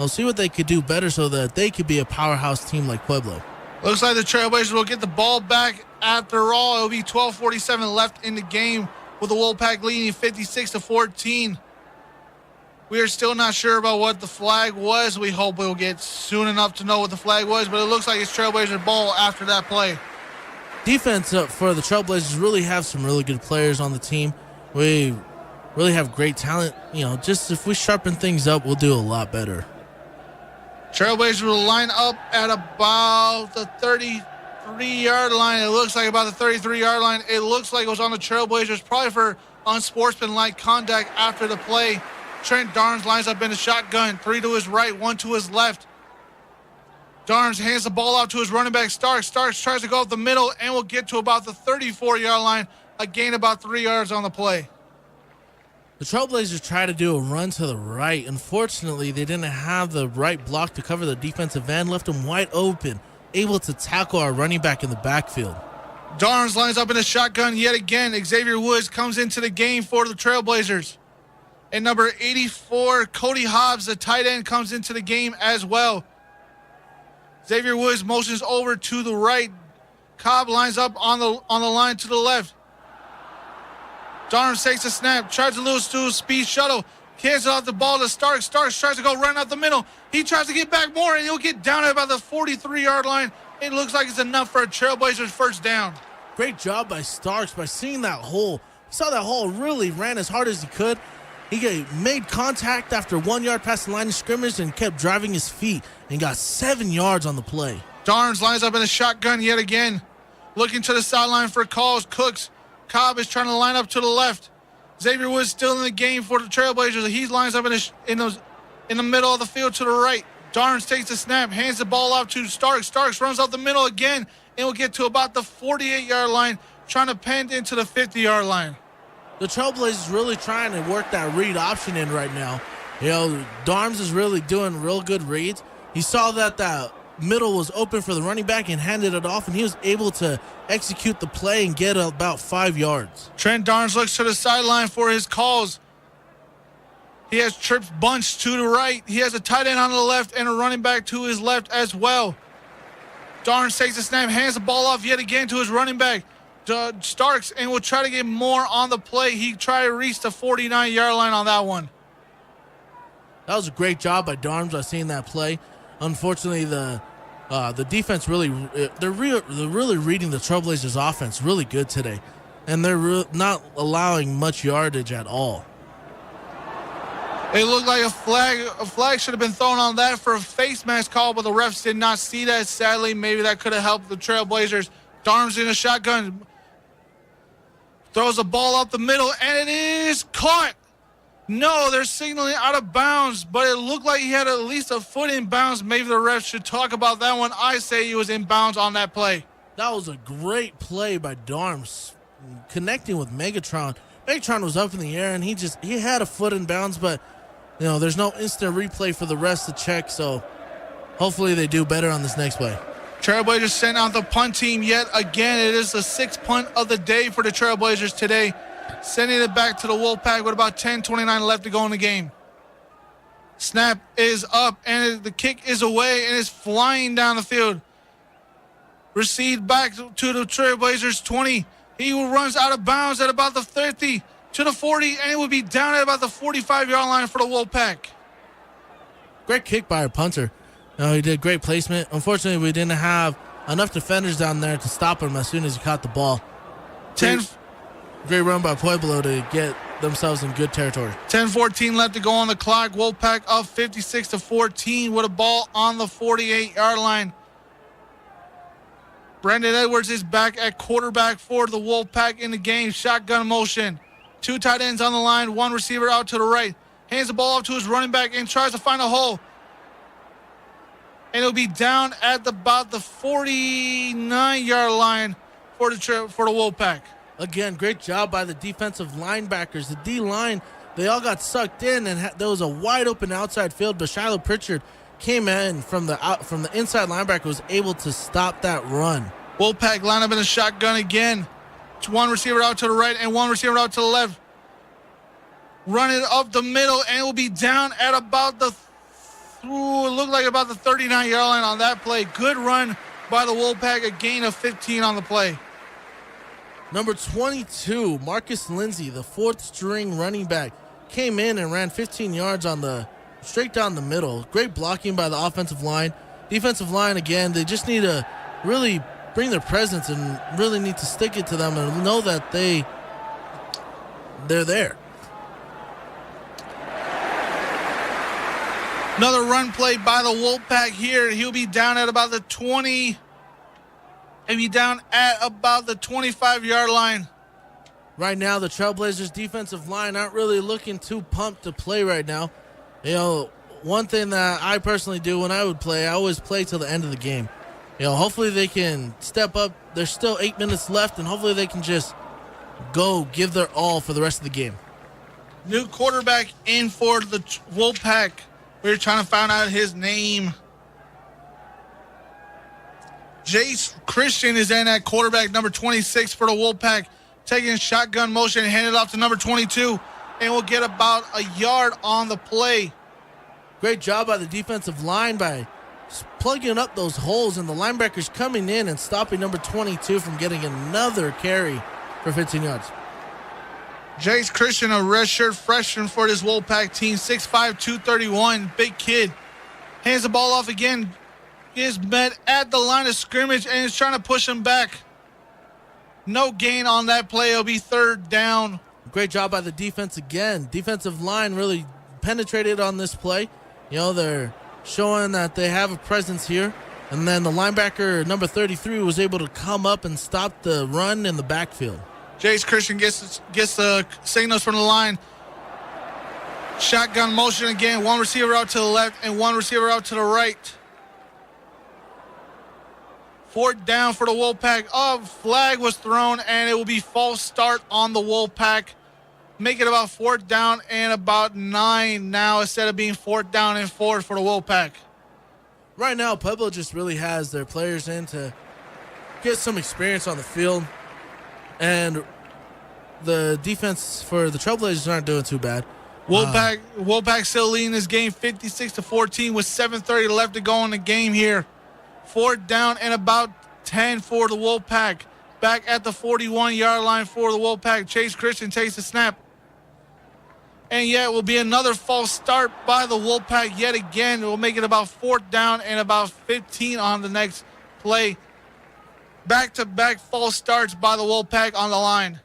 see what they could do better so that they could be a powerhouse team like Pueblo. Looks like the Trailblazers will get the ball back after all. It'll be 12:47 left in the game with the Wolfpack leading 56-14. We are still not sure about what the flag was. We hope we'll get soon enough to know what the flag was, but it looks like it's Trailblazers ball after that play. Defense for the Trailblazers really have some really good players on the team. We really have great talent. Just if we sharpen things up, we'll do a lot better. Trailblazers will line up at about the 33-yard line. It looks like about the 33-yard line. It looks like it was on the Trailblazers, probably for unsportsmanlike conduct after the play. Trent Darnes lines up in a shotgun. 3 to his right, 1 to his left. Darnes hands the ball out to his running back, Starks. Starks tries to go up the middle and will get to about the 34-yard line. A gain about 3 yards on the play. The Trailblazers try to do a run to the right. Unfortunately, they didn't have the right block to cover the defensive end, left him wide open, able to tackle our running back in the backfield. Darnes lines up in a shotgun yet again. Xavier Woods comes into the game for the Trailblazers. And number 84, Cody Hobbs, the tight end, comes into the game as well. Xavier Woods motions over to the right. Cobb lines up on the line to the left. Darnes takes a snap, tries to lose to a speed shuttle, hands it off the ball to Starks. Starks tries to go run out the middle. He tries to get back more, and he'll get down at about the 43-yard line. It looks like it's enough for a Trailblazers first down. Great job by Starks by seeing that hole. He saw that hole, really ran as hard as he could. He made contact after 1 yard past the line of scrimmage and kept driving his feet and got 7 yards on the play. Darnes lines up in a shotgun yet again. Looking to the sideline for calls. Cooks. Cobb is trying to line up to the left. Xavier Woods still in the game for the Trailblazers. He lines up in the middle of the field to the right. Darnes takes the snap, hands the ball off to Starks. Starks runs out the middle again and will get to about the 48-yard line, trying to pen into the 50-yard line. The Trailblazers really trying to work that read option in right now. Darms is really doing real good reads. He saw that the middle was open for the running back and handed it off, and he was able to execute the play and get about 5 yards. Trent Darns looks to the sideline for his calls. He has trips bunched to the right. He has a tight end on the left and a running back to his left as well. Darns takes the snap, hands the ball off yet again to his running back, Starks, and will try to get more on the play. He tried to reach the 49-yard line on that one. That was a great job by Darms. I seen that play. Unfortunately, the defense really they're really reading the Trailblazers offense really good today, and they're not allowing much yardage at all. It looked like a flag should have been thrown on that for a face mask call, but the refs did not see that. Sadly, maybe that could have helped the Trailblazers. Darms in a shotgun, throws the ball up the middle, and it is caught. No, they're signaling out of bounds, but it looked like he had at least a foot in bounds. Maybe the refs should talk about that one. I say he was in bounds on that play. That was a great play by Darms, connecting with Megatron. Megatron was up in the air, and he had a foot in bounds, but there's no instant replay for the rest to check, so hopefully they do better on this next play. Trailblazers sent out the punt team yet again. It is the 6th punt of the day for the Trailblazers today. Sending it back to the Wolfpack with about 10:29 left to go in the game. Snap is up, and the kick is away, and it's flying down the field. Received back to the Trailblazers 20. He runs out of bounds at about the 30 to the 40, and it would be down at about the 45-yard line for the Wolfpack. Great kick by our punter. He did great placement. Unfortunately, we didn't have enough defenders down there to stop him as soon as he caught the ball. Great run by Pueblo to get themselves in good territory. 10:14 left to go on the clock. Wolfpack up 56-14 with a ball on the 48-yard line. Brandon Edwards is back at quarterback for the Wolfpack in the game. Shotgun motion. 2 tight ends on the line. 1 receiver out to the right. Hands the ball off to his running back and tries to find a hole. And it'll be down at about the 49-yard line for the Wolfpack. Again, great job by the defensive linebackers. The D-line, they all got sucked in, and there was a wide-open outside field, but Shiloh Pritchard came in from the inside linebacker, was able to stop that run. Wolfpack line up in a shotgun again. 1 receiver out to the right and 1 receiver out to the left. Run it up the middle, and it will be down at about the 39-yard line on that play. Good run by the Wolfpack, a gain of 15 on the play. Number 22, Marcus Lindsay, the 4th-string running back, came in and ran 15 yards straight down the middle. Great blocking by the offensive line. Defensive line, again, they just need to really bring their presence and really need to stick it to them and know that they're there. Another run play by the Wolfpack here. He'll be down at about the 20. He'll be down at about the 25-yard line. Right now, the Trailblazers defensive line aren't really looking too pumped to play right now. One thing that I personally do when I would play, I always play till the end of the game. Hopefully they can step up. There's still 8 minutes left, and hopefully they can just give their all for the rest of the game. New quarterback in for the Wolfpack. We're trying to find out his name. Jace Christian is in at quarterback, number 26 for the Wolfpack. Taking shotgun motion and handed off to number 22. And will get about a yard on the play. Great job by the defensive line by plugging up those holes, and the linebackers coming in and stopping number 22 from getting another carry for 15 yards. Jace Christian, a redshirt freshman for this Wolfpack team, 6'5", 231, big kid. Hands the ball off again. He is met at the line of scrimmage and is trying to push him back. No gain on that play. It'll be 3rd down. Great job by the defense again. Defensive line really penetrated on this play. They're showing that they have a presence here. And then the linebacker, number 33, was able to come up and stop the run in the backfield. Jace Christian gets the signals from the line. Shotgun motion again. 1 receiver out to the left and 1 receiver out to the right. 4th down for the Wolfpack. Flag was thrown, and it will be false start on the Wolfpack. Make it about 4th down and about 9 now instead of being 4th down and 4 for the Wolfpack. Right now, Pueblo just really has their players in to get some experience on the field. And the defense for the Trailblazers aren't doing too bad. Wolfpack still leading this game 56-14 with 7:30 left to go in the game here. 4th down and about 10 for the Wolfpack. Back at the 41-yard line for the Wolfpack. Chase Christian takes the snap. And yet it will be another false start by the Wolfpack yet again. It will make it about 4th down and about 15 on the next play. Back-to-back false starts by the Wolfpack on the line.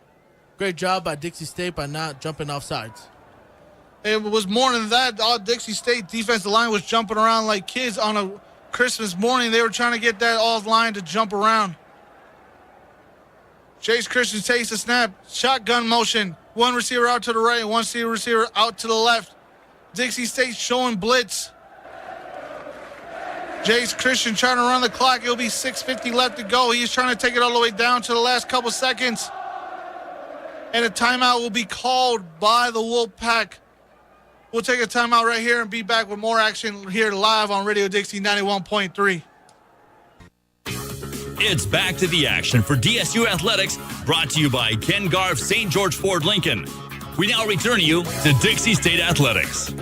Great job by Dixie State by not jumping off sides. It was more than that. All Dixie State defensive line was jumping around like kids on a Christmas morning. They were trying to get that off line to jump around. Chase Christian takes the snap. Shotgun motion. One receiver out to the right, one receiver out to the left. Dixie State showing blitz. Chase Christian trying to run the clock. It'll be 6:50 left to go. He's trying to take it all the way down to the last couple seconds. And a timeout will be called by the Wolfpack. We'll take a timeout right here and be back with more action here live on Radio Dixie 91.3. It's back to the action for DSU Athletics, brought to you by Ken Garff St. George Ford Lincoln. We now return you to Dixie State Athletics.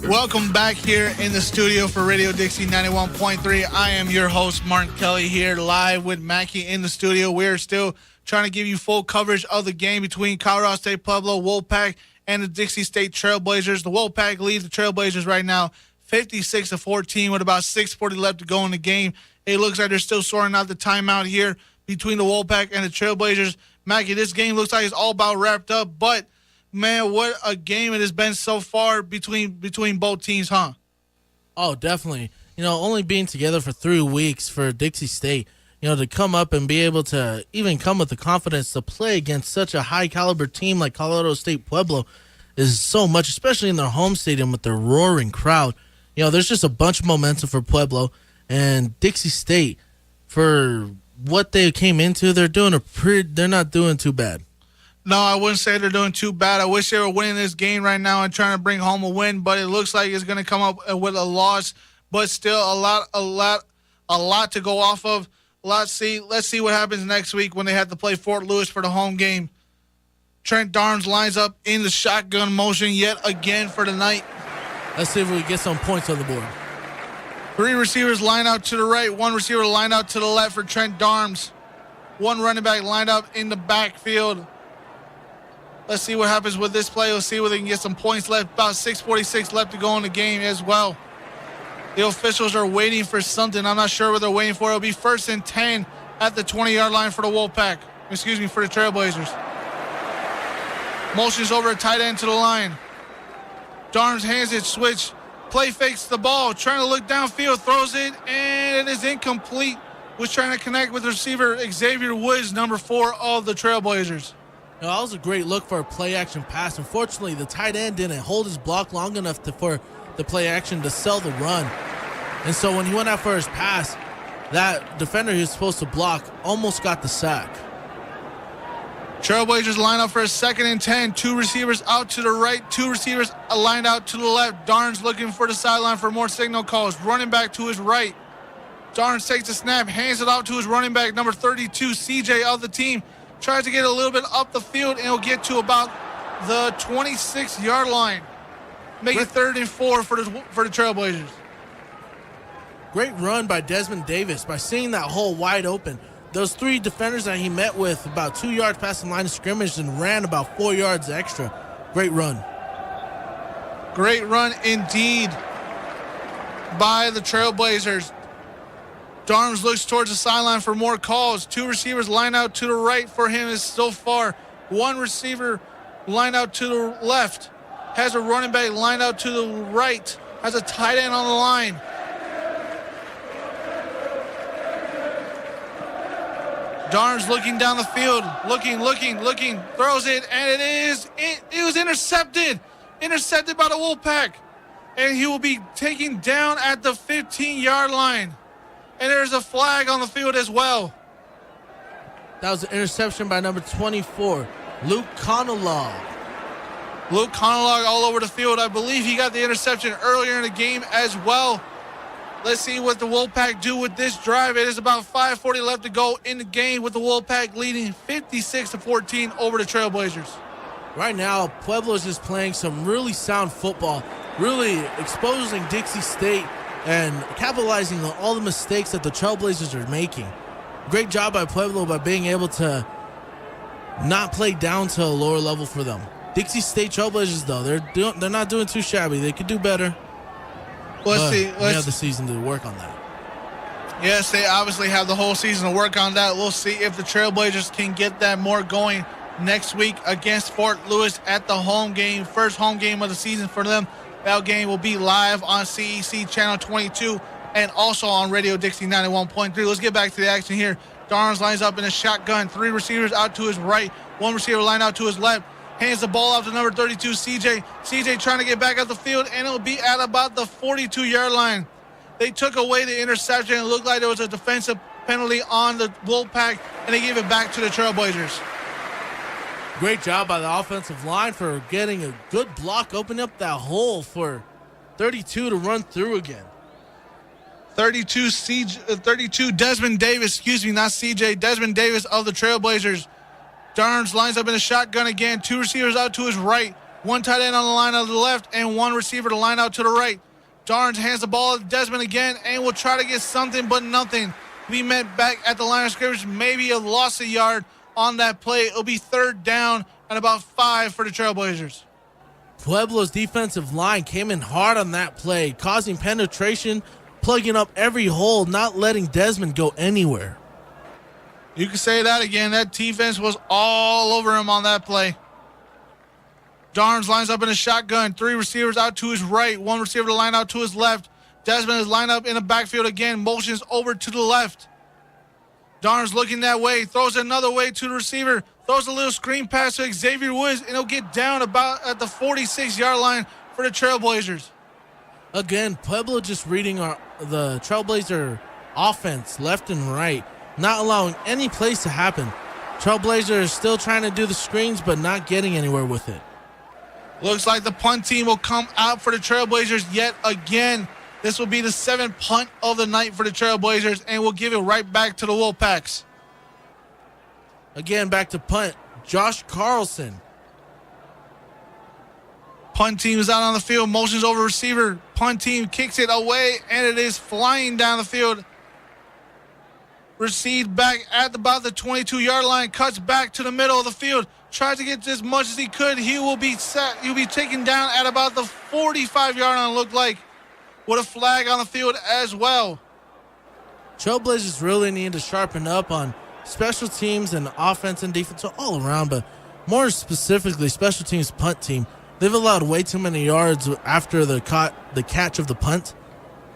Welcome back here in the studio for Radio Dixie 91.3. I am your host, Martin Kelly, here live with Mackie in the studio. We're still trying to give you full coverage of the game between Colorado State Pueblo, Wolfpack, and the Dixie State Trailblazers. The Wolfpack leads the Trailblazers right now 56-14 with about 6:40 left to go in the game. It looks like they're still sorting out the timeout here between the Wolfpack and the Trailblazers. Mackie, this game looks like it's all about wrapped up, but, man, what a game it has been so far between both teams, huh? Oh, definitely. Only being together for 3 weeks for Dixie State, to come up and be able to even come with the confidence to play against such a high-caliber team like Colorado State Pueblo is so much, especially in their home stadium with their roaring crowd. There's just a bunch of momentum for Pueblo. And Dixie State, for what they came into, they're not doing too bad. No, I wouldn't say they're doing too bad. I wish they were winning this game right now and trying to bring home a win, but it looks like it's going to come up with a loss. But still, a lot to go off of. Let's see what happens next week when they have to play Fort Lewis for the home game. Trent Darms lines up in the shotgun motion yet again for the night. Let's see if we can get some points on the board. 3 receivers line out to the right, 1 receiver lined out to the left for Trent Darms. 1 running back lined up in the backfield. Let's see what happens with this play. We'll see whether they can get some points left. About 6:46 left to go in the game as well. The officials are waiting for something. I'm not sure what they're waiting for. It'll be 1st and 10 at the 20-yard line for the Wolfpack. For the Trailblazers. Motions over a tight end to the line. Darms hands it, switch. Play fakes the ball, trying to look downfield, throws it, and it is incomplete. Was trying to connect with the receiver, Xavier Woods, number 4 of the Trailblazers. That was a great look for a play-action pass. Unfortunately, the tight end didn't hold his block long enough for the play-action to sell the run. And so when he went out for his pass, that defender he was supposed to block almost got the sack. Trailblazers line up for a 2nd and 10. 2 receivers out to the right, 2 receivers lined out to the left. Darns looking for the sideline for more signal calls. Running back to his right. Darns takes the snap, hands it out to his running back, number 32, CJ of the team. Tries to get a little bit up the field, and he'll get to about the 26-yard line. Make it 3rd and 4 for the Trailblazers. Great run by Desmond Davis by seeing that hole wide open. Those 3 defenders that he met with about 2 yards past the line of scrimmage and ran about 4 yards extra. Great run. Great run indeed by the Trailblazers. Darms looks towards the sideline for more calls. 2 receivers line out to the right for him is so far. 1 receiver line out to the left. Has a running back lined out to the right. Has a tight end on the line. Darns looking down the field, looking, throws it, and it was intercepted by the Wolfpack. And he will be taken down at the 15-yard line. And there's a flag on the field as well. That was an interception by number 24, Luke Conolog. Luke Conalog all over the field. I believe he got the interception earlier in the game as well. Let's see what the Wolfpack do with this drive. It is about 5:40 left to go in the game with the Wolfpack leading 56-14 over the Trailblazers. Right now, Pueblo is just playing some really sound football, really exposing Dixie State and capitalizing on all the mistakes that the Trailblazers are making. Great job by Pueblo by being able to not play down to a lower level for them. Dixie State Trailblazers, though, they're not doing too shabby. They could do better. Let's see. We have the season to work on that. Yes, they obviously have the whole season to work on that. We'll see if the Trailblazers can get that more going next week against Fort Lewis at the home game, first home game of the season for them. That game will be live on CEC Channel 22 and also on Radio Dixie 91.3. Let's get back to the action here. Darnes lines up in a shotgun. 3 receivers out to his right. 1 receiver lined out to his left. Hands the ball off to number 32, CJ. CJ trying to get back out the field, and it'll be at about the 42-yard line. They took away the interception. It looked like there was a defensive penalty on the Wolfpack, and they gave it back to the Trailblazers. Great job by the offensive line for getting a good block, opening up that hole for 32 to run through again. 32 Desmond Davis, not CJ, Desmond Davis of the Trailblazers. Darnes lines up in a shotgun again. 2 receivers out to his right. 1 tight end on the line out to the left, and 1 receiver to line out to the right. Darnes hands the ball to Desmond again, and will try to get something, but nothing. We met back at the line of scrimmage, maybe a loss of yard on that play. It'll be 3rd down and about 5 for the Trailblazers. Pueblo's defensive line came in hard on that play, causing penetration, plugging up every hole, not letting Desmond go anywhere. You can say that again. That defense was all over him on that play. Darnes lines up in a shotgun. 3 receivers out to his right. 1 receiver to line out to his left. Desmond is lined up in the backfield again. Motions over to the left. Darnes looking that way. Throws another way to the receiver. Throws a little screen pass to Xavier Woods, and he'll get down about at the 46-yard line for the Trailblazers. Again, Pueblo just reading the Trailblazer offense left and right, not allowing any plays to happen. Trailblazers still trying to do the screens, but not getting anywhere with it. Looks like the punt team will come out for the Trailblazers yet again. This will be the 7th punt of the night for the Trailblazers, and we'll give it right back to the Wolfpacks. Again, back to punt. Josh Carlson. Punt team is out on the field. Motions over receiver. Punt team kicks it away, and it is flying down the field. Received back at about the 22-yard line. Cuts back to the middle of the field. Tries to get as much as he could. He will be set. He'll be taken down at about the 45-yard line, looked like, with a flag on the field as well. Trailblazers really need to sharpen up on special teams and offense and defense all around, but more specifically, special teams punt team. They've allowed way too many yards after the catch of the punt.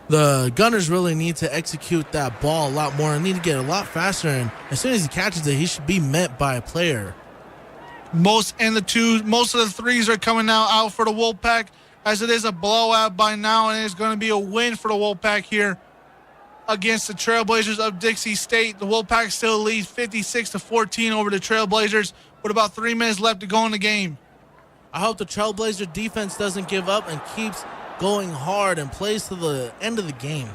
The Gunners really need to execute that ball a lot more and need to get a lot faster, and as soon as he catches it, he should be met by a player. Most of the threes are coming now out for the Wolfpack, as it is a blowout by now, and it is going to be a win for the Wolfpack here against the Trailblazers of Dixie State. The Wolfpack still leads 56-14 over the Trailblazers with about 3 minutes left to go in the game. I hope the Trailblazer defense doesn't give up and keeps going hard and plays to the end of the game.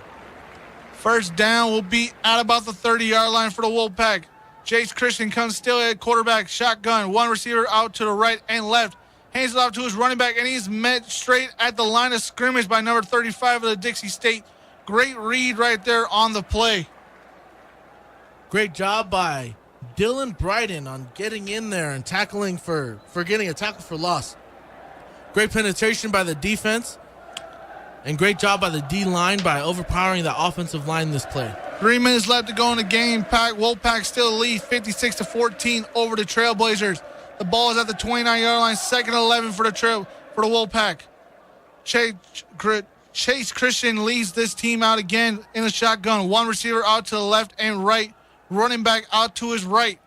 1st down will be at about the 30-yard line for the Wolfpack. Jace Christian comes still at quarterback, shotgun, 1 receiver out to the right and left. Hands it off to his running back, and he's met straight at the line of scrimmage by number 35 of the Dixie State. Great read right there on the play. Great job by Dylan Bryden on getting in there and tackling for getting a tackle for loss. Great penetration by the defense, and great job by the D-line by overpowering the offensive line in this play. 3 minutes left to go in the game. Wolfpack still lead 56-14 over the Trailblazers. The ball is at the 29-yard line, 2nd and 11 for the Wolfpack. Chase Christian leads this team out again in a shotgun. 1 receiver out to the left and right. Running back out to his right.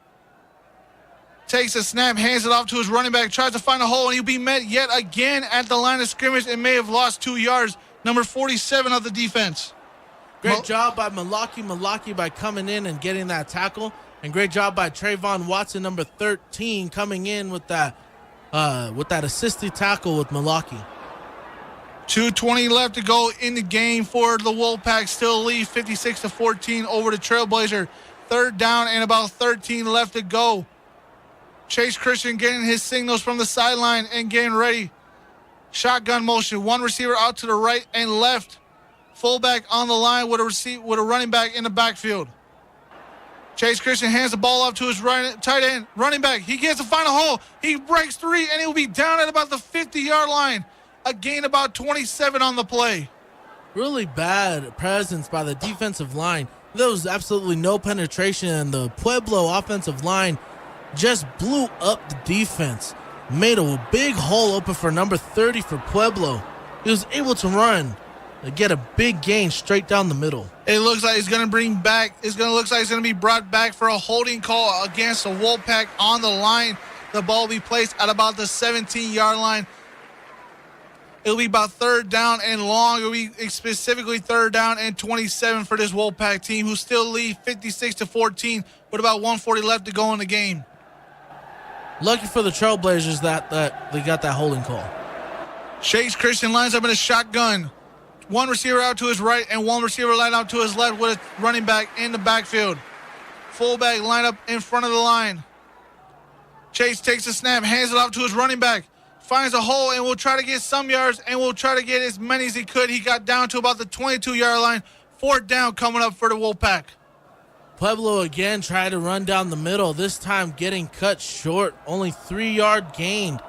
Takes a snap, hands it off to his running back, tries to find a hole, and he'll be met yet again at the line of scrimmage and may have lost 2 yards. Number 47 of the defense. Great job by Malaki by coming in and getting that tackle. And great job by Trayvon Watson, number 13, coming in with that with that assisted tackle with Milwaukee. 2:20 left to go in the game for the Wolfpack. Still lead 56-14 over the Trailblazer. Third down and about 13 left to go. Chase Christian getting his signals from the sideline and getting ready. Shotgun motion. One receiver out to the right and left. Fullback on the line with a running back in the backfield. Chase Christian hands the ball off to his tight end. Running back. He gets to find a hole. He breaks 3 and he'll be down at about the 50-yard line. A gain about 27 on the play. Really bad presence by the defensive line. There was absolutely no penetration, and the Pueblo offensive line just blew up the defense. Made a big hole open for number 30 for Pueblo. He was able to run and get a big gain straight down the middle. It looks like it's going to be brought back for a holding call against the Wolfpack on the line. The ball will be placed at about the 17-yard line. It'll be about third down and long. It'll be specifically third down and 27 for this Wolfpack team, who still lead 56-14 with about 1:40 left to go in the game. Lucky for the Trailblazers that they got that holding call. Chase Christian lines up in a shotgun. One receiver out to his right and one receiver line out to his left with a running back in the backfield. Fullback line up in front of the line. Chase takes a snap, hands it off to his running back. Finds a hole and will try to get some yards and will try to get as many as he could. He got down to about the 22-yard line. Fourth down coming up for the Wolfpack. Pueblo again tried to run down the middle, this time getting cut short. Only 3-yard gain.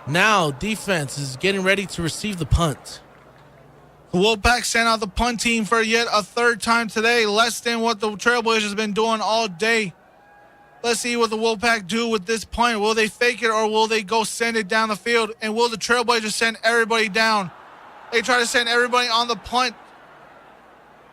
Now defense is getting ready to receive the punt. The Wolfpack sent out the punt team for yet a third time today, less than what the Trailblazers have been doing all day. Let's see what the Wolfpack do with this punt. Will they fake it or will they go send it down the field? And will the Trailblazers send everybody down? They try to send everybody on the punt.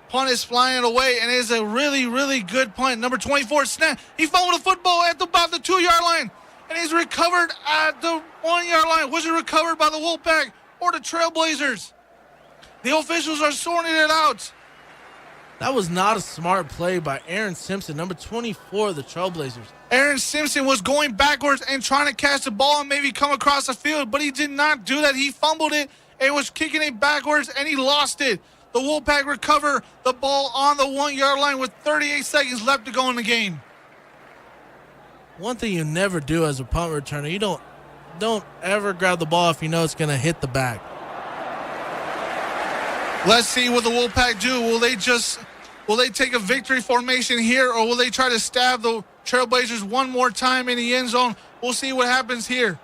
Punt is flying away, and it is a really, really good punt. Number 24, snap. He fumbled the football at about the 2-yard line, and he's recovered at the 1-yard line. Was it recovered by the Wolfpack or the Trailblazers? The officials are sorting it out. That was not a smart play by Aaron Simpson, number 24 of the Trailblazers. Aaron Simpson was going backwards and trying to catch the ball and maybe come across the field, but he did not do that. He fumbled it and was kicking it backwards, and he lost it. The Wolfpack recover the ball on the 1-yard line with 38 seconds left to go in the game. One thing you never do as a punt returner, you don't ever grab the ball if you know it's going to hit the back. Let's see what the Wolfpack do. Will they take a victory formation here, or will they try to stab the Trailblazers one more time in the end zone? We'll see what happens here.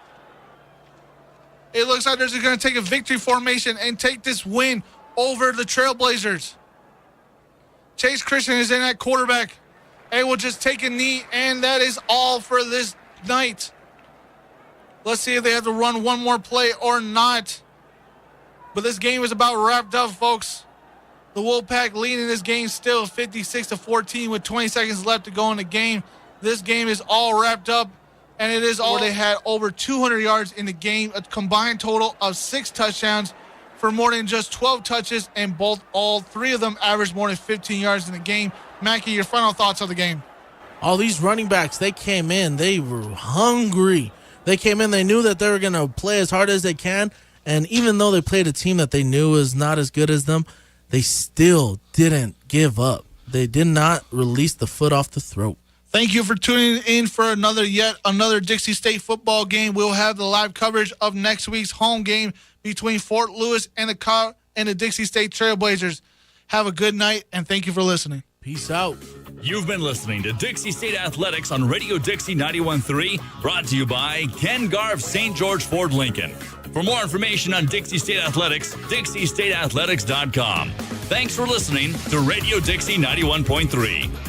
It looks like they're just going to take a victory formation and take this win over the Trailblazers. Chase Christian is in at quarterback and will just take a knee, and that is all for this night. Let's see if they have to run one more play or not. But this game is about wrapped up, folks. The Wolfpack leading this game still 56-14 with 20 seconds left to go in the game. This game is all wrapped up, and it is all. They had over 200 yards in the game, a combined total of 6 touchdowns for more than just 12 touches, and all 3 of them averaged more than 15 yards in the game. Mackie, your final thoughts of the game? All these running backs, they came in, they were hungry. They came in, they knew that they were going to play as hard as they can, and even though they played a team that they knew was not as good as them, they still didn't give up. They did not release the foot off the throat. Thank you for tuning in for yet another Dixie State football game. We'll have the live coverage of next week's home game between Fort Lewis and the Dixie State Trailblazers. Have a good night, and thank you for listening. Peace out. You've been listening to Dixie State Athletics on Radio Dixie 91.3, brought to you by Ken Garff St. George Ford Lincoln. For more information on Dixie State Athletics, DixieStateAthletics.com. Thanks for listening to Radio Dixie 91.3.